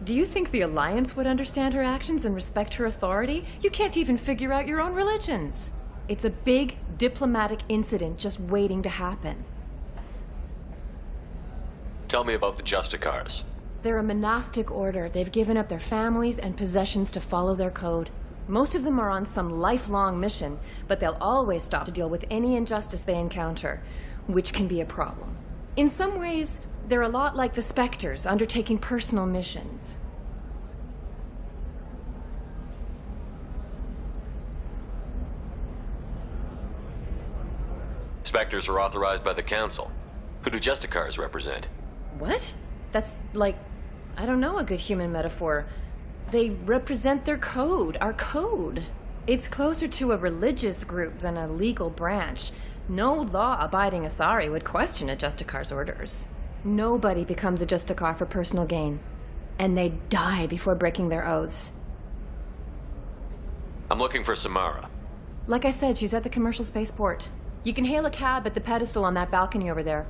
Do you think the Alliance would understand her actions and respect her authority? You can't even figure out your own religions. It's a big diplomatic incident just waiting to happen. Tell me about the Justicars. They're a monastic order. They've given up their families and possessions to follow their code. Most of them are on some lifelong mission, but they'll always stop to deal with any injustice they encounter, which can be a problem. In some ways, they're a lot like the Spectres, undertaking personal missions. Spectres are authorized by the Council. Who do Justicars represent? What? That's like, I don't know, a good human metaphor. They represent their code, our code. It's closer to a religious group than a legal branch. No law-abiding Asari would question a Justicar's orders. Nobody becomes a Justicar for personal gain. And they die before breaking their oaths. I'm looking for Samara. Like I said, she's at the commercial spaceport. You can hail a cab at the pedestal on that balcony over there.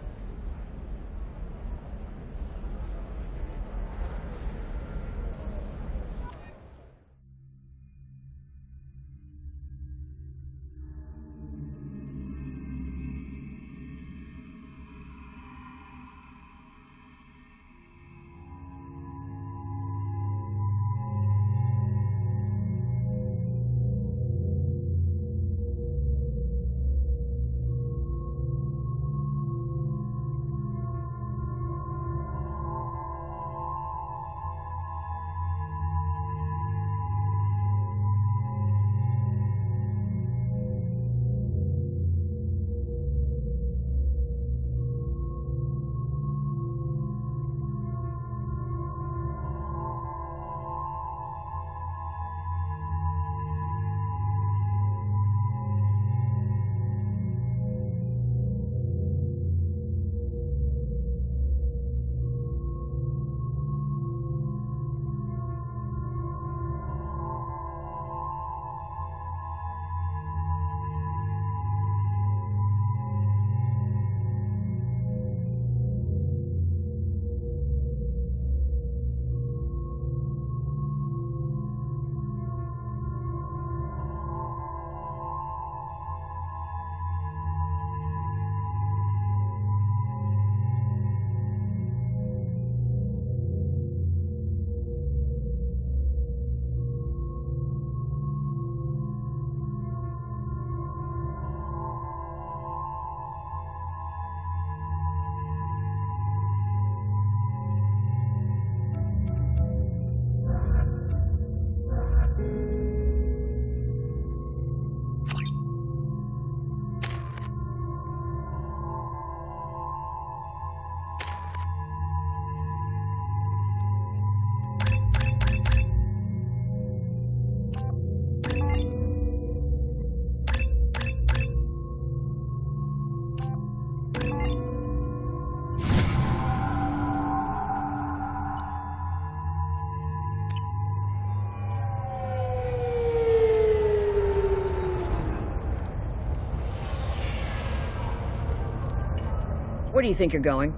Where do you think you're going?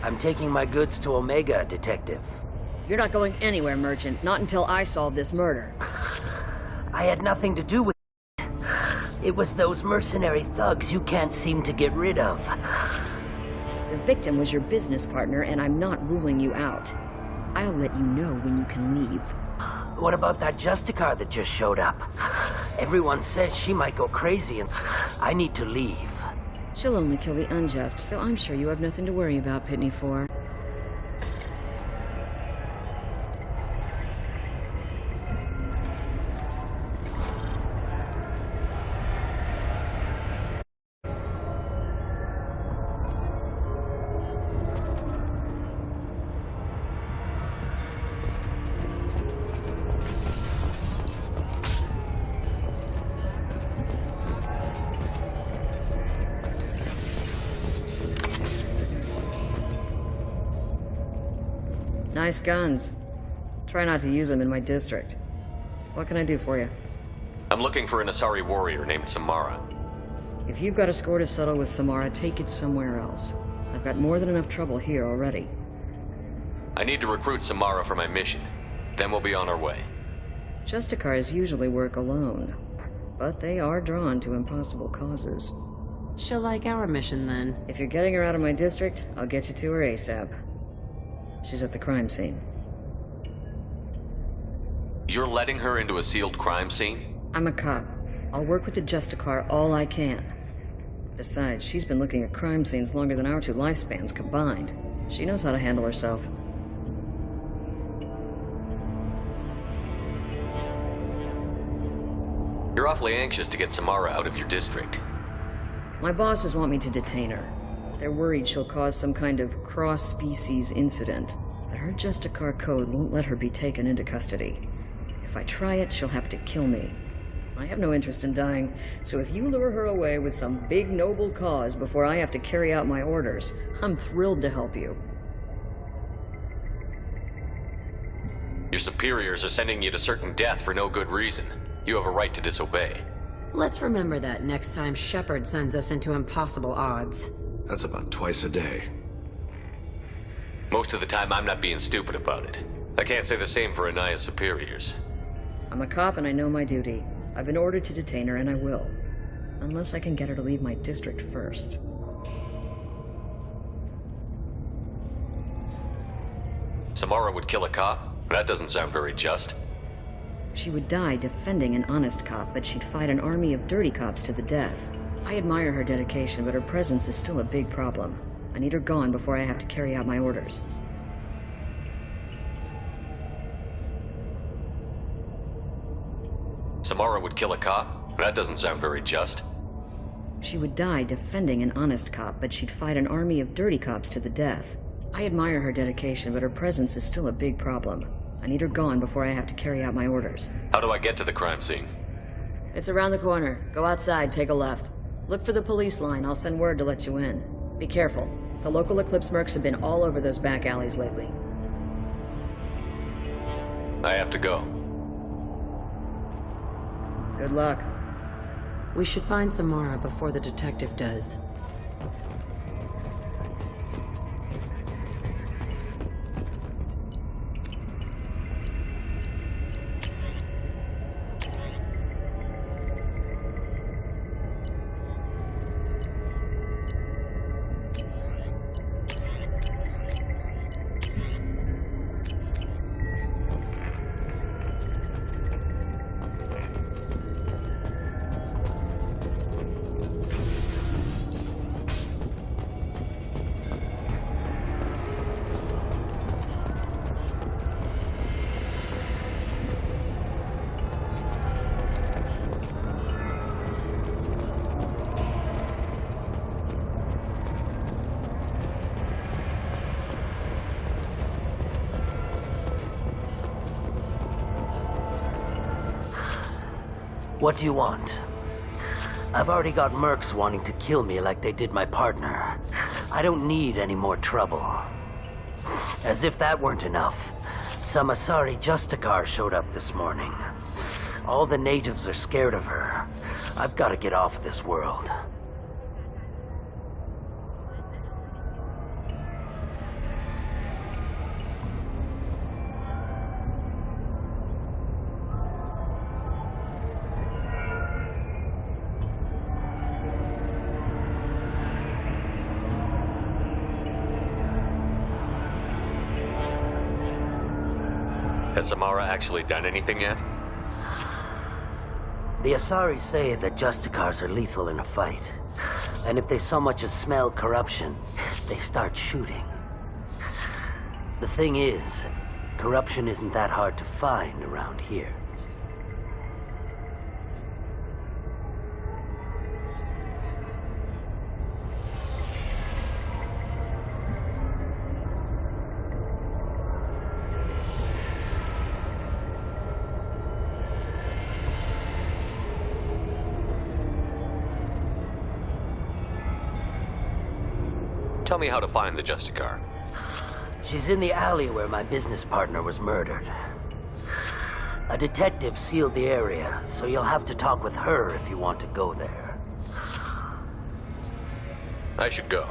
I'm taking my goods to Omega, Detective. You're not going anywhere, Merchant. Not until I solve this murder. I had nothing to do with it. It was those mercenary thugs you can't seem to get rid of. The victim was your business partner, and I'm not ruling you out. I'll let you know when you can leave. What about that Justicar that just showed up? Everyone says she might go crazy and I need to leave. She'll only kill the unjust, so I'm sure you have nothing to worry about, Pitney 4. Nice guns. Try not to use them in my district. What can I do for you? I'm looking for an Asari warrior named Samara. If you've got a score to settle with Samara, take it somewhere else. I've got more than enough trouble here already. I need to recruit Samara for my mission. Then we'll be on our way. Justicars usually work alone, but they are drawn to impossible causes. She'll like our mission, then. If you're getting her out of my district, I'll get you to her ASAP. She's at the crime scene. You're letting her into a sealed crime scene? I'm a cop. I'll work with the Justicar all I can. Besides, she's been looking at crime scenes longer than our two lifespans combined. She knows how to handle herself. You're awfully anxious to get Samara out of your district. My bosses want me to detain her. They're worried she'll cause some kind of cross-species incident, but her Justicar code won't let her be taken into custody. If I try it, she'll have to kill me. I have no interest in dying, so if you lure her away with some big noble cause before I have to carry out my orders, I'm thrilled to help you. Your superiors are sending you to certain death for no good reason. You have a right to disobey. Let's remember that next time Shepard sends us into impossible odds. That's about twice a day. Most of the time, I'm not being stupid about it. I can't say the same for Anaya's superiors. I'm a cop and I know my duty. I've been ordered to detain her and I will. Unless I can get her to leave my district first. Samara would kill a cop? That doesn't sound very just. She would die defending an honest cop, but she'd fight an army of dirty cops to the death. I admire her dedication, but her presence is still a big problem. I need her gone before I have to carry out my orders. Samara would kill a cop? That doesn't sound very just. She would die defending an honest cop, but she'd fight an army of dirty cops to the death. I admire her dedication, but her presence is still a big problem. I need her gone before I have to carry out my orders. How do I get to the crime scene? It's around the corner. Go outside, take a left. Look for the police line. I'll send word to let you in. Be careful. The local Eclipse mercs have been all over those back alleys lately. I have to go. Good luck. We should find Samara before the detective does. What do you want? I've already got mercs wanting to kill me like they did my partner. I don't need any more trouble. As if that weren't enough, some Asari Justicar showed up this morning. All the natives are scared of her. I've got to get off this world. Has Samara actually done anything yet? The Asari say that Justicars are lethal in a fight. And if they so much as smell corruption, they start shooting. The thing is, corruption isn't that hard to find around here. Tell me how to find the Justicar. She's in the alley where my business partner was murdered. A detective sealed the area, so you'll have to talk with her if you want to go there. I should go.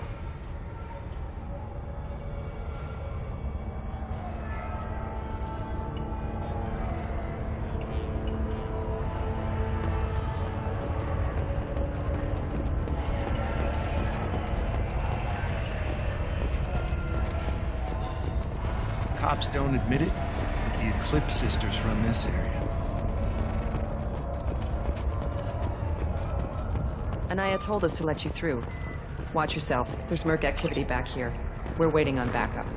Cops don't admit it, but the Eclipse sisters run this area. Anaya told us to let you through. Watch yourself. There's Merc activity back here. We're waiting on backup.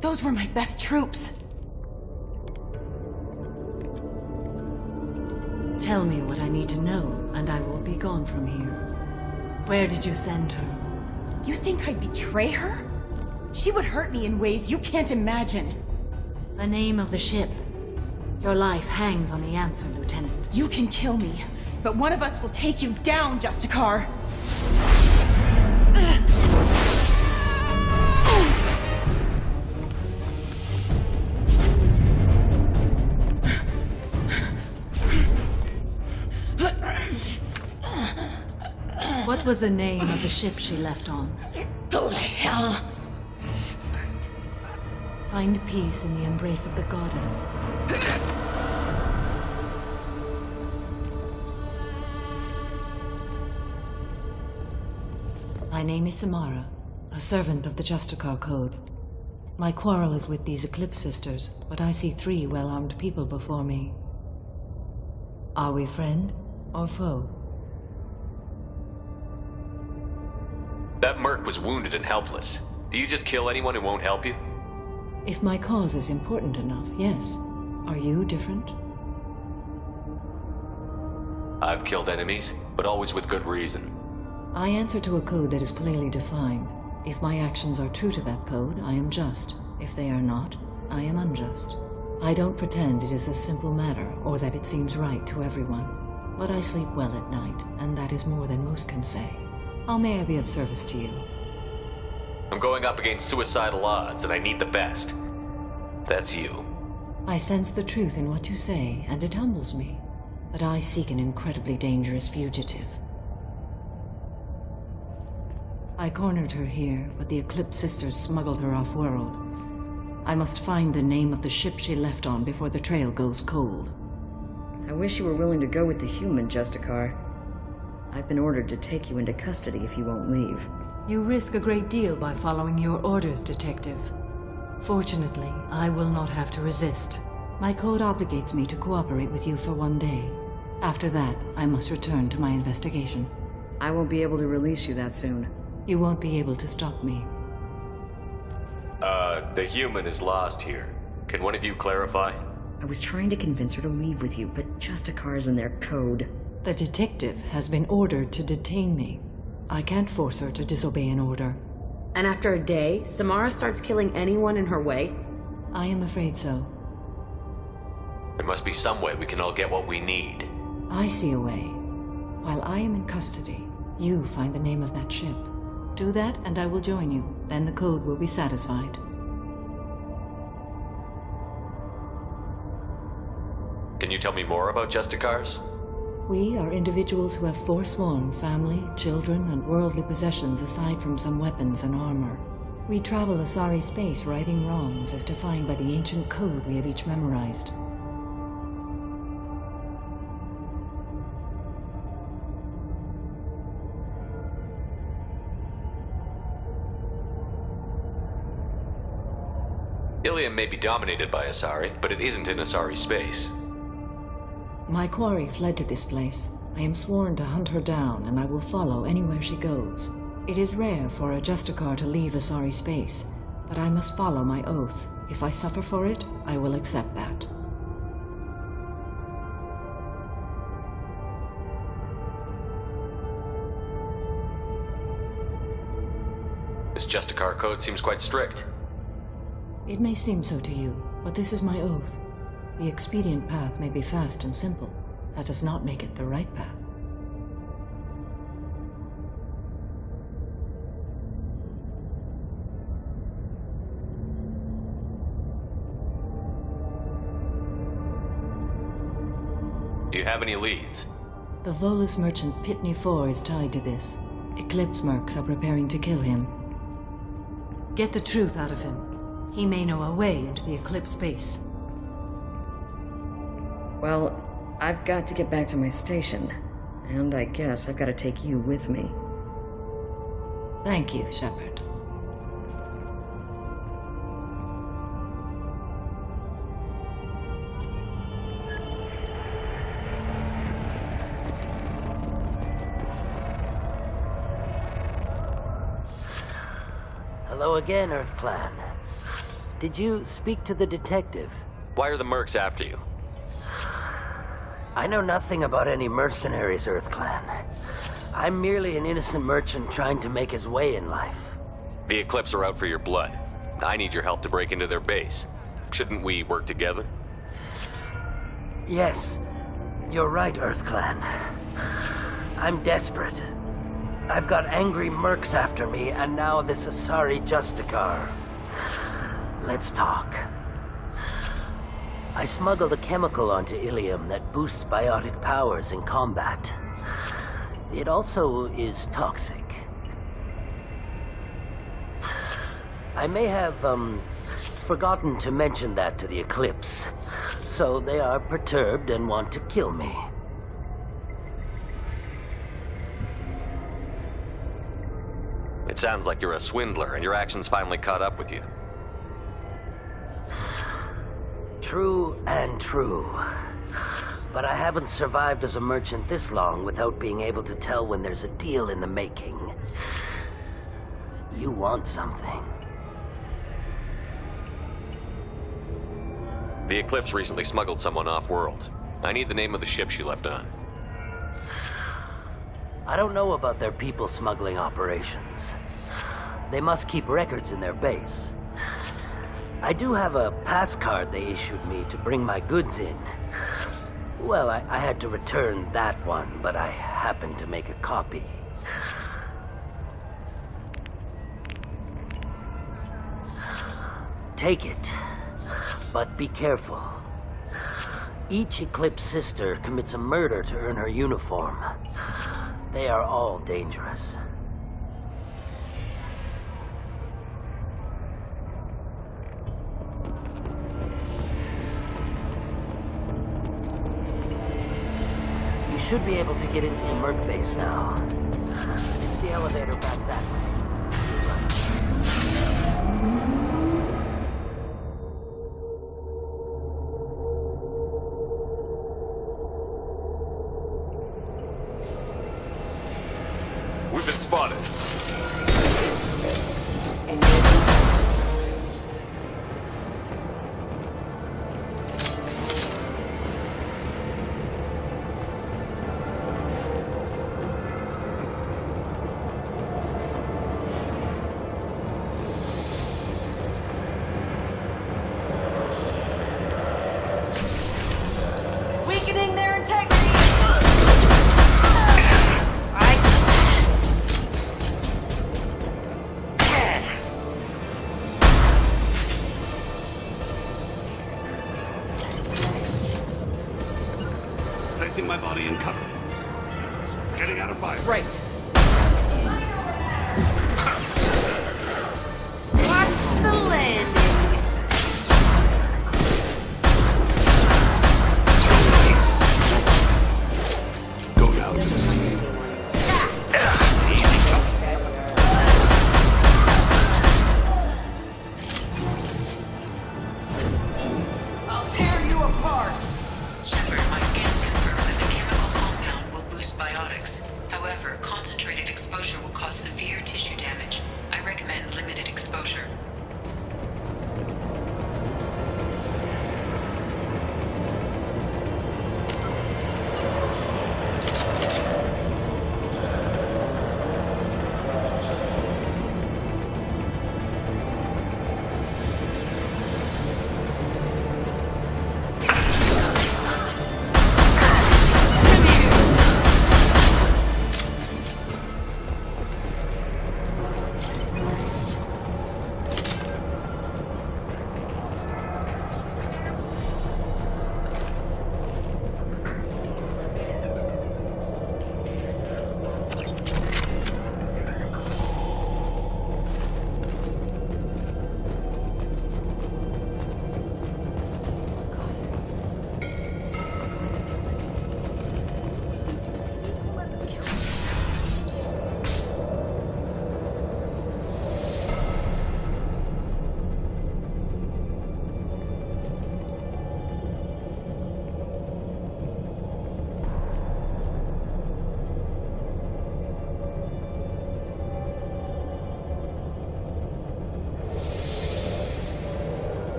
Those were my best troops. Tell me what I need to know, and I will be gone from here. Where did you send her? You think I'd betray her? She would hurt me in ways you can't imagine. The name of the ship. Your life hangs on the answer, Lieutenant. You can kill me, but one of us will take you down, Justicar. What was the name of the ship she left on? Go to hell! Find peace in the embrace of the goddess. My name is Samara, a servant of the Justicar Code. My quarrel is with these Eclipse sisters, but I see 3 well-armed people before me. Are we friend or foe? That merc was wounded and helpless. Do you just kill anyone who won't help you? If my cause is important enough, yes. Are you different? I've killed enemies, but always with good reason. I answer to a code that is clearly defined. If my actions are true to that code, I am just. If they are not, I am unjust. I don't pretend it is a simple matter, or that it seems right to everyone. But I sleep well at night, and that is more than most can say. How may I be of service to you? I'm going up against suicidal odds, and I need the best. That's you. I sense the truth in what you say, and it humbles me. But I seek an incredibly dangerous fugitive. I cornered her here, but the Eclipse sisters smuggled her off-world. I must find the name of the ship she left on before the trail goes cold. I wish you were willing to go with the human, Justicar. I've been ordered to take you into custody if you won't leave. You risk a great deal by following your orders, Detective. Fortunately, I will not have to resist. My code obligates me to cooperate with you for 1 day. After that, I must return to my investigation. I won't be able to release you that soon. You won't be able to stop me. The human is lost here. Can one of you clarify? I was trying to convince her to leave with you, but Justicar's in their code. The detective has been ordered to detain me. I can't force her to disobey an order. And after a day, Samara starts killing anyone in her way? I am afraid so. There must be some way we can all get what we need. I see a way. While I am in custody, you find the name of that ship. Do that and I will join you. Then the code will be satisfied. Can you tell me more about Justicars? We are individuals who have forsworn family, children, and worldly possessions aside from some weapons and armor. We travel Asari space righting wrongs as defined by the ancient code we have each memorized. Ilium may be dominated by Asari, but it isn't in Asari space. My quarry fled to this place. I am sworn to hunt her down, and I will follow anywhere she goes. It is rare for a Justicar to leave Asari space, but I must follow my oath. If I suffer for it, I will accept that. This Justicar code seems quite strict. It may seem so to you, but this is my oath. The expedient path may be fast and simple. That does not make it the right path. Do you have any leads? The Volus merchant Pitney 4 is tied to this. Eclipse mercs are preparing to kill him. Get the truth out of him. He may know a way into the Eclipse base. Well, I've got to get back to my station. And I guess I've got to take you with me. Thank you, Shepard. Hello again, Earth Clan. Did you speak to the detective? Why are the mercs after you? I know nothing about any mercenaries, Earth Clan. I'm merely an innocent merchant trying to make his way in life. The Eclipse are out for your blood. I need your help to break into their base. Shouldn't we work together? Yes, you're right, Earth Clan. I'm desperate. I've got angry mercs after me, and now this Asari Justicar. Let's talk. I smuggled a chemical onto Ilium that boosts biotic powers in combat. It also is toxic. I may have, forgotten to mention that to the Eclipse, so they are perturbed and want to kill me. It sounds like you're a swindler, and your actions finally caught up with you. True and true. But I haven't survived as a merchant this long without being able to tell when there's a deal in the making. You want something. The Eclipse recently smuggled someone off-world. I need the name of the ship she left on. I don't know about their people smuggling operations. They must keep records in their base. I do have a pass card they issued me to bring my goods in. Well, I had to return that one, but I happened to make a copy. Take it, but be careful. Each Eclipse sister commits a murder to earn her uniform. They are all dangerous. You should be able to get into the Merc base now. It's the elevator back that way. We've been spotted. alive. Right. Watch the landing. I'll tear you apart! Shepard, my scans confirm that the chemical compound will boost biotics. However, concentrated exposure will cause severe tissue damage. I recommend limited exposure.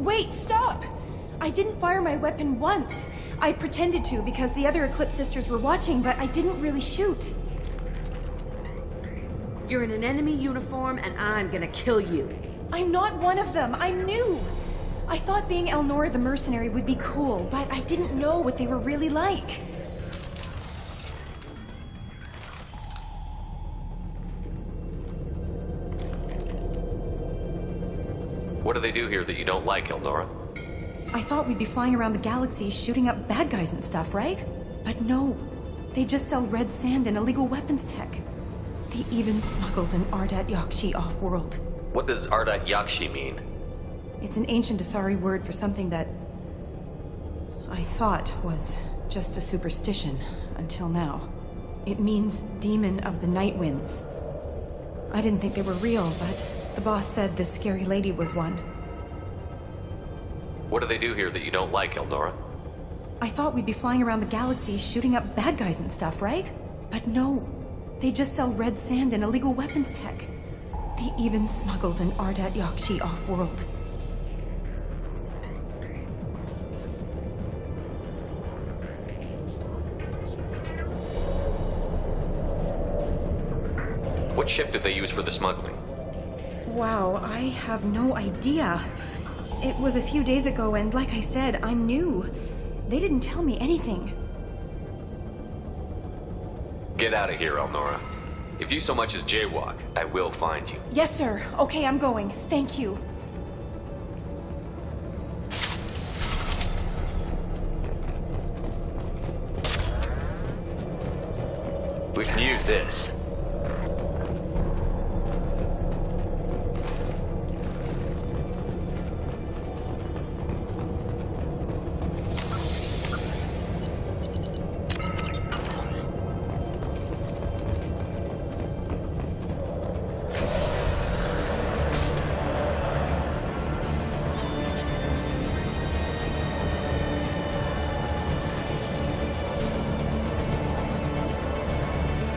Wait, stop! I didn't fire my weapon once. I pretended to because the other Eclipse sisters were watching, but I didn't really shoot. You're in an enemy uniform, and I'm gonna kill you. I'm not one of them. I'm new. I thought being Elnora the mercenary would be cool, but I didn't know what they were really like. What do they do here that you don't like, Elnora? I thought we'd be flying around the galaxy shooting up bad guys and stuff, right? But no. They just sell red sand and illegal weapons tech. They even smuggled an Ardat Yakshi off-world. What does Ardat Yakshi mean? It's an ancient Asari word for something that I thought was just a superstition until now. It means demon of the night winds. I didn't think they were real, but the boss said this scary lady was one. What do they do here that you don't like, Elnora? I thought we'd be flying around the galaxy shooting up bad guys and stuff, right? But no. They just sell red sand and illegal weapons tech. They even smuggled an Ardat Yakshi off-world. What ship did they use for the smuggling? Wow, I have no idea. It was a few days ago, and like I said, I'm new. They didn't tell me anything. Get out of here, Elnora. If you so much as jaywalk, I will find you. Yes, sir. Okay, I'm going. Thank you. We can use this.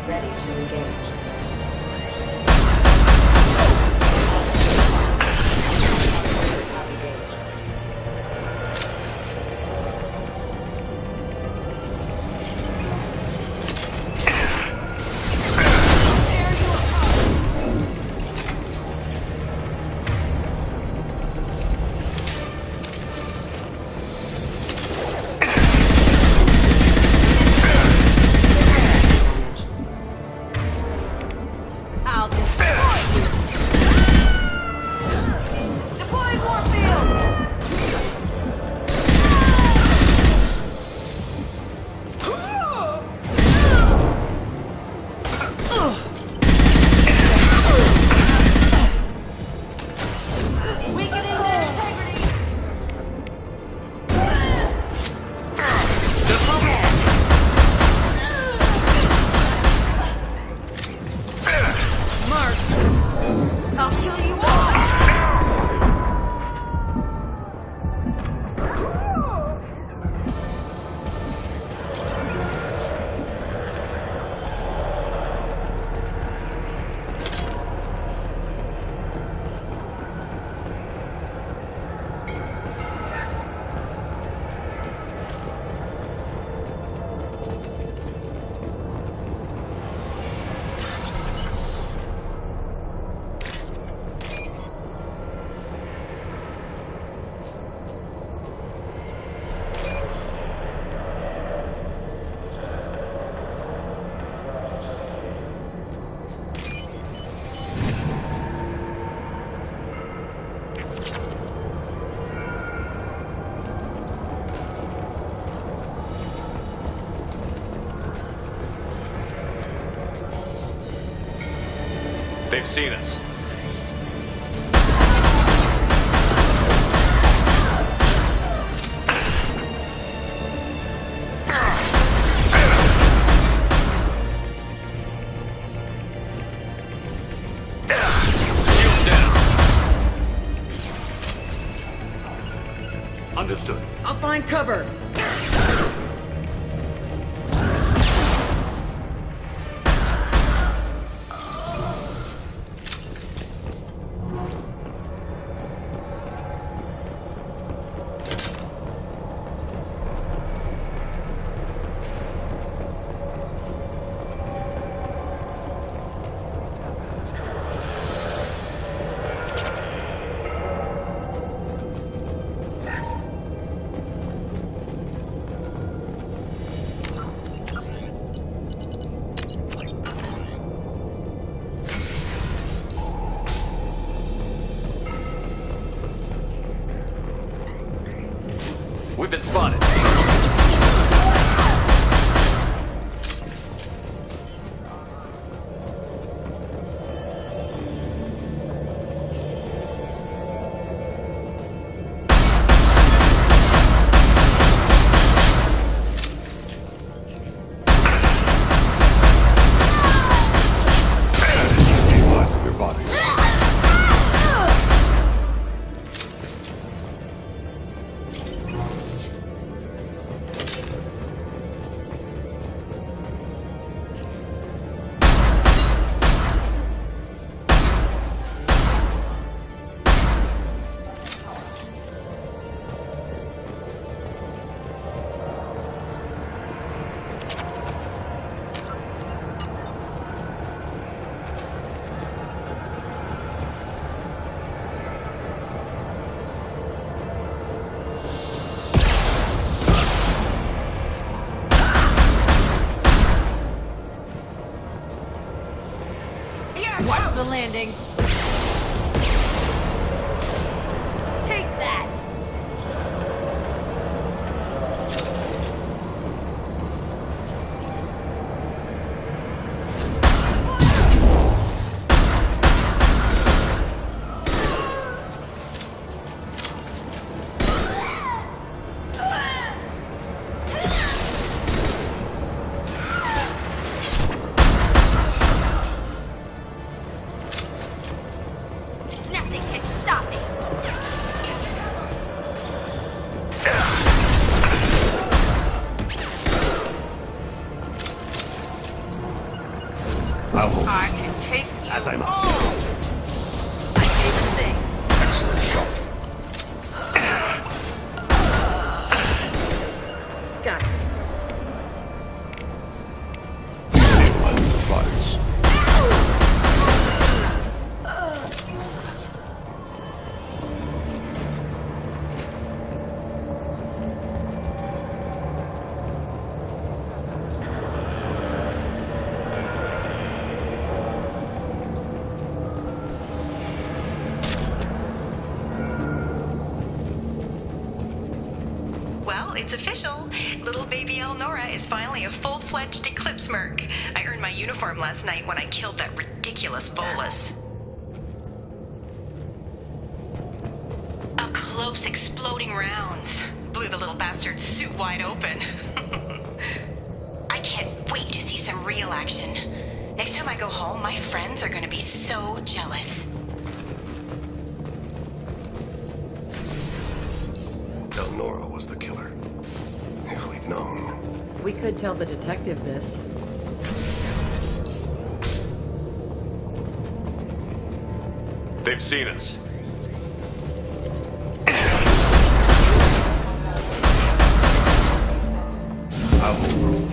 Ready to engage. They've seen us. Understood. I'll find cover. We've been spotted. Watch the landing. Take that! Nothing can stop me. I'll hold I can take you as I must. all. My favorite thing. Excellent shot. Got it. Bodies. Well, it's official. Little baby Elnora is finally a full-fledged Eclipse merc. I earned my uniform last night when I killed that ridiculous bolus. Up close, exploding rounds. Blew the little bastard's suit wide open. I can't wait to see some real action. Next time I go home, my friends are gonna be so jealous. Elnora was the killer. If we'd known. We could tell the detective this. They've seen us. I'll hold.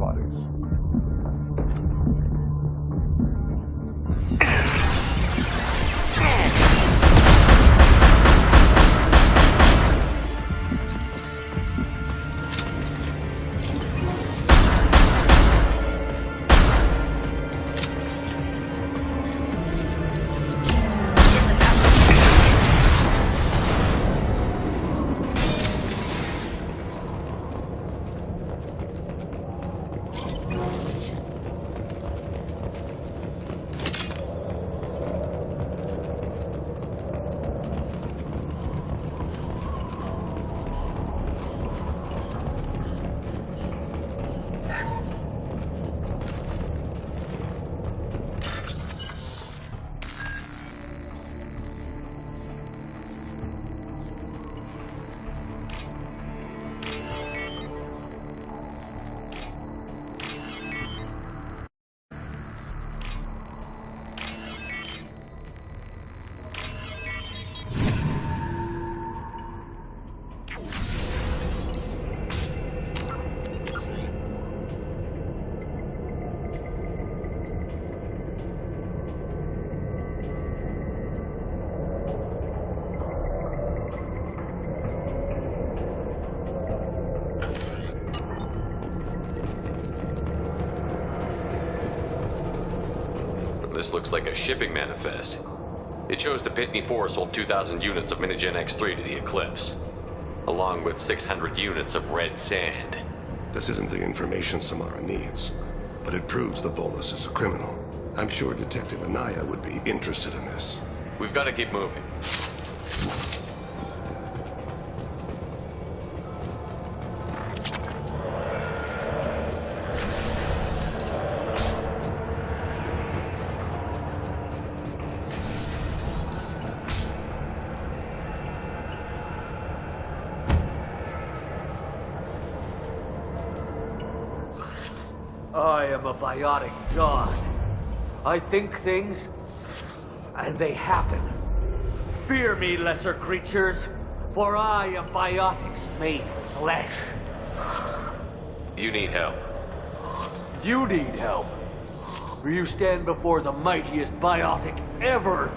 robotics. This looks like a shipping manifest. It shows the Pitney 4 sold 2,000 units of Minigen X3 to the Eclipse, along with 600 units of red sand. This isn't the information Samara needs, but it proves the Volus is a criminal. I'm sure Detective Anaya would be interested in this. We've got to keep moving. I am a biotic god. I think things, and they happen. Fear me, lesser creatures, for I am biotics made with flesh. You need help. You need help. For you stand before the mightiest biotic ever.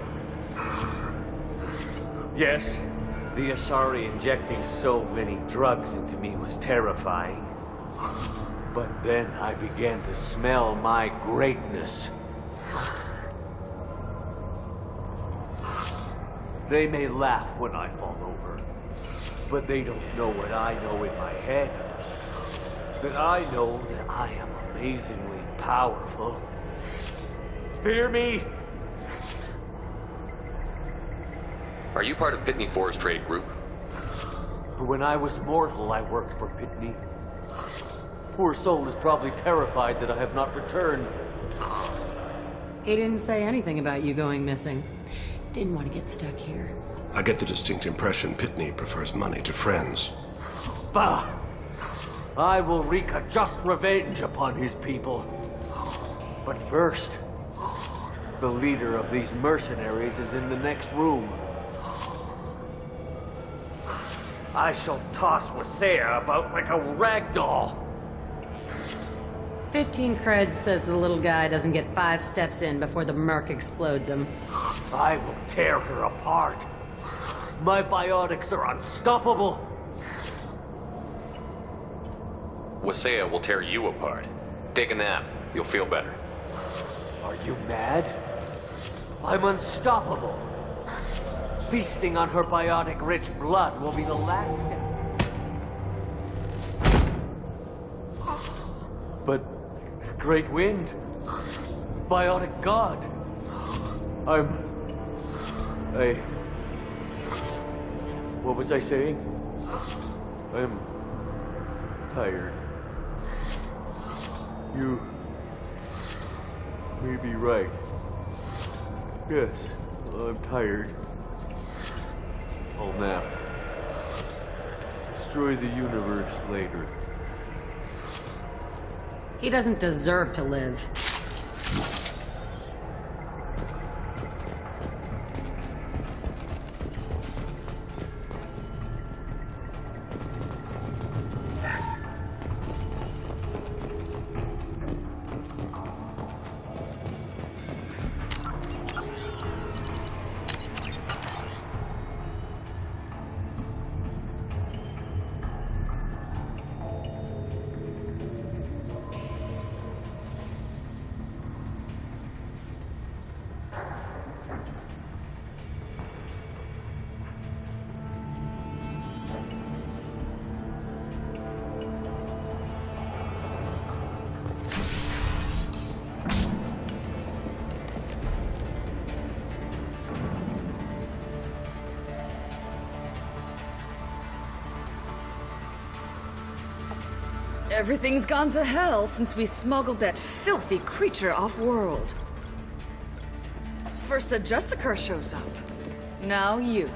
Yes, the Asari injecting so many drugs into me was terrifying. But then I began to smell my greatness. They may laugh when I fall over, but they don't know what I know in my head. That I know that I am amazingly powerful. Fear me? Are you part of Pitney 4's trade group? When I was mortal, I worked for Pitney. Poor soul is probably terrified that I have not returned. He didn't say anything about you going missing. Didn't want to get stuck here. I get the distinct impression Pitney prefers money to friends. Bah! I will wreak a just revenge upon his people. But first, the leader of these mercenaries is in the next room. I shall toss Wasea about like a rag doll. 15 creds says the little guy doesn't get 5 steps in before the Merc explodes him. I will tear her apart. My biotics are unstoppable. Wasea will tear you apart. Take a nap. You'll feel better. Are you mad? I'm unstoppable. Feasting on her biotic-rich blood will be the last step. But Great Wind, biotic god. What was I saying? I'm tired. You may be right. Yes, I'm tired. I'll nap. Destroy the universe later. He doesn't deserve to live. Everything's gone to hell since we smuggled that filthy creature off-world. First a Justicar shows up. Now you.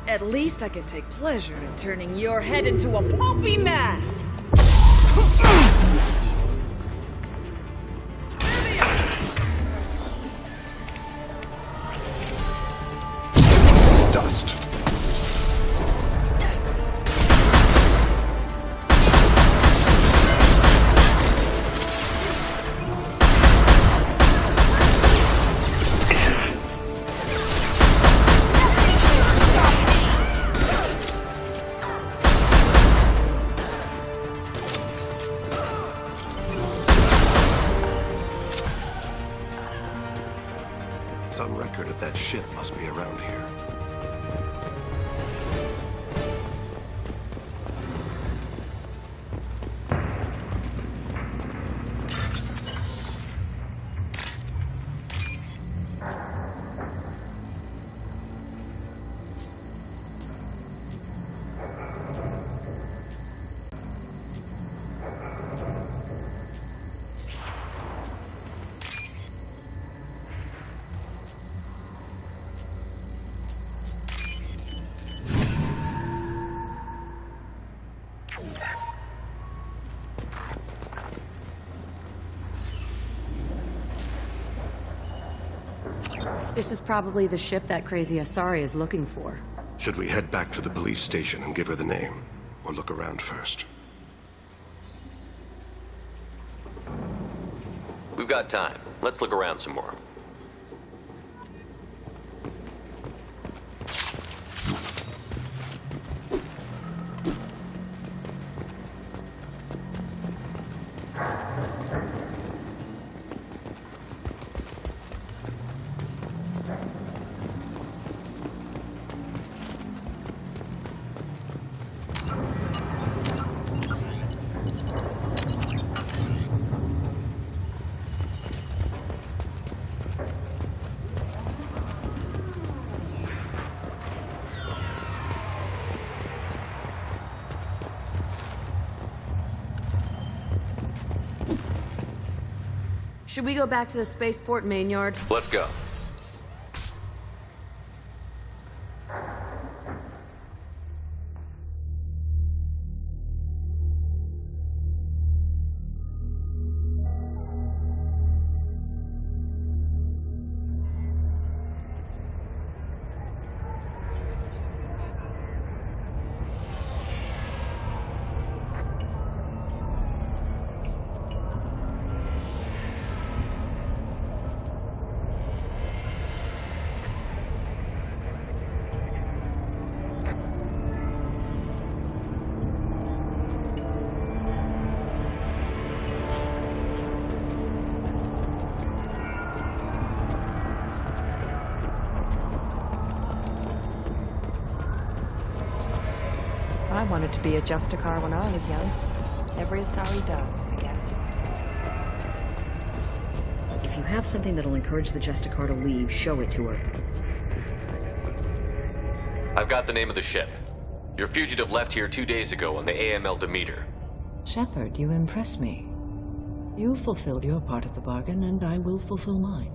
At least I can take pleasure in turning your head into a pulpy mass! Dust. Some record of that ship must be around here. This is probably the ship that crazy Asari is looking for. Should we head back to the police station and give her the name? Or look around first? We've got time. Let's look around some more. Should we go back to the spaceport main yard? Let's go. I wanted to be a Justicar when I was young. Every Asari does, I guess. If you have something that'll encourage the Justicar to leave, show it to her. I've got the name of the ship. Your fugitive left here 2 days ago on the AML Demeter. Shepard, you impress me. You fulfilled your part of the bargain, and I will fulfill mine.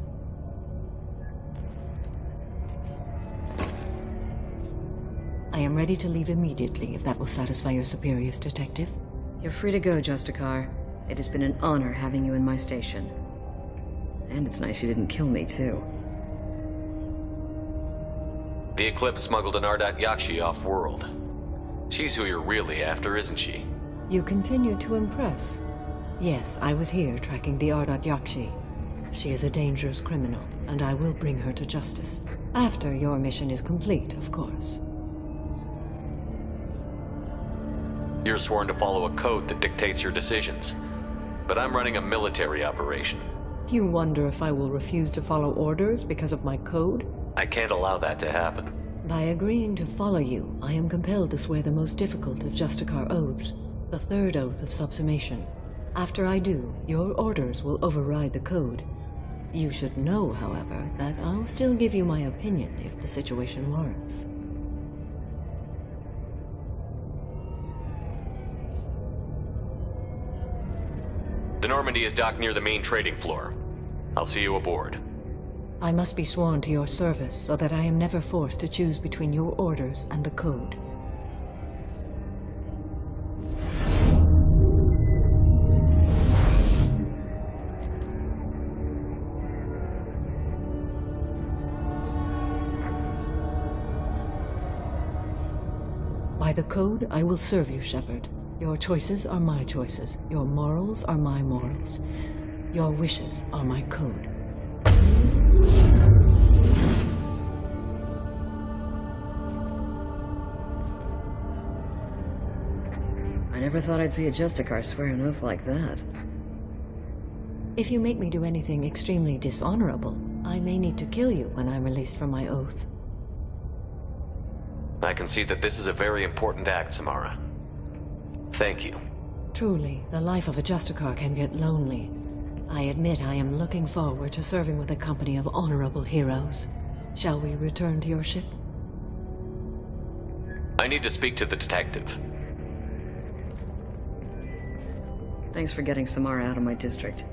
I am ready to leave immediately, if that will satisfy your superiors, Detective. You're free to go, Justicar. It has been an honor having you in my station. And it's nice you didn't kill me, too. The Eclipse smuggled an Ardat Yakshi off-world. She's who you're really after, isn't she? You continue to impress. Yes, I was here tracking the Ardat Yakshi. She is a dangerous criminal, and I will bring her to justice. After your mission is complete, of course. You're sworn to follow a code that dictates your decisions. But I'm running a military operation. You wonder if I will refuse to follow orders because of my code? I can't allow that to happen. By agreeing to follow you, I am compelled to swear the most difficult of Justicar oaths. The third oath of subsumation. After I do, your orders will override the code. You should know, however, that I'll still give you my opinion if the situation warrants. The Normandy is docked near the main trading floor. I'll see you aboard. I must be sworn to your service so that I am never forced to choose between your orders and the code. By the code, I will serve you, Shepard. Your choices are my choices. Your morals are my morals. Your wishes are my code. I never thought I'd see a Justicar swear an oath like that. If you make me do anything extremely dishonorable, I may need to kill you when I'm released from my oath. I can see that this is a very important act, Samara. Thank you. Truly, the life of a Justicar can get lonely. I admit I am looking forward to serving with a company of honorable heroes. Shall we return to your ship? I need to speak to the detective. Thanks for getting Samara out of my district.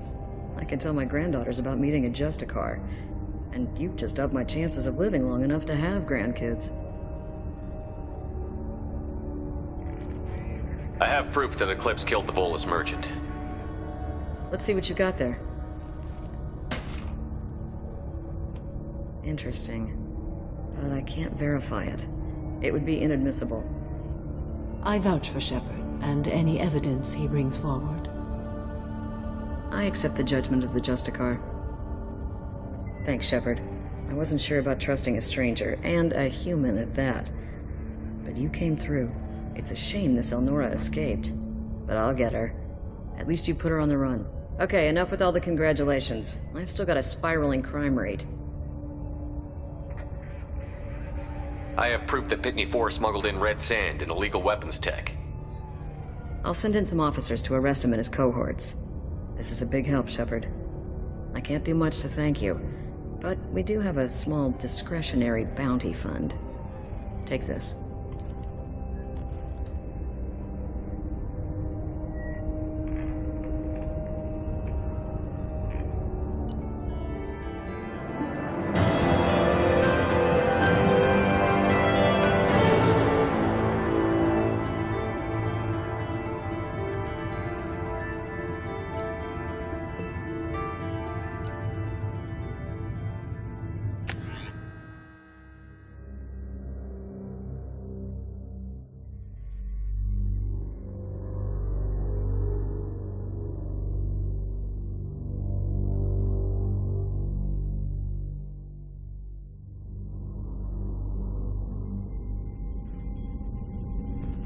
I can tell my granddaughters about meeting a Justicar, and you've just upped my chances of living long enough to have grandkids. I have proof that Eclipse killed the Volus merchant. Let's see what you got there. Interesting. But I can't verify it. It would be inadmissible. I vouch for Shepard, and any evidence he brings forward. I accept the judgment of the Justicar. Thanks, Shepard. I wasn't sure about trusting a stranger, and a human at that. But you came through. It's a shame this Elnora escaped. But I'll get her. At least you put her on the run. Okay, enough with all the congratulations. I've still got a spiraling crime rate. I have proof that Pitney 4 smuggled in red sand and illegal weapons tech. I'll send in some officers to arrest him and his cohorts. This is a big help, Shepard. I can't do much to thank you, but we do have a small discretionary bounty fund. Take this.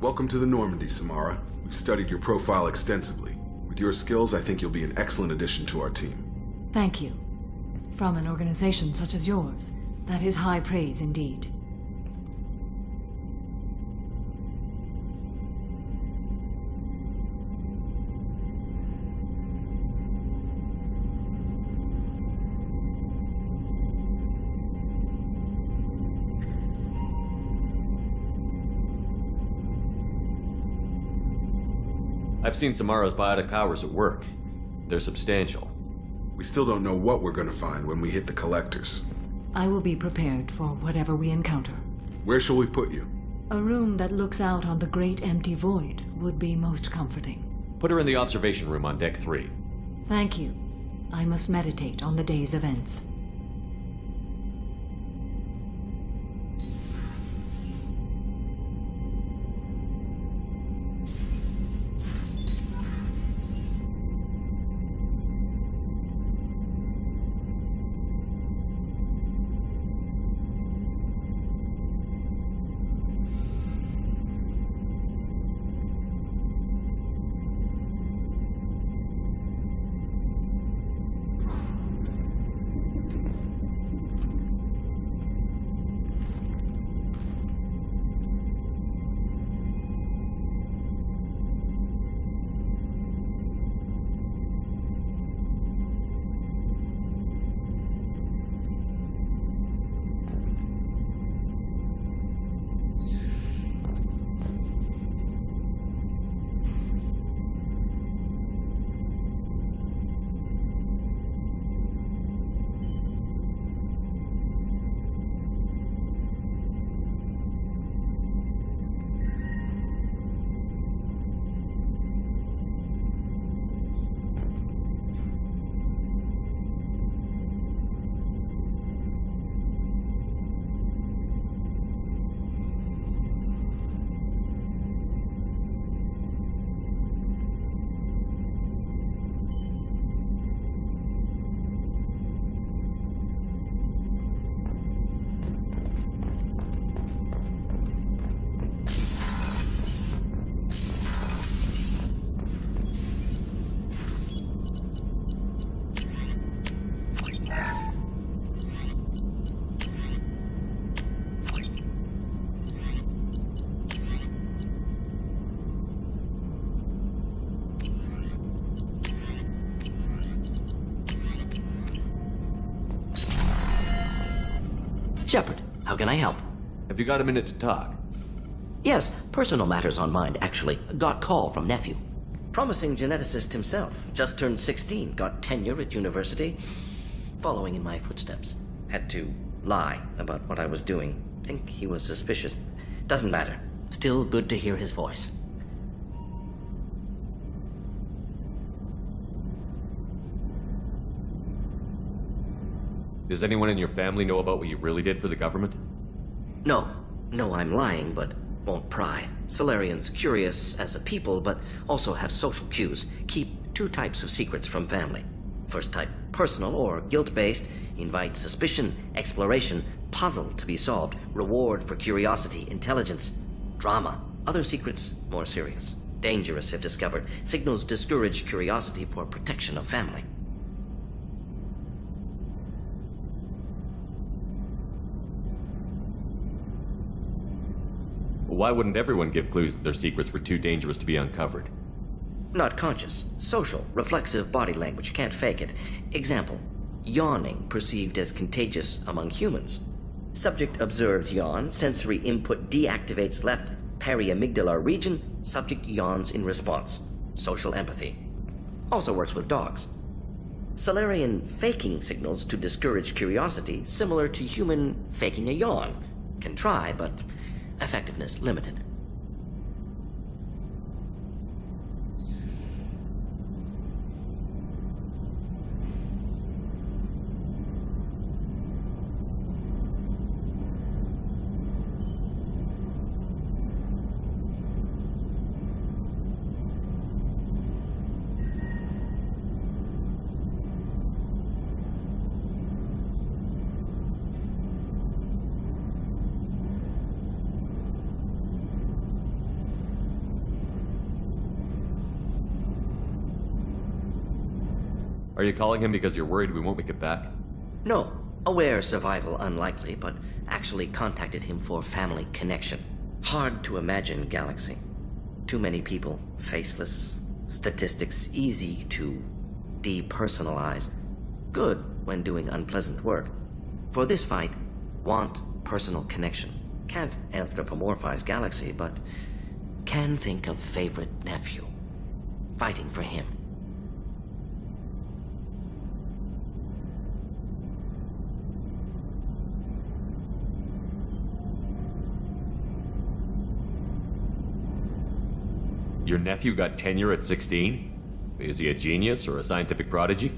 Welcome to the Normandy, Samara. We've studied your profile extensively. With your skills, I think you'll be an excellent addition to our team. Thank you. From an organization such as yours, that is high praise indeed. I've seen Samara's biotic powers at work. They're substantial. We still don't know what we're going to find when we hit the collectors. I will be prepared for whatever we encounter. Where shall we put you? A room that looks out on the great empty void would be most comforting. Put her in the observation room on deck 3. Thank you. I must meditate on the day's events. Shepard, how can I help? Have you got a minute to talk? Yes, personal matters on mind, actually. Got call from nephew. Promising geneticist himself. Just turned 16, got tenure at university. Following in my footsteps. Had to lie about what I was doing. Think he was suspicious. Doesn't matter. Still good to hear his voice. Does anyone in your family know about what you really did for the government? No. No, I'm lying, but won't pry. Solarians curious as a people, but also have social cues. Keep two types of secrets from family. First type, personal or guilt-based, invite suspicion, exploration, puzzle to be solved, reward for curiosity, intelligence, drama. Other secrets, more serious. Dangerous if discovered. Signals discourage curiosity for protection of family. Why wouldn't everyone give clues that their secrets were too dangerous to be uncovered? Not conscious. Social, reflexive body language. Can't fake it. Example. Yawning perceived as contagious among humans. Subject observes yawn. Sensory input deactivates left periamygdalar region. Subject yawns in response. Social empathy. Also works with dogs. Solarian faking signals to discourage curiosity, similar to human faking a yawn. Can try, but effectiveness limited. Are you calling him because you're worried we won't make it back? No. Aware survival unlikely, but actually contacted him for family connection. Hard to imagine galaxy. Too many people, faceless. Statistics easy to depersonalize. Good when doing unpleasant work. For this fight, want personal connection. Can't anthropomorphize galaxy, but can think of favorite nephew. Fighting for him. Your nephew got tenure at 16? Is he a genius or a scientific prodigy?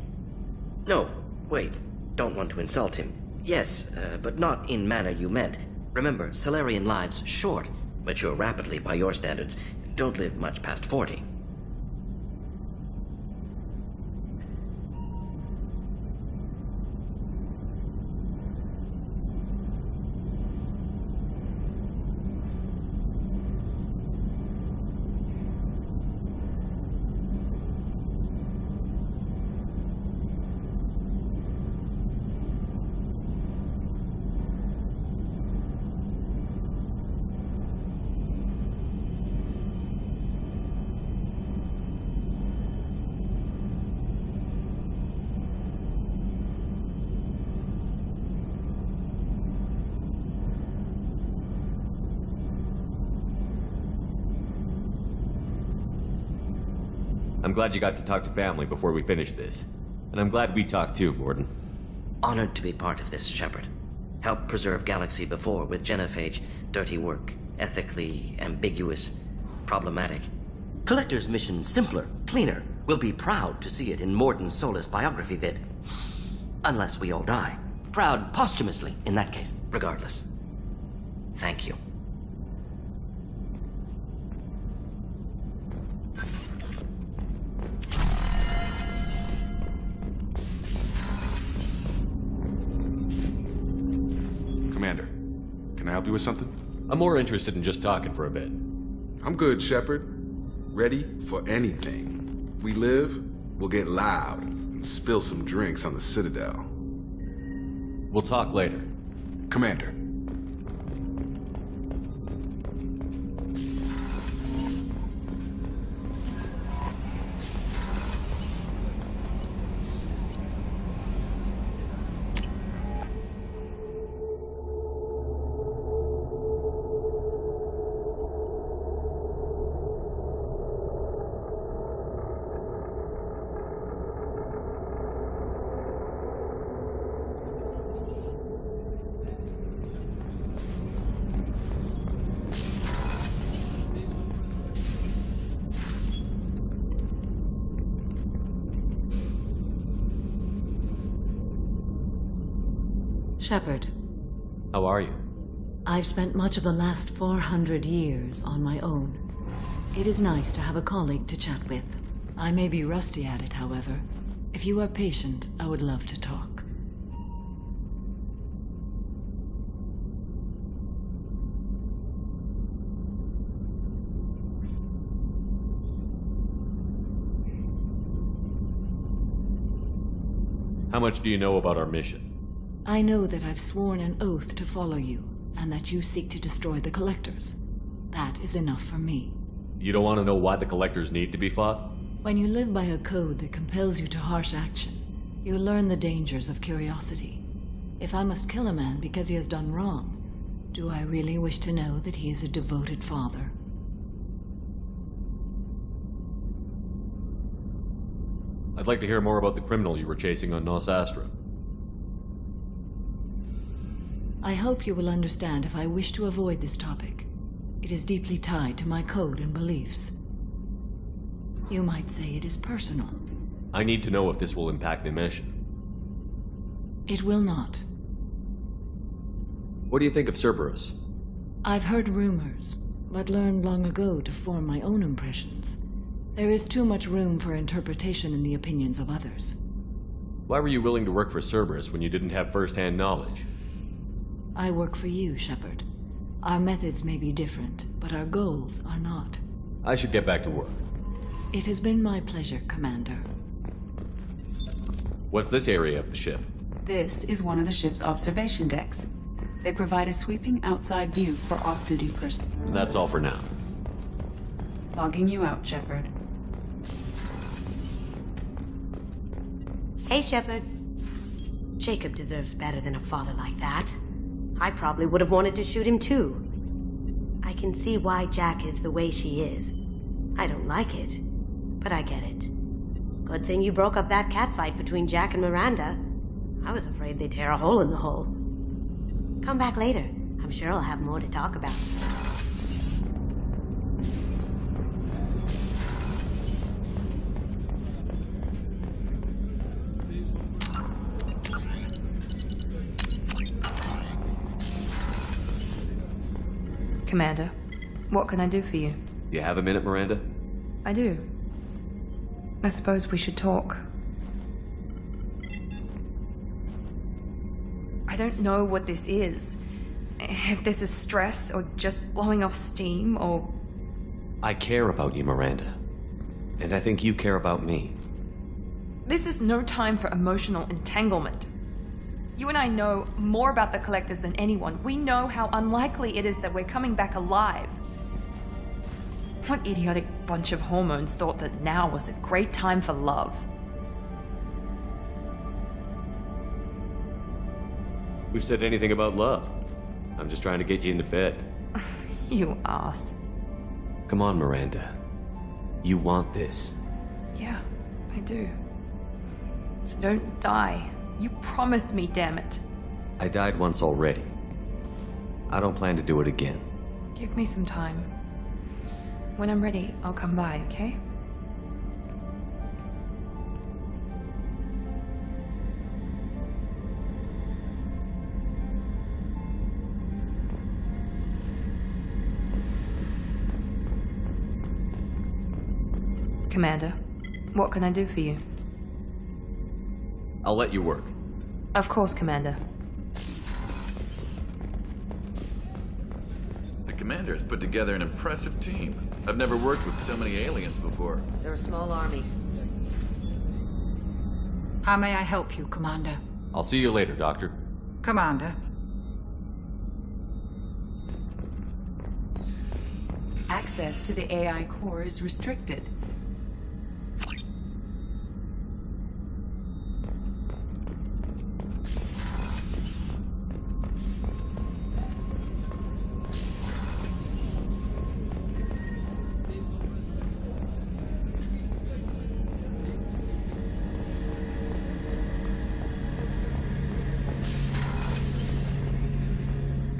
No, wait. Don't want to insult him. Yes, but not in manner you meant. Remember, Solarian lives short. Mature rapidly by your standards. Don't live much past 40. I'm glad you got to talk to family before we finish this. And I'm glad we talked too, Gordon. Honored to be part of this, Shepard. Helped preserve Galaxy before with genophage. Dirty work. Ethically ambiguous. Problematic. Collector's mission simpler, cleaner. We'll be proud to see it in Mordin Solus biography vid. Unless we all die. Proud posthumously, in that case, regardless. Thank you. Commander, can I help you with something? I'm more interested in just talking for a bit. I'm good, Shepard. Ready for anything. We live, we'll get loud and spill some drinks on the Citadel. We'll talk later. Commander. Shepard, How are you? I've spent much of the last 400 years on my own. It is nice to have a colleague to chat with. I may be rusty at it, however. If you are patient, I would love to talk. How much do you know about our mission? I know that I've sworn an oath to follow you, and that you seek to destroy the Collectors. That is enough for me. You don't want to know why the Collectors need to be fought? When you live by a code that compels you to harsh action, you learn the dangers of curiosity. If I must kill a man because he has done wrong, do I really wish to know that he is a devoted father? I'd like to hear more about the criminal you were chasing on Nos Astra. I hope you will understand if I wish to avoid this topic. It is deeply tied to my code and beliefs. You might say it is personal. I need to know if this will impact the mission. It will not. What do you think of Cerberus? I've heard rumors, but learned long ago to form my own impressions. There is too much room for interpretation in the opinions of others. Why were you willing to work for Cerberus when you didn't have first-hand knowledge? I work for you, Shepard. Our methods may be different, but our goals are not. I should get back to work. It has been my pleasure, Commander. What's this area of the ship? This is one of the ship's observation decks. They provide a sweeping outside view for off-duty personnel. And that's all for now. Logging you out, Shepard. Hey, Shepard. Jacob deserves better than a father like that. I probably would have wanted to shoot him too. I can see why Jack is the way she is. I don't like it, but I get it. Good thing you broke up that catfight between Jack and Miranda. I was afraid they'd tear a hole in the hull. Come back later. I'm sure I'll have more to talk about. Commander, what can I do for you? You have a minute, Miranda? I do. I suppose we should talk. I don't know what this is. If this is stress, or just blowing off steam, or... I care about you, Miranda. And I think you care about me. This is no time for emotional entanglement. You and I know more about the Collectors than anyone. We know how unlikely it is that we're coming back alive. What idiotic bunch of hormones thought that now was a great time for love? Who said anything about love? I'm just trying to get you into bed. You ass. Come on, Miranda. You want this. Yeah, I do. So don't die. You promised me, damn it. I died once already. I don't plan to do it again. Give me some time. When I'm ready, I'll come by, okay? Commander, what can I do for you? I'll let you work. Of course, Commander. The Commander's put together an impressive team. I've never worked with so many aliens before. They're a small army. How may I help you, Commander? I'll see you later, Doctor. Commander. Access to the AI core is restricted.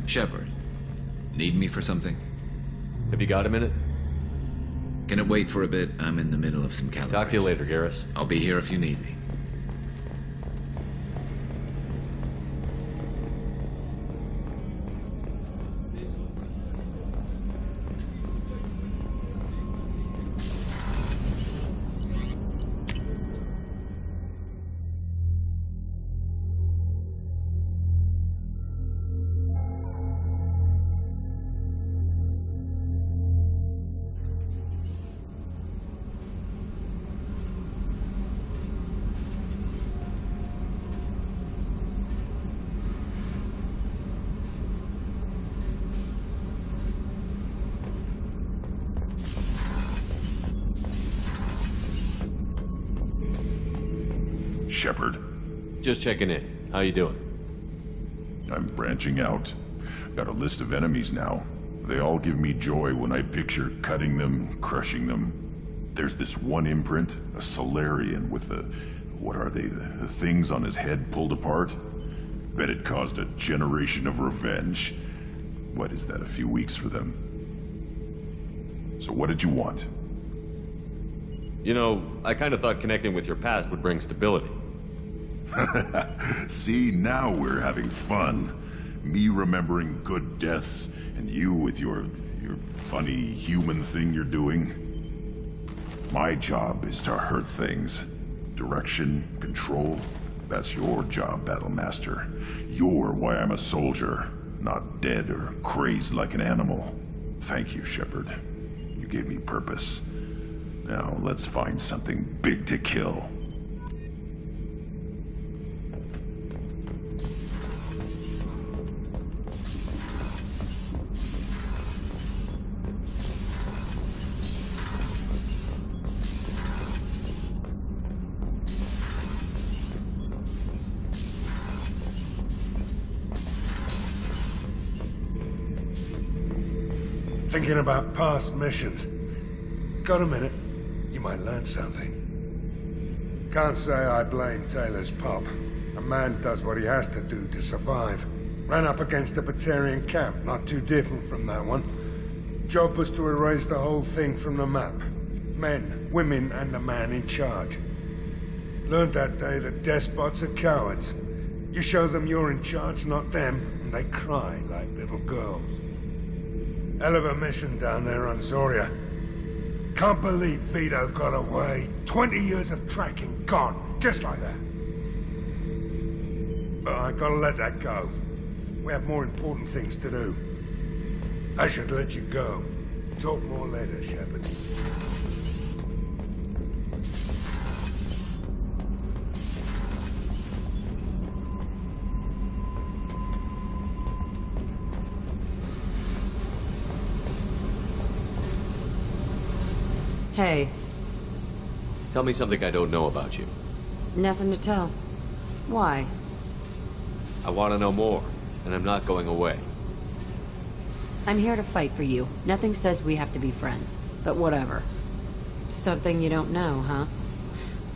Shepard, need me for something? Have you got a minute? Can it wait for a bit? I'm in the middle of some calibration. Talk to you later, Garrus. I'll be here if you need me. Shepard. Just checking in. How you doing? I'm branching out. Got a list of enemies now. They all give me joy when I picture cutting them, crushing them. There's this one imprint, a Solarian with the... what are they? The things on his head pulled apart? Bet it caused a generation of revenge. What is that, a few weeks for them? So what did you want? You know, I kind of thought connecting with your past would bring stability. See, now we're having fun. Me remembering good deaths, and you with your funny human thing you're doing. My job is to hurt things. Direction, control, that's your job, Battlemaster. You're why I'm a soldier, not dead or crazed like an animal. Thank you, Shepard. You gave me purpose. Now let's find something big to kill. Thinking about past missions. Got a minute? You might learn something. Can't say I blame Taylor's pop. A man does what he has to do to survive. Ran up against a Batarian camp, not too different from that one. Job was to erase the whole thing from the map. Men, women, and the man in charge. Learned that day that despots are cowards. You show them you're in charge, not them, and they cry like little girls. Hell of a mission down there on Zoria. Can't believe Vito got away. 20 years of tracking gone, just like that. But I gotta let that go. We have more important things to do. I should let you go. Talk more later, Shepard. Hey. Tell me something I don't know about you. Nothing to tell. Why? I want to know more, and I'm not going away. I'm here to fight for you. Nothing says we have to be friends, but whatever. Something you don't know, huh?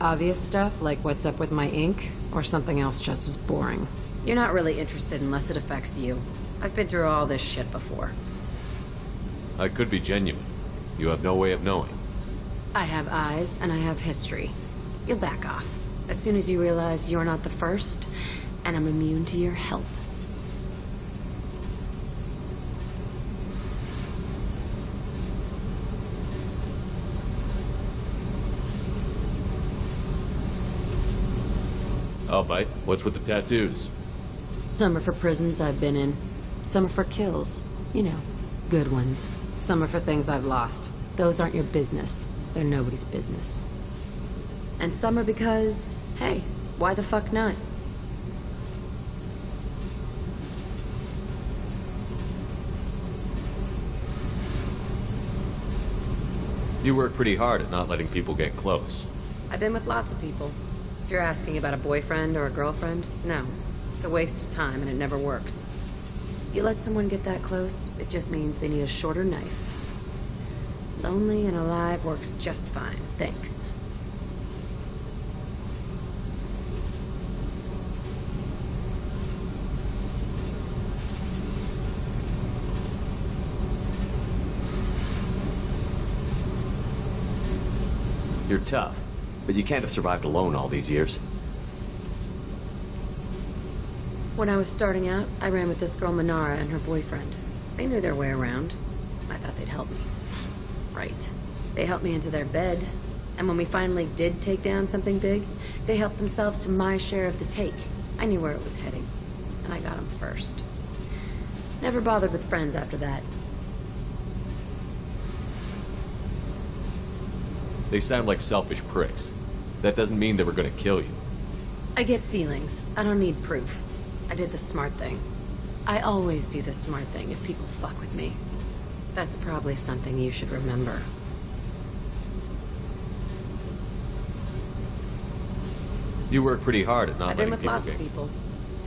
Obvious stuff, like what's up with my ink, or something else just as boring. You're not really interested unless it affects you. I've been through all this shit before. I could be genuine. You have no way of knowing. I have eyes, and I have history. You'll back off. As soon as you realize you're not the first, and I'm immune to your help. I'll bite. What's with the tattoos? Some are for prisons I've been in. Some are for kills. You know, good ones. Some are for things I've lost. Those aren't your business. They're nobody's business. And some are because, hey, why the fuck not? You work pretty hard at not letting people get close. I've been with lots of people. If you're asking about a boyfriend or a girlfriend, no. It's a waste of time and it never works. You let someone get that close, it just means they need a shorter knife. Lonely and alive works just fine, thanks. You're tough, but you can't have survived alone all these years. When I was starting out, I ran with this girl Manara and her boyfriend. They knew their way around. I thought they'd help me. Right. They helped me into their bed, and when we finally did take down something big, they helped themselves to my share of the take. I knew where it was heading, and I got them first. Never bothered with friends after that. They sound like selfish pricks. That doesn't mean they were gonna kill you. I get feelings. I don't need proof. I did the smart thing. I always do the smart thing if people fuck with me. That's probably something you should remember. You work pretty hard at not I've been letting with people lots of people.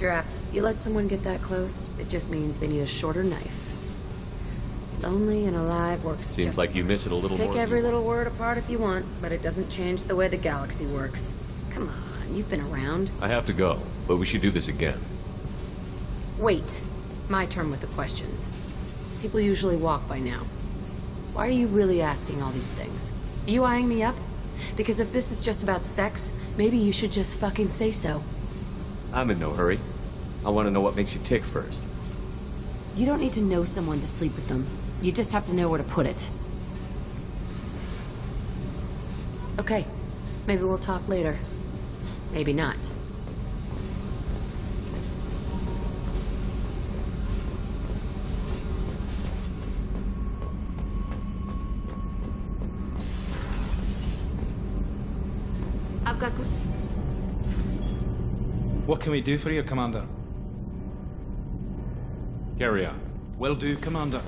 If you let someone get that close, it just means they need a shorter knife. Lonely and alive works Seems just like you miss it a little Pick more. every little word apart if you want, but it doesn't change the way the galaxy works. Come on, you've been around. I have to go, but we should do this again. Wait. My turn with the questions. People usually walk by now. Why are you really asking all these things? Are you eyeing me up? Because if this is just about sex, maybe you should just fucking say so. I'm in no hurry. I want to know what makes you tick first. You don't need to know someone to sleep with them. You just have to know where to put it. Okay. Maybe we'll talk later. Maybe not. I've got... What can we do for you, Commander? Carry on. Will do, Commander.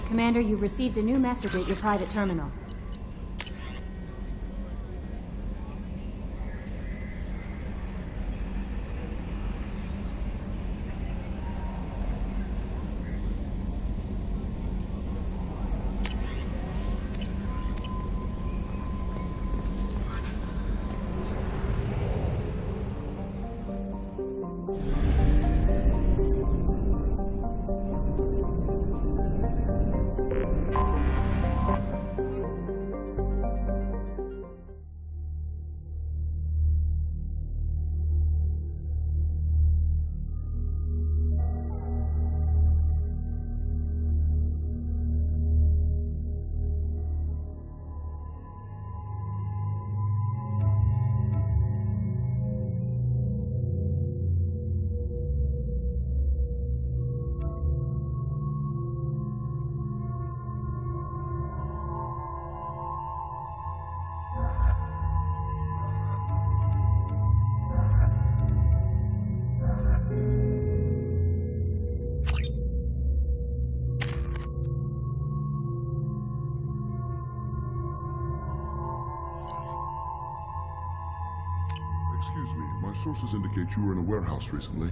Commander, you've received a new message at your private terminal. Excuse me, my sources indicate you were in a warehouse recently.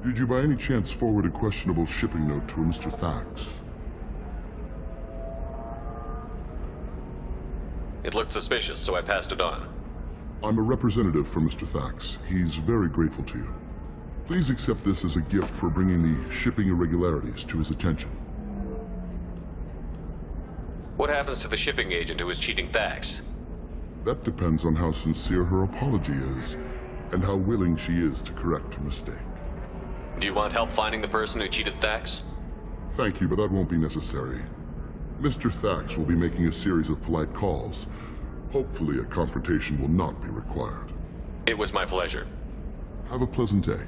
Did you by any chance forward a questionable shipping note to a Mr. Thax? It looked suspicious, so I passed it on. I'm a representative for Mr. Thax. He's very grateful to you. Please accept this as a gift for bringing the shipping irregularities to his attention. What happens to the shipping agent who was cheating Thax? That depends on how sincere her apology is, and how willing she is to correct her mistake. Do you want help finding the person who cheated Thax? Thank you, but that won't be necessary. Mr. Thax will be making a series of polite calls. Hopefully a confrontation will not be required. It was my pleasure. Have a pleasant day.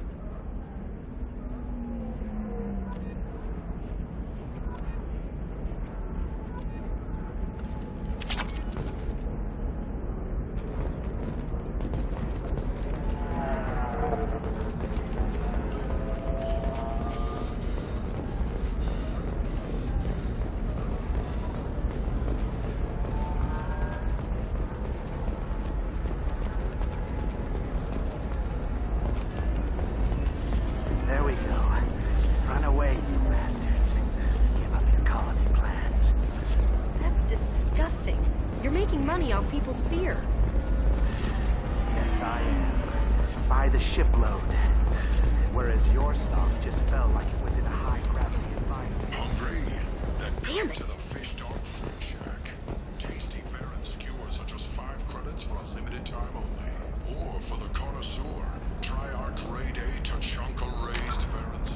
There we go. Run away, you bastards. Give up your colony plans. That's disgusting. You're making money off people's fear. I am. By the shipload. Whereas your stock just felt like it was in a high-gravity environment. Hungry? Damn it! To the Fish Dog Fruit Shack. Tasty fare and skewers are just 5 credits for a limited time only. Or for the connoisseur, try our grade A Tachanka raised ferrets.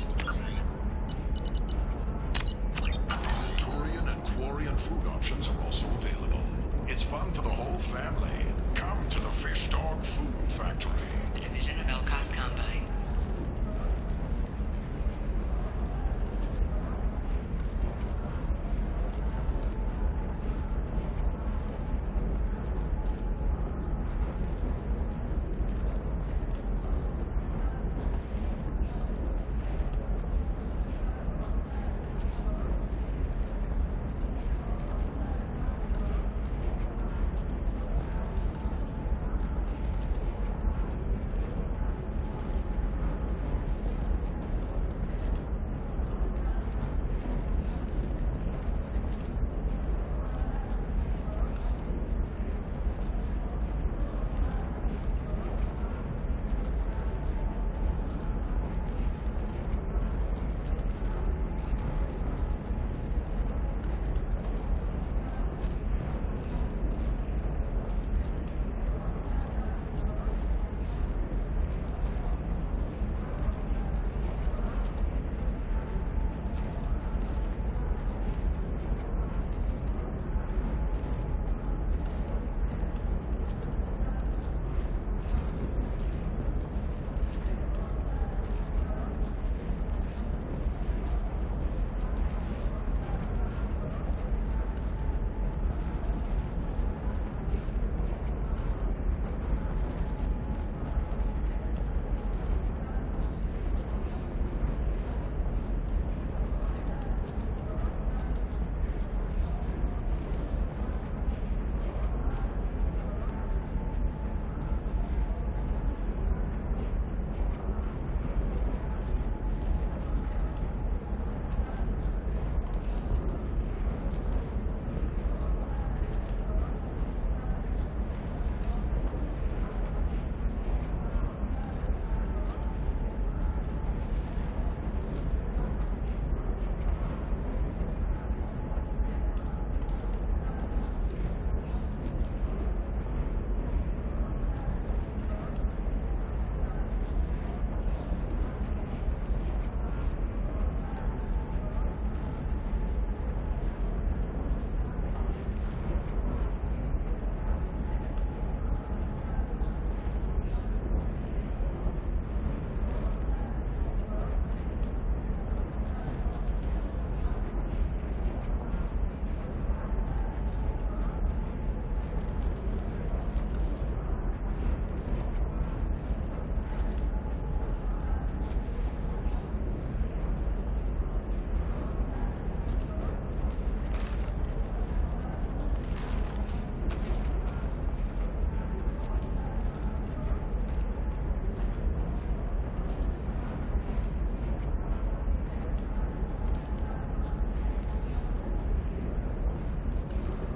Turian and Quarian food options are also available. It's fun for the whole family. Come to the Fish Dog Food Factory. Division of Elcos Combine.